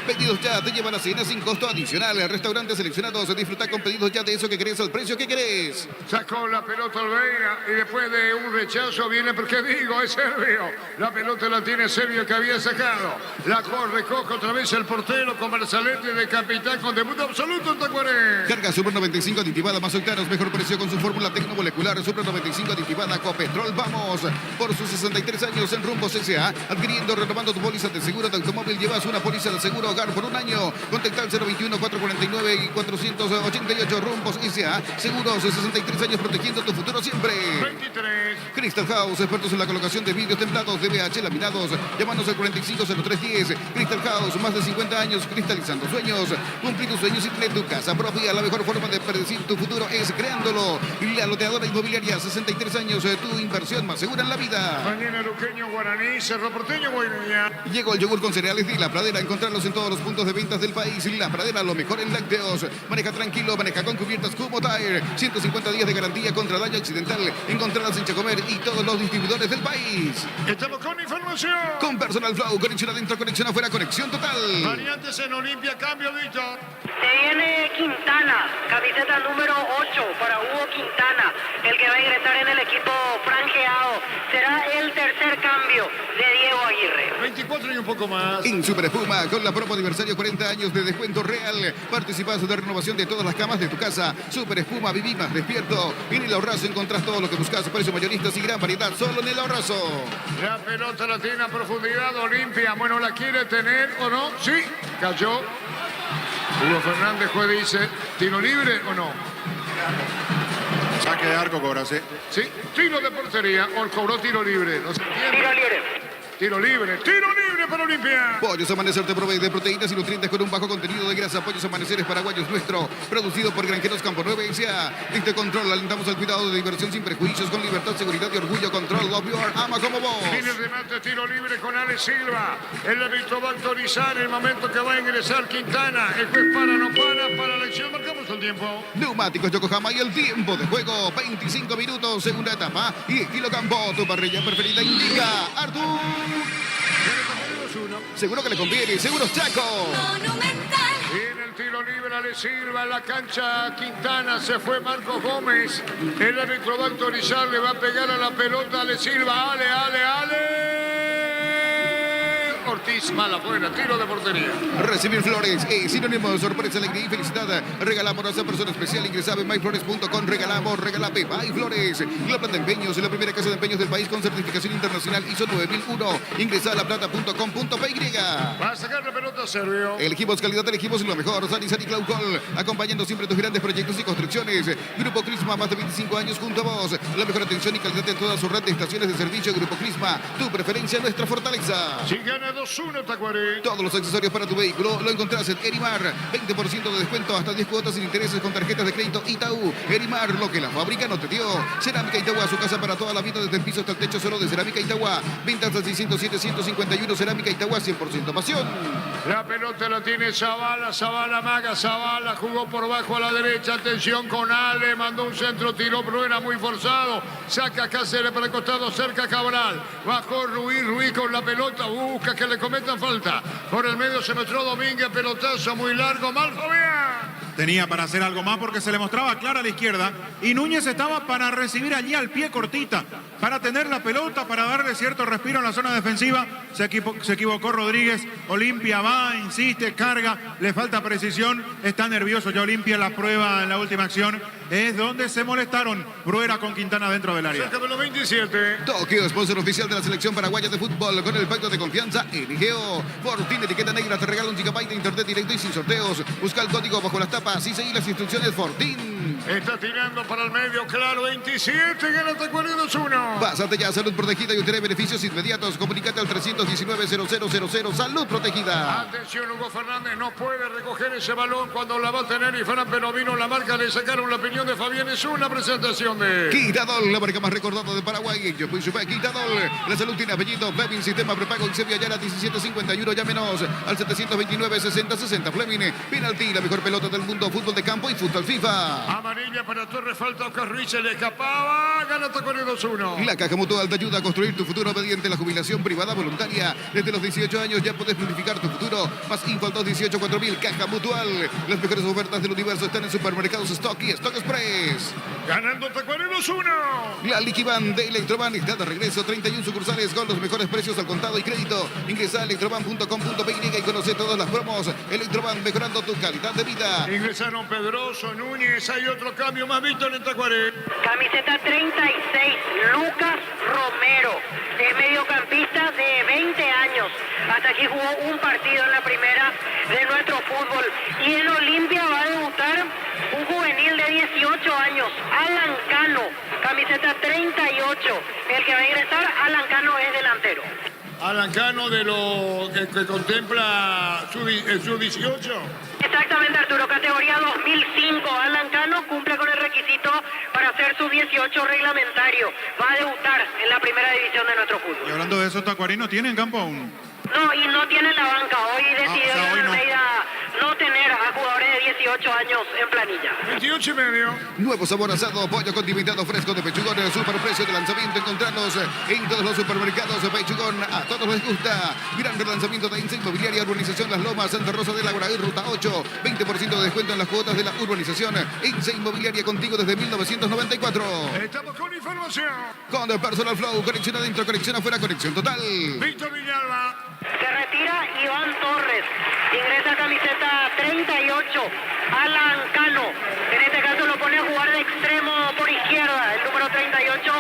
Pedidos ya te llevan a cena sin costo adicional. Restaurantes seleccionados. Disfruta con pedidos ya de eso que querés al precio que querés. Sacó la pelota Olveira y después de un rechazo viene, porque digo, es Servio. La pelota la tiene Servio, que había sacado. La recoge otra vez el portero con Marzalete de capitán con debut absoluto en Tacuarí. Carga Super 95 aditivada más octanos, mejor precio con su fórmula tecnomolecular. Super 95 aditivada Copetrol. Vamos por sus 63 años en Rumbos S.A. Adquiriendo, renovando tu póliza de seguro de automóvil. Llevas una póliza de seguro hogar por un año. Contacta al 021-449-488 Rumbos S.A. Seguros 63 años protegiendo tu futuro siempre. 23. Crystal House, expertos en la colocación de vidrios templados DBH laminados. Llámanos al 450310. Crystal House, más de 50 años cristalizando sueños. Cumplir tus sueños y tener tu casa propia. La mejor forma de predecir tu futuro es creándolo. La loteadora inmobiliaria, 63 años, tu inversión más segura en la vida. Mañana Luqueño, Guaraní, Cerro Porteño, Guainía. Llegó el yogur con cereales de La Pradera. Encontrarlos en todos los puntos de ventas del país. La Pradera, lo mejor en lácteos. Maneja tranquilo, maneja con cubiertas Kumo Tire. 150 días de garantía contra daño accidental. Encontrarlas en Chacomer y todos los distribuidores del país. Estamos con información. Con Personal Flow, conexión adentro, conexión afuera, conexión total. Variantes en Olimpia, cambio, Víctor. Se viene Quintana, camiseta número 8 para Hugo Quintana, el que va a ingresar en el equipo franjeado. Será el tercer cambio de Diego Aguirre. 24 y un poco más. En Super Espuma, con la promo aniversario 40 años de descuento real. Participas de renovación de todas las camas de tu casa. Super Espuma, viví más despierto. En el Ahorrazo encontrás todo lo que buscas. Precios mayoristas y gran variedad solo en el Ahorrazo. La pelota la tiene a profundidad Olimpia. Bueno, ¿la quiere tener o no? Sí, cayó. Hugo Fernández, juez dice, ¿tiro libre o no? Saque de arco, cobras, ¿eh? Sí, tiro de portería o cobró tiro libre. No se entiende. Tiro libre. Tiro libre para Olimpia. Pollos Amanecer te provee de proteínas y nutrientes con un bajo contenido de grasa. Pollos Amaneceres paraguayos nuestro, producido por Granjeros Campo 9 S.A. Este control, alentamos al cuidado de diversión sin prejuicios, con libertad, seguridad y orgullo. Control, love your, ama como vos. Viene el remate, tiro libre con Ale Silva. El árbitro va a autorizar el momento que va a ingresar Quintana. El juez para, no para la acción. Marcamos el tiempo. Neumáticos Yokohama y el tiempo de juego, 25 minutos, segunda etapa. Y Estilo Campo, tu parrilla preferida indica Artur. Seguro que le conviene, Seguros Chaco. Monumental. Viene el tiro libre, Ale Silva en la cancha. Quintana, se fue Marcos Gómez. El árbitro va a autorizar, le va a pegar a la pelota Ale Silva. Ale. Ortiz, mala buena, tiro de portería. Recibir flores es sinónimo de sorpresa, alegría y felicidad. Regalamos a esa persona especial. Ingresa en myflores.com. Regalamos, regalape, MyFlores. La planta de empeños, la primera casa de empeños del país con certificación internacional ISO 9001. Ingresa a laplata.com.py. Va a sacar la pelota Servio. Elegimos calidad, elegimos lo mejor. Sani Claucol, acompañando siempre tus grandes proyectos y construcciones. Grupo Crisma, más de 25 años junto a vos. La mejor atención y calidad en todas sus red de estaciones de servicio. Grupo Crisma, tu preferencia, nuestra fortaleza. Si gana 2-1, Tacuarí. Todos los accesorios para tu vehículo lo encontrás en Erimar. 20% de descuento, hasta 10 cuotas sin intereses con tarjetas de crédito Itaú. Erimar, lo que la fábrica no te dio. Cerámica Itagua, su casa para toda la vida, desde el piso hasta el techo, solo de Cerámica Itagua. Ventas al 607-151. Cerámica Itagua, 100% pasión. La pelota la tiene Zavala, Maga, Zavala jugó por bajo a la derecha, atención con Ale, mandó un centro, tiró Bruera muy forzado, saca Cáceres para el costado, cerca Cabral, bajó Ruiz con la pelota, busca que le cometan falta, por el medio se metió Domínguez, pelotazo muy largo, mal Fabián. Tenía para hacer algo más porque se le mostraba clara a la izquierda y Núñez estaba para recibir allí al pie cortita, para tener la pelota, para darle cierto respiro en la zona defensiva. Se equivocó Rodríguez. Olimpia va, insiste, carga, le falta precisión, está nervioso ya Olimpia. La prueba en la última acción es donde se molestaron Bruera con Quintana dentro del área. Sácame los 27. Tokio, sponsor oficial de la selección paraguaya de fútbol, con el pacto de confianza LGO. Fortín, etiqueta negra, te regala 1 GB de internet directo y sin sorteos. Busca el código bajo las tapas y seguí las instrucciones. Fortín. Está tirando para el medio, claro, 27, gana Tacuarí 2-1. Pásate ya, salud protegida y obtener beneficios inmediatos. Comunícate al 319-0000, salud protegida. Atención, Hugo Fernández no puede recoger ese balón cuando la va a tener y Fran Penovino la marca, le sacaron la opinión de Fabián. Es una presentación de Quitadol, la marca más recordada de Paraguay. Yo fui super Quitadol. La salud tiene apellido. Fleming, sistema prepago en Sevilla Yara 1751. Llámenos al 729-6060. Fleming, penalti, la mejor pelota del mundo. Fútbol de campo y fútbol FIFA. Amarilla para Torres, falta Oscar Ruiz, se le escapaba, gana Tacuarí 2-1. La Caja Mutual te ayuda a construir tu futuro mediante la jubilación privada voluntaria. Desde los 18 años ya puedes planificar tu futuro. Más info al 218-4000. Caja Mutual. Las mejores ofertas del universo están en Supermercados Stock y Stock Express. Express. Ganando Tacuarí 2-1. La Liquiban de Electroban está de regreso. 31 sucursales con los mejores precios al contado y crédito. Ingresa a electroban.com.py y conoce todas las promos. Electroban, mejorando tu calidad de vida. Ingresaron Pedroso, Núñez. Hay otro cambio más, Víctor, en Tacuarí. Camiseta 36, Lucas Romero. Es mediocampista de 20 años. Hasta aquí jugó un partido en la primera de nuestro fútbol. Y en Olimpia va a debutar un juvenil de 18 años, Alan Cano, camiseta 38. El que va a ingresar, Alan Cano, es delantero. Alan Cano de lo que contempla su 18. Exactamente, Arturo, categoría 2005. Alan Cano cumple con el requisito para ser su 18 reglamentario. Va a debutar en la primera división de nuestro Y fútbol. hablando de eso, Tacuarí no tiene en campo aún. No, y no tiene la banca. Hoy decidió hoy no. Almeida no tener a jugadores de 18 años en planilla. 28 y medio. Nuevo sabor asado, pollo condimentado fresco de Pechugón. Super precio de lanzamiento. Encontrarlos en todos los supermercados de Pechugón. A todos les gusta. Gran relanzamiento de Insa Inmobiliaria, Urbanización Las Lomas, Santa Rosa de la Guaraí, Ruta 8. 20% de descuento en las cuotas de la urbanización. Insa Inmobiliaria, contigo desde 1994. Estamos con información. Con el Personal Flow, conexión adentro, conexión afuera, conexión total. Víctor Villalba. Se retira Iván Torres. Ingresa camiseta 38, Alan Cano. En este caso lo pone a jugar de extremo por izquierda, el número 38.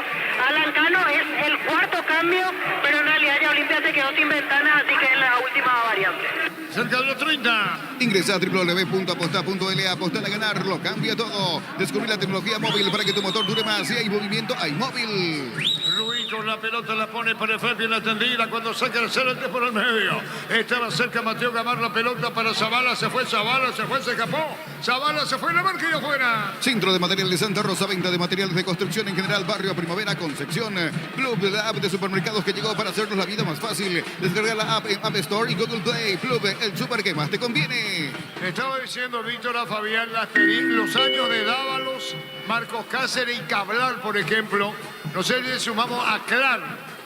Alan Cano es el cuarto cambio, pero en realidad ya Olimpia se quedó sin ventana, así que es la última variante. Cerca de los 30. Ingresa a www.aposta.la, apostar a ganar, lo cambia todo. Descubrir la tecnología móvil para que tu motor dure más. Si hay movimiento, hay móvil. Ruiz con la pelota la pone para el frente, bien atendida cuando saca el celeste por el medio. Estaba cerca Mateo Gamar, la pelota para Zavala, se fue, se escapó. Zavala se fue, la marca y afuera. Centro de Material de Santa Rosa, venta de materiales de construcción en general, Barrio Primavera, Concepción. Club, la app de supermercados que llegó para hacernos la vida más fácil. Descarga la app en App Store y Google Play. Club, el super que más te conviene. Estaba diciendo Víctor a Fabián los años de Dávalos, Marcos Cáceres y Cabral, por ejemplo. No sé, le sumamos a Clar.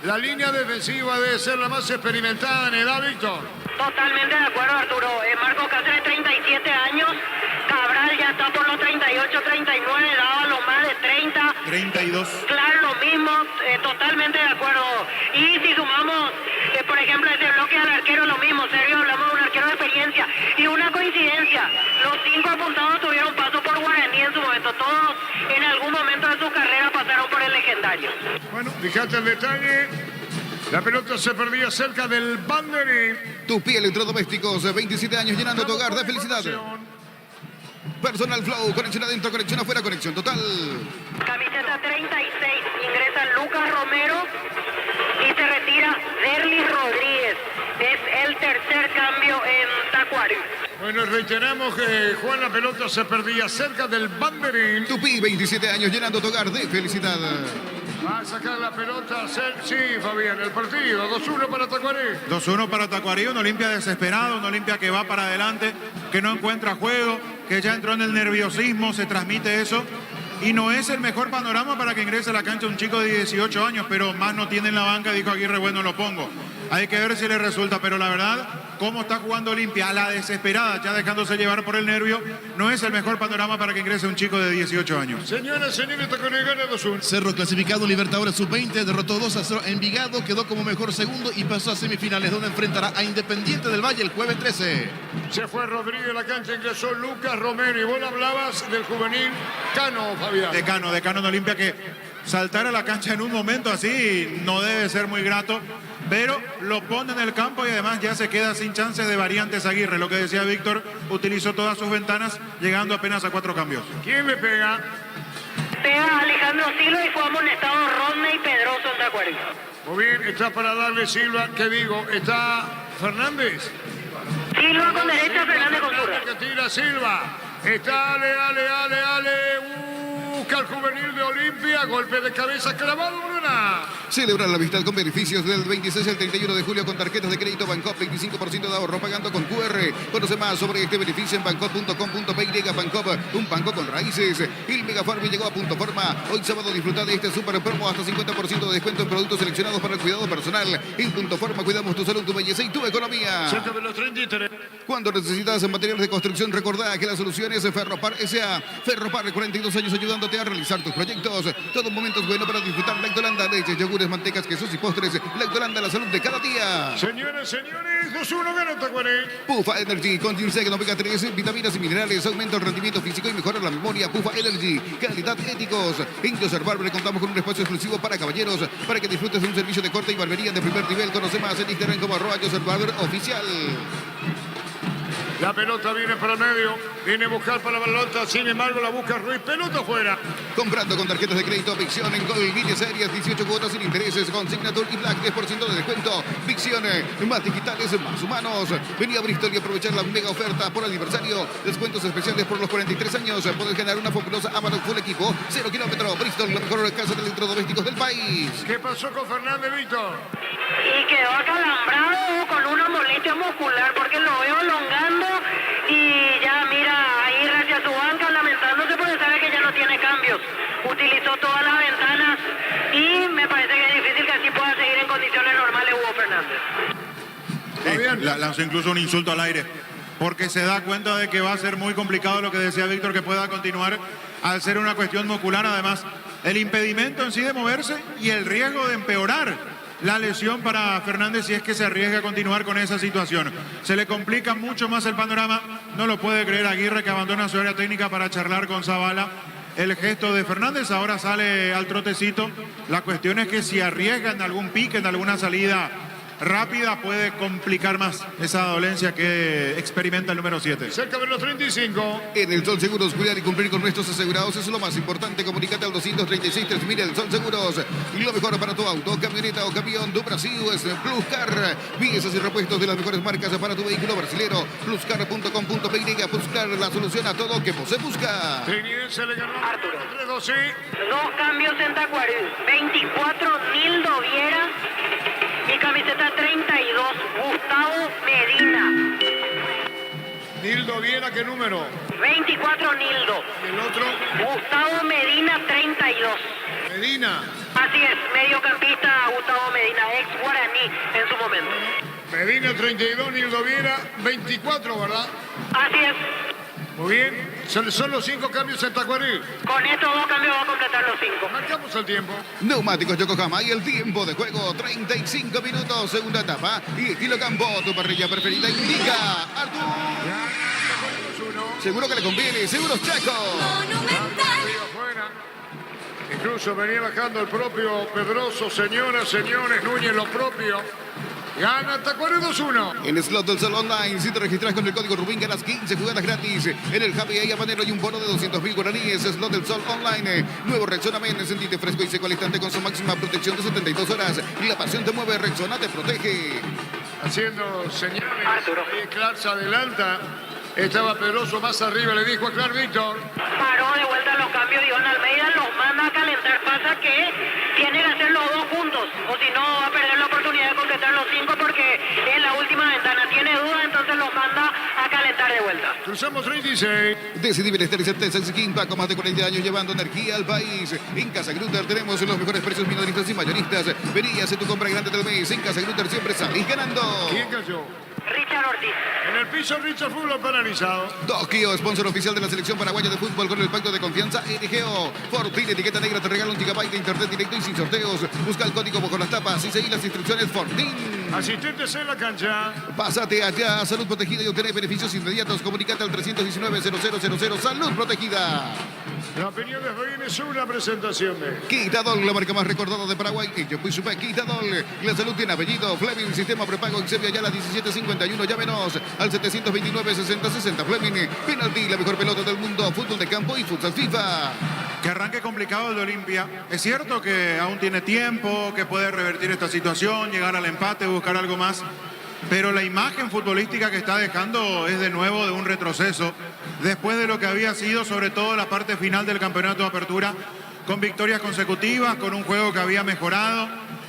La línea defensiva debe ser la más experimentada en edad, Víctor. Totalmente de acuerdo, Arturo. Marco Cáceres, 37 años. Cabral ya está por los 38, 39. Dávalos más de 30. 32. Claro, lo mismo. Totalmente de acuerdo. Y si sumamos, por ejemplo, ese bloque al arquero, lo mismo. Sergio, hablamos de un arquero de experiencia. Y una coincidencia. Los 5 apuntados tuvieron paso por Guaraní en su momento. Todos en algún momento de su carrera pasaron por el legendario. Bueno, fíjate el detalle. La pelota se perdía cerca del banderín. Tupí Electrodomésticos, 27 años llenando tu hogar de felicidad. Personal Flow, conexión adentro, conexión afuera, conexión total. Camiseta 36, ingresa Lucas Romero y se retira Derlis Rodríguez. Es el tercer cambio en Tacuarí. Bueno, reiteramos que Juan, la pelota se perdía cerca del banderín. Tupí, 27 años llenando tu hogar de felicidad. Va a sacar la pelota. Sí, Fabián, el partido. 2-1 para Tacuarí. 2-1 para Tacuarí, un Olimpia desesperado, un Olimpia que va para adelante, que no encuentra juego, que ya entró en el nerviosismo, se transmite eso. Y no es el mejor panorama para que ingrese a la cancha un chico de 18 años, pero más no tiene en la banca, dijo Aguirre, bueno, lo pongo. Hay que ver si le resulta, pero la verdad, cómo está jugando Olimpia a la desesperada, ya dejándose llevar por el nervio, no es el mejor panorama para que ingrese un chico de 18 años. Señoras, señores, Tacuarí gana 2-1. Cerro clasificado Libertadores Sub-20, derrotó 2-0 Envigado, quedó como mejor segundo y pasó a semifinales, donde enfrentará a Independiente del Valle el jueves 13. Se fue Rodríguez, la cancha ingresó Lucas Romero. Y vos hablabas del juvenil Cano, Fabián. De Cano en Olimpia, que saltar a la cancha en un momento así no debe ser muy grato, pero lo pone en el campo y además ya se queda sin chances de variantes Aguirre. Lo que decía Víctor, utilizó todas sus ventanas, llegando apenas a 4 cambios. ¿Quién le pega? Pega Alejandro Silva y fue amonestado Rodney Pedroso en Tacuarí. Muy bien, está para darle Silva. ¿Qué digo? Está Fernández. Silva con derecha, Fernández con zurda. Que tira Silva. Está Ale. Busca el juvenil de Olimpia. Golpe de cabeza clavado, Bruna. Celebra la Vistal con beneficios del 26 al 31 de julio con tarjetas de crédito Bancop, 25% de ahorro pagando con QR. Conoce más sobre este beneficio en bancop.com.py. Bancop, un banco con raíces. El Megafarm llegó a punto forma. Hoy sábado disfruta de este super promo hasta 50% de descuento en productos seleccionados para el cuidado personal. En punto forma cuidamos tu salud, tu belleza y tu economía. Cerca de los 33. Cuando necesitas materiales de construcción, recordá que la solución es Ferropar S.A. Ferropar, 42 años ayudándote a realizar tus proyectos. Todo momento es bueno para disfrutar Lactolanda, leches, yogures, mantecas, quesos y postres. Lactolanda, la salud de cada día. Señores, 2-1 gana Tacuarí. Pufa Energy con ginseng, omega 3, vitaminas y minerales, aumenta el rendimiento físico y mejora la memoria. Pufa Energy, calidad éticos. En Joseph Barber contamos con un espacio exclusivo para caballeros, para que disfrutes de un servicio de corte y barbería de primer nivel. Conoce más en Instagram como @Joseph Barber oficial. La pelota viene para el medio, viene a buscar para la pelota, sin embargo la busca Ruiz, pelota fuera. Comprando con tarjetas de crédito Vicción en Gol, líneas aéreas, 18 cuotas sin intereses, con Signature y Black, 10% de descuento. Vicción, más digitales, más humanos. Vení a Bristol y aprovechar la mega oferta por aniversario. Descuentos especiales por los 43 años. Puedes ganar una fabulosa Amarok Full Equipo, 0 kilómetros. Bristol, la mejor casa de electrodomésticos del país. ¿Qué pasó con Fernández, Víctor? Y quedó acalambrado con una molestia muscular porque lo veo elongando y ya mira ahí hacia su banca lamentándose porque sabe que ya no tiene cambios. Utilizó todas las ventanas y me parece que es difícil que así pueda seguir en condiciones normales Hugo Fernández. Lanzó incluso un insulto al aire porque se da cuenta de que va a ser muy complicado lo que decía Víctor, que pueda continuar al ser una cuestión muscular. Además, el impedimento en sí de moverse y el riesgo de empeorar la lesión para Fernández si es que se arriesga a continuar con esa situación. Se le complica mucho más el panorama. No lo puede creer Aguirre, que abandona su área técnica para charlar con Zavala. El gesto de Fernández ahora sale al trotecito. La cuestión es que si arriesga en algún pique, en alguna salida rápida, puede complicar más esa dolencia que experimenta el número 7. Cerca de los 35. En el Sol Seguros, cuidar y cumplir con nuestros asegurados es lo más importante. Comunícate al 236-3000. El Sol Seguros, lo mejor para tu auto, camioneta o camión do Brasil es Pluscar. Piezas y repuestos de las mejores marcas para tu vehículo brasilero. Pluscar.com.py. Pluscar, la solución a todo que vos se busca. Trinidense le ganó Arturo. 3-2, sí. Dos cambios en Tacuarí. 24 Nildo Viera y camiseta 32 Gustavo Medina. Nildo Viera, ¿qué número? 24 Nildo. ¿Y el otro? Gustavo Medina 32. Medina. Así es, mediocampista Gustavo Medina, ex guaraní en su momento. Medina 32, Nildo Viera 24, ¿verdad? Así es. Muy bien. Son los 5 cambios en Tacuarí. Con estos dos cambios va a completar los 5. Marcamos el tiempo. Neumáticos Yokohama y el tiempo de juego, 35 minutos, segunda etapa. Y estilo campo, tu parrilla preferida indica Artur. Seguro que le conviene, Seguros Chaco. Monumental. Afuera. Incluso venía bajando el propio Pedroso. Señoras, señores, Núñez lo propio. Gana Tacuarí 2-1. En Slot del Sol Online, si te registras con el código Rubín, ganas 15 jugadas gratis. En el Happy Day Habanero hay un bono de 200.000 guaraníes. Slot del Sol Online. Nuevo Rexona Men, sentite fresco y seco al instante con su máxima protección de 72 horas. Y la pasión te mueve, Rexona te protege. Haciendo señales. Arturo. Y Clark se adelanta. Estaba Pedroso más arriba. Le dijo a Clark Víctor. Paró de vuelta los cambios Iván Almeida, los manda a calentar. Pasa que tiene que hacer los dos juntos, o si no va a perder la oportunidad de completar los 5 porque es la última ventana. Tiene duda, entonces los manda a calentar de vuelta. Cruzamos 36. Decidí bienestar y certeza en Siquimpa, con más de 40 años llevando energía al país. En Casa Grutter tenemos los mejores precios minoristas y mayoristas. Vení, hace tu compra grande del mes. En Casa Grutter siempre salís ganando. ¿Quién cayó? Richard Ortiz. En el piso, Richard Fútbol penalizado. Tokio, sponsor oficial de la selección paraguaya de fútbol con el pacto de confianza NGO. Fortin, etiqueta negra, te regala 1 GB de internet directo y sin sorteos. Busca el código bajo las tapas y seguí las instrucciones Fortin. Asistentes en la cancha. Pásate allá, Salud Protegida, y obtener beneficios inmediatos. Comunicate al 319-0000. Salud Protegida. La opinión de Fabián es una presentación de Quitadol, la marca más recordada de Paraguay. Quitadol, la salud tiene apellido. Fleming, sistema prepago en Sevilla, ya la 1751. Llámenos al 729-6060. Fleming, penalti, la mejor pelota del mundo. Fútbol de campo y futsal FIFA. Que arranque complicado el de Olimpia. Es cierto que aún tiene tiempo, que puede revertir esta situación, llegar al empate, buscar algo más. Pero la imagen futbolística que está dejando es de nuevo de un retroceso. Después de lo que había sido, sobre todo la parte final del campeonato de apertura, con victorias consecutivas, con un juego que había mejorado,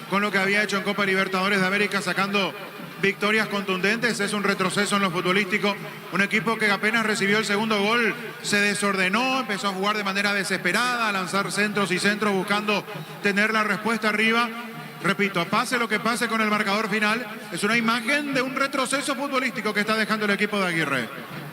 con lo que había hecho en Copa Libertadores de América, sacando victorias contundentes. Es un retroceso en lo futbolístico. Un equipo que apenas recibió el segundo gol se desordenó, empezó a jugar de manera desesperada, a lanzar centros y centros buscando tener la respuesta arriba. Repito, pase lo que pase con el marcador final, es una imagen de un retroceso futbolístico que está dejando el equipo de Aguirre.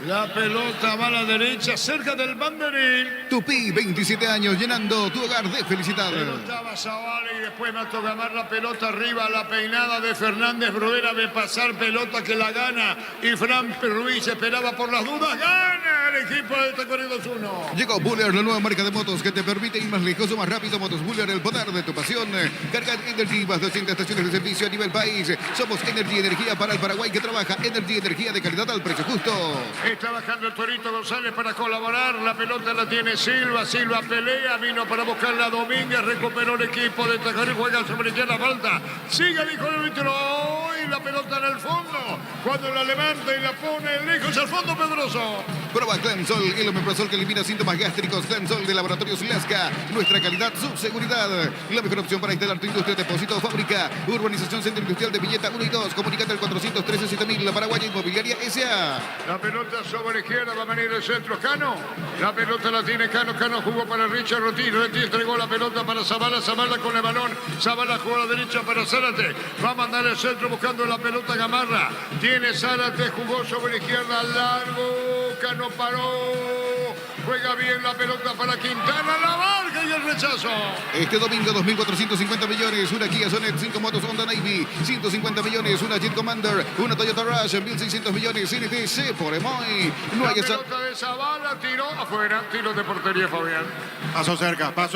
La pelota va a la derecha, cerca del banderín. Tupí, 27 años, llenando tu hogar de felicidad. Pelotaba Zavala y después Mato Gamar, la pelota arriba, la peinada de Fernández Bruera, ve pasar pelota que la gana. Y Fran Ruiz esperaba por las dudas, gana el equipo de Tacuarí 2-1. Llegó Buller, la nueva marca de motos que te permite ir más lejos o más rápido. Motos Buller, el poder de tu pasión. Cargar Energy, más de 200 estaciones de servicio a nivel país. Somos Energy, energía para el Paraguay que trabaja. Energy, energía de calidad al precio justo. Está bajando el Torito González para colaborar. La pelota la tiene Silva. Silva pelea. Vino para buscarla Domínguez. Recuperó el equipo de Tacuarí. Juega sobre la falta. Sigue dijo el árbitro. Y la pelota en el fondo. Cuando la levanta y la pone lejos al fondo, Pedroso. Prueba Clemsol, el omeprazol que elimina síntomas gástricos. Clemsol de Laboratorios Lasca. Nuestra calidad, su seguridad. La mejor opción para instalar tu industria, depósito, fábrica. Urbanización Centro Industrial de Villeta 1 y 2. Comunicate al 413-7000. La Paraguaya Inmobiliaria S.A. La pelota sobre izquierda, va a venir el centro Cano. La pelota la tiene Cano. Cano jugó para Richard Ortiz. Ortiz entregó la pelota para Zavala. Zavala con el balón. Zavala jugó a la derecha para Zárate. Va a mandar el centro buscando la pelota Gamarra. Tiene Zárate, jugó sobre izquierda largo. Cano paró. Juega bien la pelota para Quintana. La marca y el rechazo. Este domingo 2.450 millones, una Kia Sonet, 5 motos Honda Navy, 150 millones, una Jeep Commander, una Toyota Rush, 1.600 millones, NTC por Emoy. No La hay esa... pelota de Zavala, tiró afuera, tiro de portería, Fabián. Pasó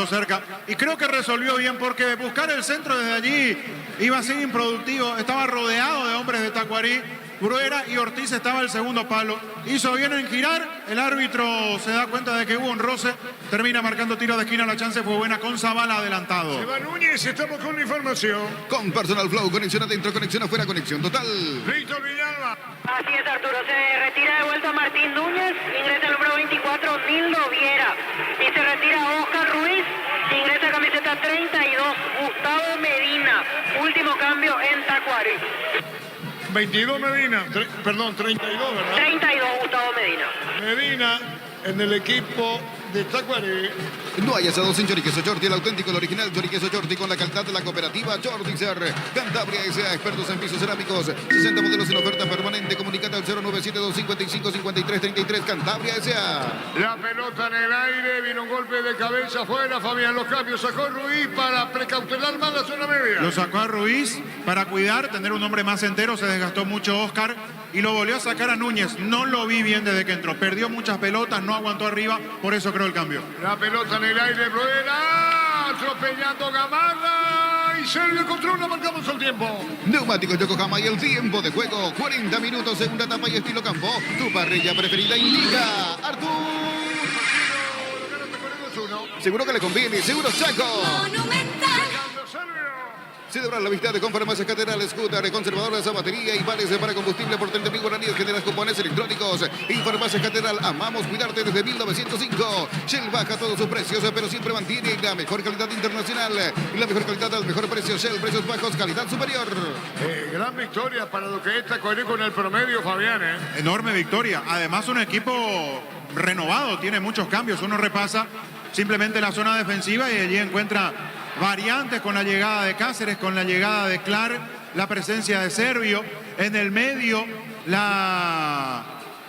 cerca. Y creo que resolvió bien porque buscar el centro desde allí iba a ser improductivo. Estaba rodeado de hombres de Tacuarí. Bruera y Ortiz estaba el segundo palo. Hizo bien en girar. El árbitro se da cuenta de que hubo un roce. Termina marcando tiro de esquina. La chance fue buena con Zavala adelantado. Se va Núñez, estamos con la información. Con Personal Flow, conexión adentro, conexión afuera, conexión total. Víctor Villalba. Así es, Arturo. Se retira de vuelta Martín Núñez. Ingresa el número 24, Nildo Viera. Y se retira Oscar Ruiz. Ingresa camiseta 32, Gustavo Medina. Último cambio en Tacuarí. 22 Medina, 32, ¿verdad? 32, Gustavo Medina. Medina en el equipo de Tacuarí. No hay asado sin choriqueso Chorti, el auténtico, el original choriqueso Chorti con la calidad de la cooperativa Chortizer. Cantabria S.A., expertos en pisos cerámicos. 60 modelos en oferta permanente. Comunicate al 097-255-5333. Cantabria S.A. La pelota en el aire, vino un golpe de cabeza afuera. Fabián, los cambios sacó Ruiz para precautelar más la zona media. Lo sacó a Ruiz para cuidar, tener un hombre más entero. Se desgastó mucho Oscar y lo volvió a sacar a Núñez. No lo vi bien desde que entró. Perdió muchas pelotas, no aguantó arriba. Por eso creo el cambio. La pelota en el aire, Bruera, atropellando Gamarra. Y Sergio controla, marcamos el tiempo. Neumáticos Yokohama y el tiempo de juego. 40 minutos, segunda etapa y estilo campo. Tu parrilla preferida indica Artur. Seguro que le conviene, seguro Chaco. Monumental. Celebrar la visita de Confarmacias Catedral, Scooter, conservadores a batería y vales para combustible por 30.000 guaraníes, generas cupones electrónicos. Y Farmacias Catedral, amamos cuidarte desde 1905. Shell baja todos sus precios, pero siempre mantiene la mejor calidad internacional. La mejor calidad al mejor precio. Shell, precios bajos, calidad superior. Gran victoria para lo que está con el promedio, Fabián. Enorme victoria. Además, un equipo renovado, tiene muchos cambios. Uno repasa simplemente la zona defensiva y allí encuentra variantes con la llegada de Cáceres, con la llegada de Clark, la presencia de Servio. En el medio, la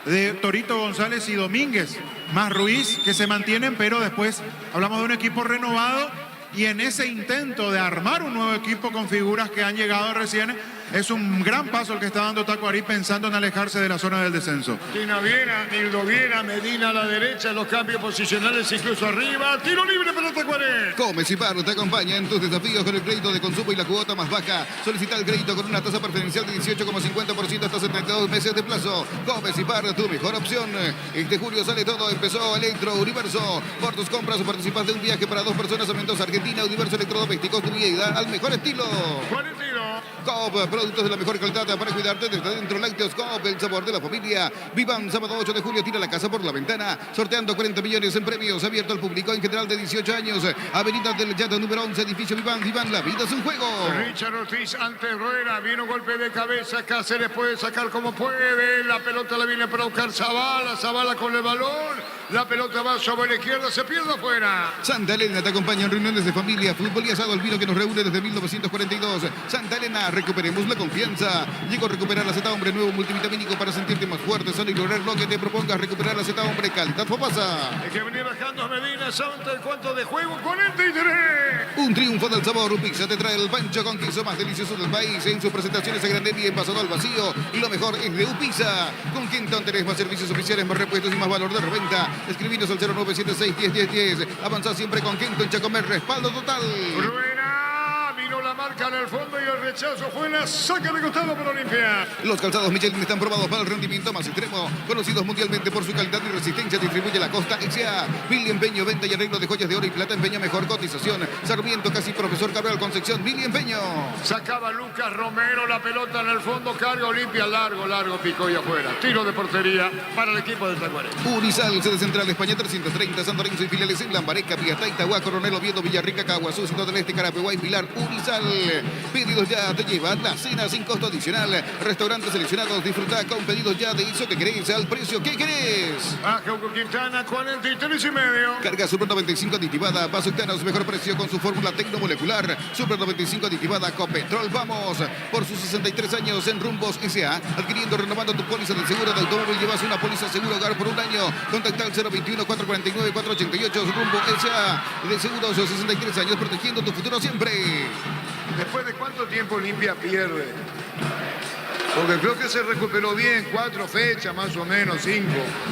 de Torito González y Domínguez, más Ruiz, que se mantienen, pero después hablamos de un equipo renovado y en ese intento de armar un nuevo equipo con figuras que han llegado recién, es un gran paso el que está dando Tacuarí pensando en alejarse de la zona del descenso. Tina Viera, Nildo Viera, Medina a la derecha, los cambios posicionales incluso arriba. Tiro libre para Tacuarí. Comes y Par te acompaña en tus desafíos con el crédito de consumo y la cuota más baja. Solicita el crédito con una tasa preferencial de 18,50% hasta 72 meses de plazo. Comes y Par, tu mejor opción. Este julio sale todo, empezó Electro Universo. Por tus compras o participas de un viaje para 2 personas a Mendoza, Argentina. Universo Electrodomésticos, tu vida al mejor estilo. ¿Cuál es el tiro? Coop, productos de la mejor calidad para cuidarte desde dentro. Lácteos Coop, el sabor de la familia. Vivan, sábado 8 de julio, tira la casa por la ventana, sorteando 40 millones en premios, abierto al público en general de 18 años. Avenida del Llano número 11, edificio Vivan. Vivan, la vida es un juego. Richard Ortiz ante Rueda, viene un golpe de cabeza, Cáceres puede sacar como puede, la pelota la viene para buscar Zavala, Zavala con el balón, la pelota va sobre la izquierda, se pierde afuera. Santa Elena te acompaña en reuniones de familia, fútbol y asado, el vino que nos reúne desde 1942. Santa Elena, recuperemos la confianza. Llegó a recuperar la Z Hombre, nuevo multivitamínico para sentirte más fuerte, sano y lograr lo que te propongas. Recuperar la Z Hombre, calidad Fopasa. Hay que venir bajando a Medina, Santa, ¿en cuánto de juego? 43. Un triunfo del sabor. Pizza te trae el pancho con queso más delicioso del país. En sus presentaciones a granel y envasado al vacío. Y lo mejor es de Upizza. Con Quinton tenés más servicios oficiales, más repuestos y más valor de reventa. Escribinos al 0976-101010. Avanzá siempre con Quinton Chacomer. Respaldo total. Rueda, vino la marca en el fondo y el rechazo fue la saca de costado para Olimpia. Los calzados Michelin están probados para el rendimiento más extremo. Conocidos mundialmente por su calidad y resistencia. Distribuye la Costa S.A. Billy Empeño, venta y arreglo de joyas de oro y plata. Empeño, mejor cotización. Sarmiento, casi Profesor Cabral Concepción. Billy Empeño. Sacaba Lucas Romero la pelota en el fondo, carga Olimpia, largo, picó y afuera. Tiro de portería para el equipo de Tacuarembó. Unisal, sede central España 330, San Lorenzo y filiales en Lambareca, Piatá, Itagua, Coronel Oviedo, Villarrica, Caguazú, Ciudad del Este, Carapeguá y Pilar. Unisal, pedidos ya te llevan la cena sin costo adicional. Restaurantes seleccionados, disfruta con pedidos ya de eso que querés, al precio que querés. Baja Hugo Quintana, 43,5. Carga Super 95 aditivada, Vasooctanos, mejor precio con su fórmula tecnomolecular. Super 95 aditivada, Copetrol. Vamos por sus 63 años en Rumbos S.A. Adquiriendo, renovando tu póliza del seguro de automóvil, llevas una póliza seguro hogar por un año. Contacta al 021-449-488. Rumbo S.A. de seguros 63 años, protegiendo tu futuro siempre. ¿Después de cuánto tiempo Olimpia pierde? Porque creo que se recuperó bien, 4 fechas más o menos, 5.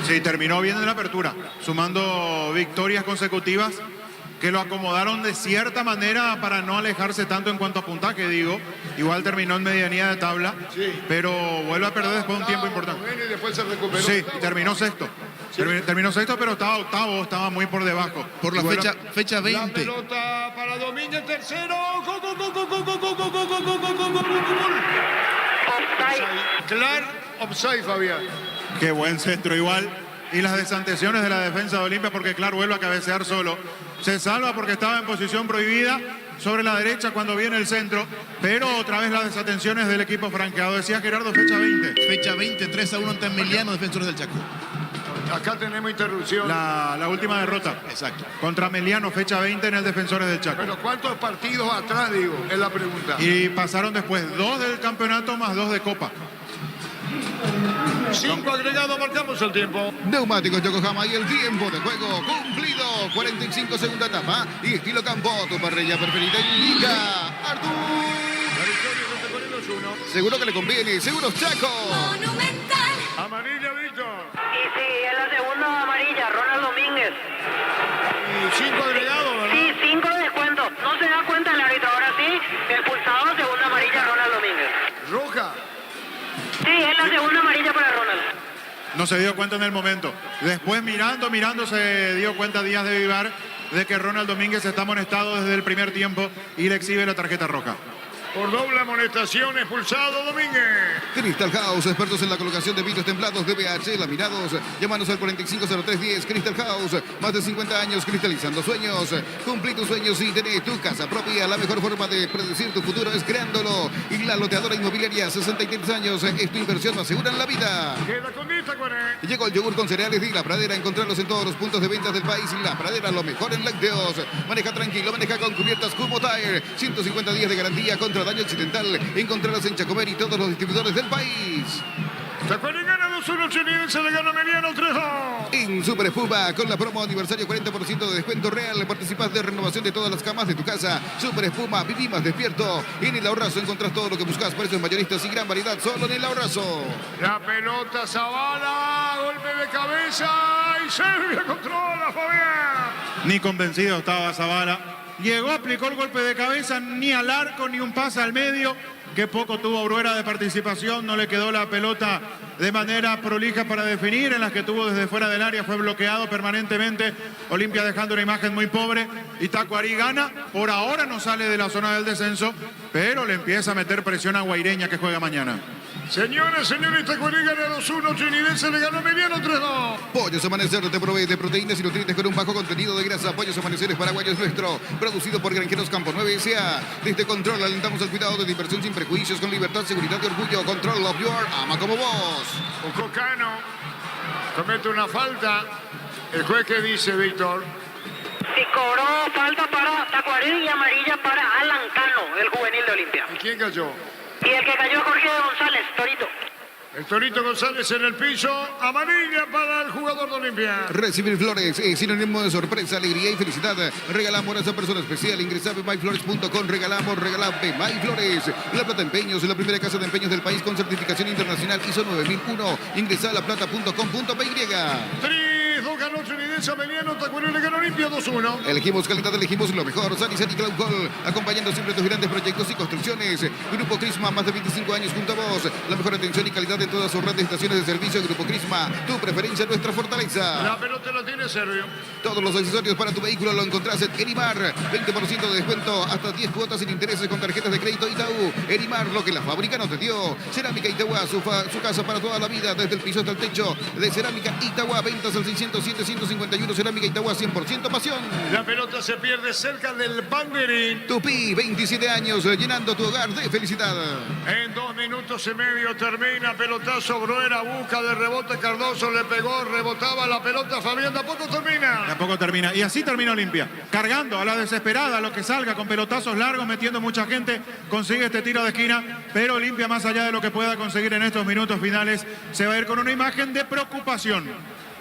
Sí, terminó bien en la apertura, sumando victorias consecutivas que lo acomodaron de cierta manera para no alejarse tanto en cuanto a puntaje, digo. Igual terminó en medianía de tabla, Sí. pero vuelve a perder después de un tiempo importante. Bueno, y después se recuperó. Sí, y terminó sexto. Terminó sexto, pero estaba octavo, estaba muy por debajo. Por la Y vuelve a- fecha La 20. pelota para Domínguez, tercero. Gol, gol, gol, gol, gol, gol, gol, gol, gol, gol, gol, gol, gol, gol, gol. Offside. Clar, offside, Fabián. Qué buen centro igual. Y las desatenciones de la defensa de Olimpia, porque claro, vuelve a cabecear solo. Se salva porque estaba en posición prohibida sobre la derecha cuando viene el centro, pero otra vez las desatenciones del equipo franqueado. Decía Gerardo, fecha 20. Fecha 20, 3-1 ante Emiliano, Defensores del Chaco. Acá tenemos interrupción. La última derrota. Exacto. Contra Meliano, fecha 20 en el Defensores del Chaco. Pero ¿cuántos partidos atrás, digo? Es la pregunta. Y pasaron después 2 del campeonato más 2 de Copa. 5 agregados, marcamos el tiempo. Neumáticos Yokohama y el tiempo de juego cumplido. 45 segunda etapa y estilo campo, tu parrilla preferida en Liga. Artur. La victoria de Tacuarembó es 1. Seguro que le conviene. Seguros Chaco. Monumental. Amarilla, Víctor. Y sí, es la segunda amarilla, Ronald Domínguez. Y 5 agregados, ¿verdad? Sí, 5 de descuento. No se da cuenta el árbitro, ahora sí. Expulsado, segunda amarilla, Ronald Domínguez. Roja. Sí, es la segunda amarilla para Ronald. No se dio cuenta en el momento. Después mirando, se dio cuenta Díaz de Vivar de que Ronald Domínguez está amonestado desde el primer tiempo y le exhibe la tarjeta roja. Por doble amonestación, expulsado Domínguez. Crystal House, expertos en la colocación de vidrios templados de BH, laminados. Llámanos al 450310. Crystal House, más de 50 años cristalizando sueños. Cumplí tus sueños y tenés tu casa propia. La mejor forma de predecir tu futuro es creándolo. Y la loteadora inmobiliaria, 63 años, es tu inversión más segura en la vida. Queda con Tacuarembó. Llegó el yogur con cereales de La Pradera. Encontrarlos en todos los puntos de ventas del país. La Pradera, lo mejor en lácteos. Maneja tranquilo, maneja con cubiertas Kumo Tire. 150 días de garantía contra daño accidental. Encontrarlas en Chacomer y todos los distribuidores del país. Tacuarembó gana 2-1, Chile, se le gana Mediano 3-2. En Super Espuma, con la promo aniversario 40% de descuento real, participas de renovación de todas las camas de tu casa. Super Espuma, viví más despierto. En El Ahorrazo encontrás todo lo que buscas, precios mayoristas y gran variedad solo en El Ahorrazo. La pelota Zavala, golpe de cabeza y Serbia controla, Fabián. Ni convencido estaba Zavala. llegó, aplicó el golpe de cabeza, ni al arco, ni un pase al medio. Qué poco tuvo Bruera de participación, no le quedó la pelota de manera prolija para definir, en las que tuvo desde fuera del área, fue bloqueado permanentemente. Olimpia dejando una imagen muy pobre, y Tacuarí gana, por ahora no sale de la zona del descenso, pero le empieza a meter presión a Guaireña, que juega mañana. Señores, Tacuarí gana 2-1, Trinidense le ganó Mediano 3-2. Pollos Amanecer te provee de proteínas y nutrientes con un bajo contenido de grasa. Pollos Amanecer es paraguayo, es nuestro. Producido por Granjeros Campo 9 S.A. Desde Control alentamos el cuidado de diversión sin prejuicios, con libertad, seguridad y orgullo. Control of your ama como vos. Cocano comete una falta. ¿El juez qué dice, Víctor? Y cobró falta para Tacuarí y amarilla para Alan Cano, el juvenil de Olimpia. ¿Y quién cayó? Y el que cayó Jorge González, Torito. El Torito González en el piso. Amarilla para el jugador de Olimpia. Recibir flores es sinónimo de sorpresa, alegría y felicidad. Regalamos a esa persona especial. Ingresa a bemyflores.com. Regalamos BeMyFlores. La Plata Empeños, la primera casa de empeños del país con certificación internacional ISO 9001. Ingresa a laplata.com.py. 3-2 ganó Trinidense, Mediano, Tacuarí le ganó Olimpia 2-1. Elegimos calidad, elegimos lo mejor. Sanizet y Glaucol, acompañando siempre tus grandes proyectos y construcciones. Grupo Crisma, más de 25 años junto a vos. La mejor atención y calidad en todas sus red de estaciones de servicio. Grupo Crisma, tu preferencia, nuestra fortaleza. La pelota la tiene Servio. Todos los accesorios para tu vehículo lo encontrás en Erimar. 20% de descuento, hasta 10 cuotas sin intereses con tarjetas de crédito Itaú. Erimar, lo que la fábrica no te dio. Cerámica Itagua, su casa para toda la vida, desde el piso hasta el techo. De Cerámica Itagua, ventas al 607-151. Cerámica Itagua, 100% pasión. La pelota se pierde cerca del banderín. Tupi, 27 años, llenando tu hogar de felicidad. En 2 minutos y medio termina. Pelotazo, Bruera busca de rebote, Cardoso le pegó, rebotaba la pelota, Fabián, tampoco termina. Tampoco termina. Y así termina Olimpia. Cargando a la desesperada, lo que salga, con pelotazos largos, metiendo mucha gente, consigue este tiro de esquina. Pero Olimpia, más allá de lo que pueda conseguir en estos minutos finales, se va a ir con una imagen de preocupación.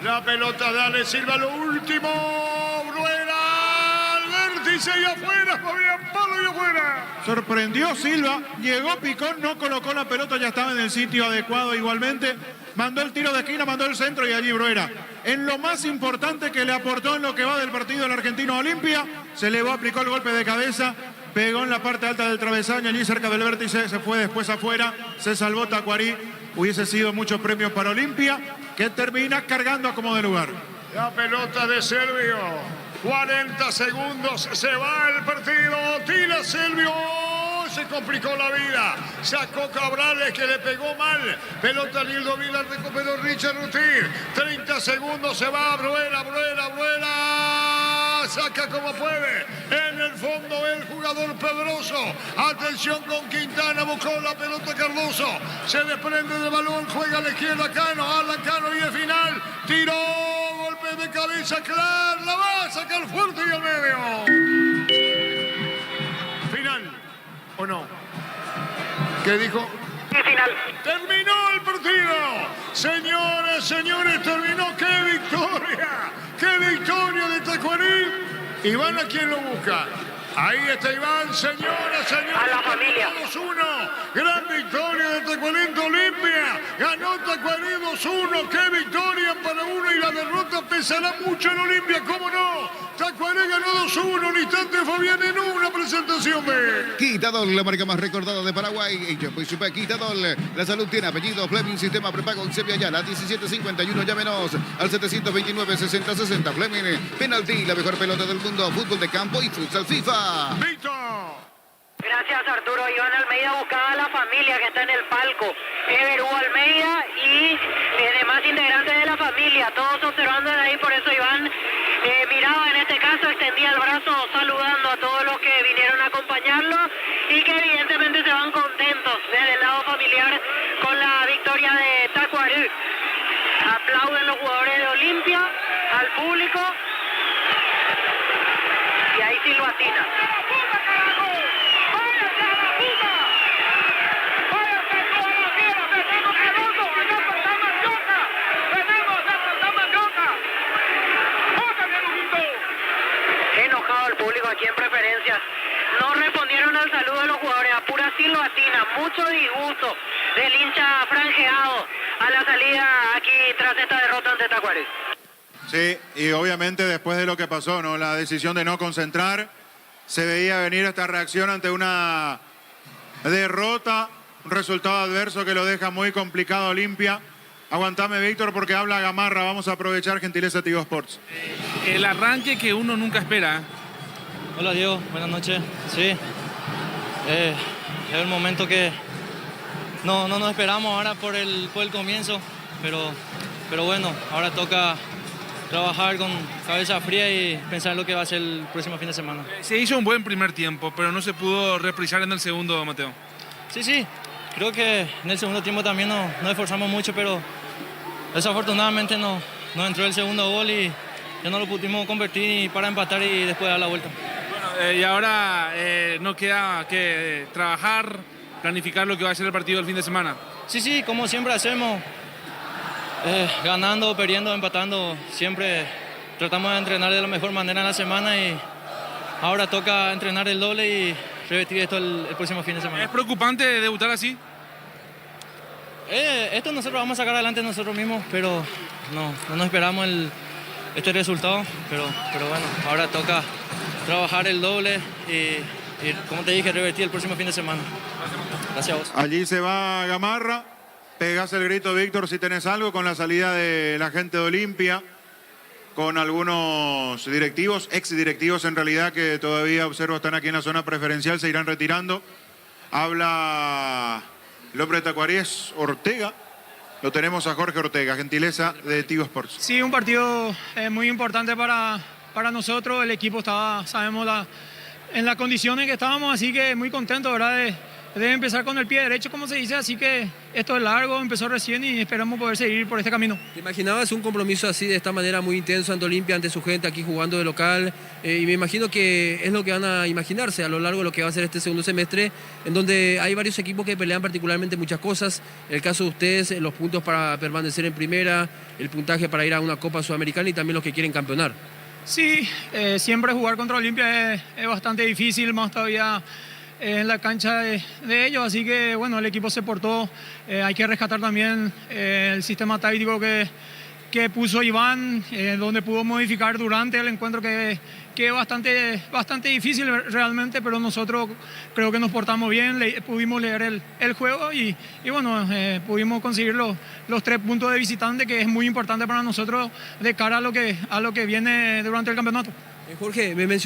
La pelota, dale Silva, lo último. Bruera al vértice y afuera, Fabián, palo y afuera. Sorprendió Silva, llegó Picón, no colocó la pelota, ya estaba en el sitio adecuado igualmente. Mandó el tiro de esquina, mandó el centro y allí Bruera. En lo más importante que le aportó en lo que va del partido el argentino a Olimpia, se elevó, aplicó el golpe de cabeza, pegó en la parte alta del travesaño, allí cerca del vértice, se fue después afuera, se salvó Tacuarí. Hubiese sido muchos premios para Olimpia, que termina cargando a como de lugar. La pelota de Servio. 40 segundos, se va el partido. Tira Servio. Se complicó la vida. Sacó Cabrales, que le pegó mal. Pelota Nildo Vila, recuperó Richard Rutir. 30 segundos, se va Bruera. Saca como puede. En el fondo el jugador Pedroso. Atención con Quintana, buscó la pelota Cardoso. Se desprende del balón, juega a la izquierda Cano. Alan Cano y el final. Tiró, golpe de cabeza, Clar. La va a sacar fuerte y al medio. Final. ¿O no? ¿Qué dijo? Final. Terminó el partido. Señores, terminó. ¡Qué victoria! ¡Qué victoria de Tacuarí! Iván, ¿a quién lo busca? Ahí está Iván, señores. A la familia. 2-1. Gran victoria de Tacuarí ante Olimpia. Ganó Tacuarí 2-1. ¡Qué victoria para uno! Y la derrota pesará mucho en Olimpia, ¿cómo no? Tacuarí ganó 2-1. Un instante, Fabián, en una presentación de Quitadol, la marca más recordada de Paraguay. Quitadol, la salud tiene apellido. Fleming, sistema prepago en Sevilla Ayala, 1751. Llámenos al 729-6060. Fleming, penalti, la mejor pelota del mundo. Fútbol de campo y futsal FIFA. Víctor. Gracias, Arturo. Iván Almeida buscaba a la familia que está en el palco. Ever Hugo Almeida y demás integrantes de la familia, todos observando de ahí. Por eso Iván miraba, en este caso, extendía el brazo saludando a todos los que vinieron a acompañarlo y que evidentemente se van contentos desde el lado familiar con la victoria de Tacuarí. Aplauden los jugadores de Olimpia, al público, y ahí silbatina. Enojado el público aquí en preferencias. No respondieron al saludo de los jugadores, a pura silbatina. Mucho disgusto del hincha franjeado a la salida aquí tras esta derrota ante Sí, y obviamente después de lo que pasó, ¿no? La decisión de no concentrar, Se veía venir esta reacción ante una derrota, un resultado adverso que lo deja muy complicado a Olimpia. Aguantame, Víctor, porque habla Gamarra. Vamos a aprovechar, gentileza Tigo Sports. El arranque que uno nunca espera. Hola Diego, buenas noches. Sí, es el momento que no nos esperamos ahora por el comienzo, pero bueno, ahora toca trabajar con cabeza fría y pensar en lo que va a ser el próximo fin de semana. Se hizo un buen primer tiempo, pero no se pudo reprisar en el segundo, Mateo. Sí, creo que en el segundo tiempo también nos esforzamos mucho, pero desafortunadamente nos entró el segundo gol y ya no lo pudimos convertir para empatar y después dar la vuelta. Bueno, y ahora no queda que trabajar, planificar lo que va a ser el partido del fin de semana. Sí, como siempre hacemos, ganando, perdiendo, empatando, siempre tratamos de entrenar de la mejor manera en la semana y ahora toca entrenar el doble y repetir esto el próximo fin de semana. ¿Es preocupante debutar así? Esto nosotros vamos a sacar adelante nosotros mismos, pero no nos esperamos este resultado, pero bueno, ahora toca trabajar el doble y como te dije, revertir el próximo fin de semana. Gracias a vos. Allí se va Gamarra. Pegas el grito, Víctor, si tenés algo con la salida de la gente de Olimpia, con algunos directivos, exdirectivos en realidad, que todavía observo están aquí en la zona preferencial, se irán retirando. Habla el hombre de Tacuaríes, Ortega. Lo tenemos a Jorge Ortega, gentileza de Tigo Sports. Sí, un partido muy importante para nosotros. El equipo estaba, sabemos, en las condiciones que estábamos, así que muy contento, ¿verdad? De empezar con el pie derecho, como se dice, así que esto es largo, empezó recién y esperamos poder seguir por este camino. ¿Te imaginabas un compromiso así, de esta manera muy intenso ante Olimpia, ante su gente aquí jugando de local? Y me imagino que es lo que van a imaginarse a lo largo de lo que va a ser este segundo semestre, en donde hay varios equipos que pelean particularmente muchas cosas. El caso de ustedes, los puntos para permanecer en primera, el puntaje para ir a una Copa Sudamericana y también los que quieren campeonar. Sí, siempre jugar contra Olimpia es bastante difícil, más todavía en la cancha de ellos, así que bueno, el equipo se portó. Hay que rescatar también el sistema táctico que puso Iván, donde pudo modificar durante el encuentro, que es bastante difícil realmente, pero nosotros creo que nos portamos bien, pudimos leer el juego y bueno, pudimos conseguir los 3 puntos de visitante, que es muy importante para nosotros de cara a lo que viene durante el campeonato. Jorge, me mencionó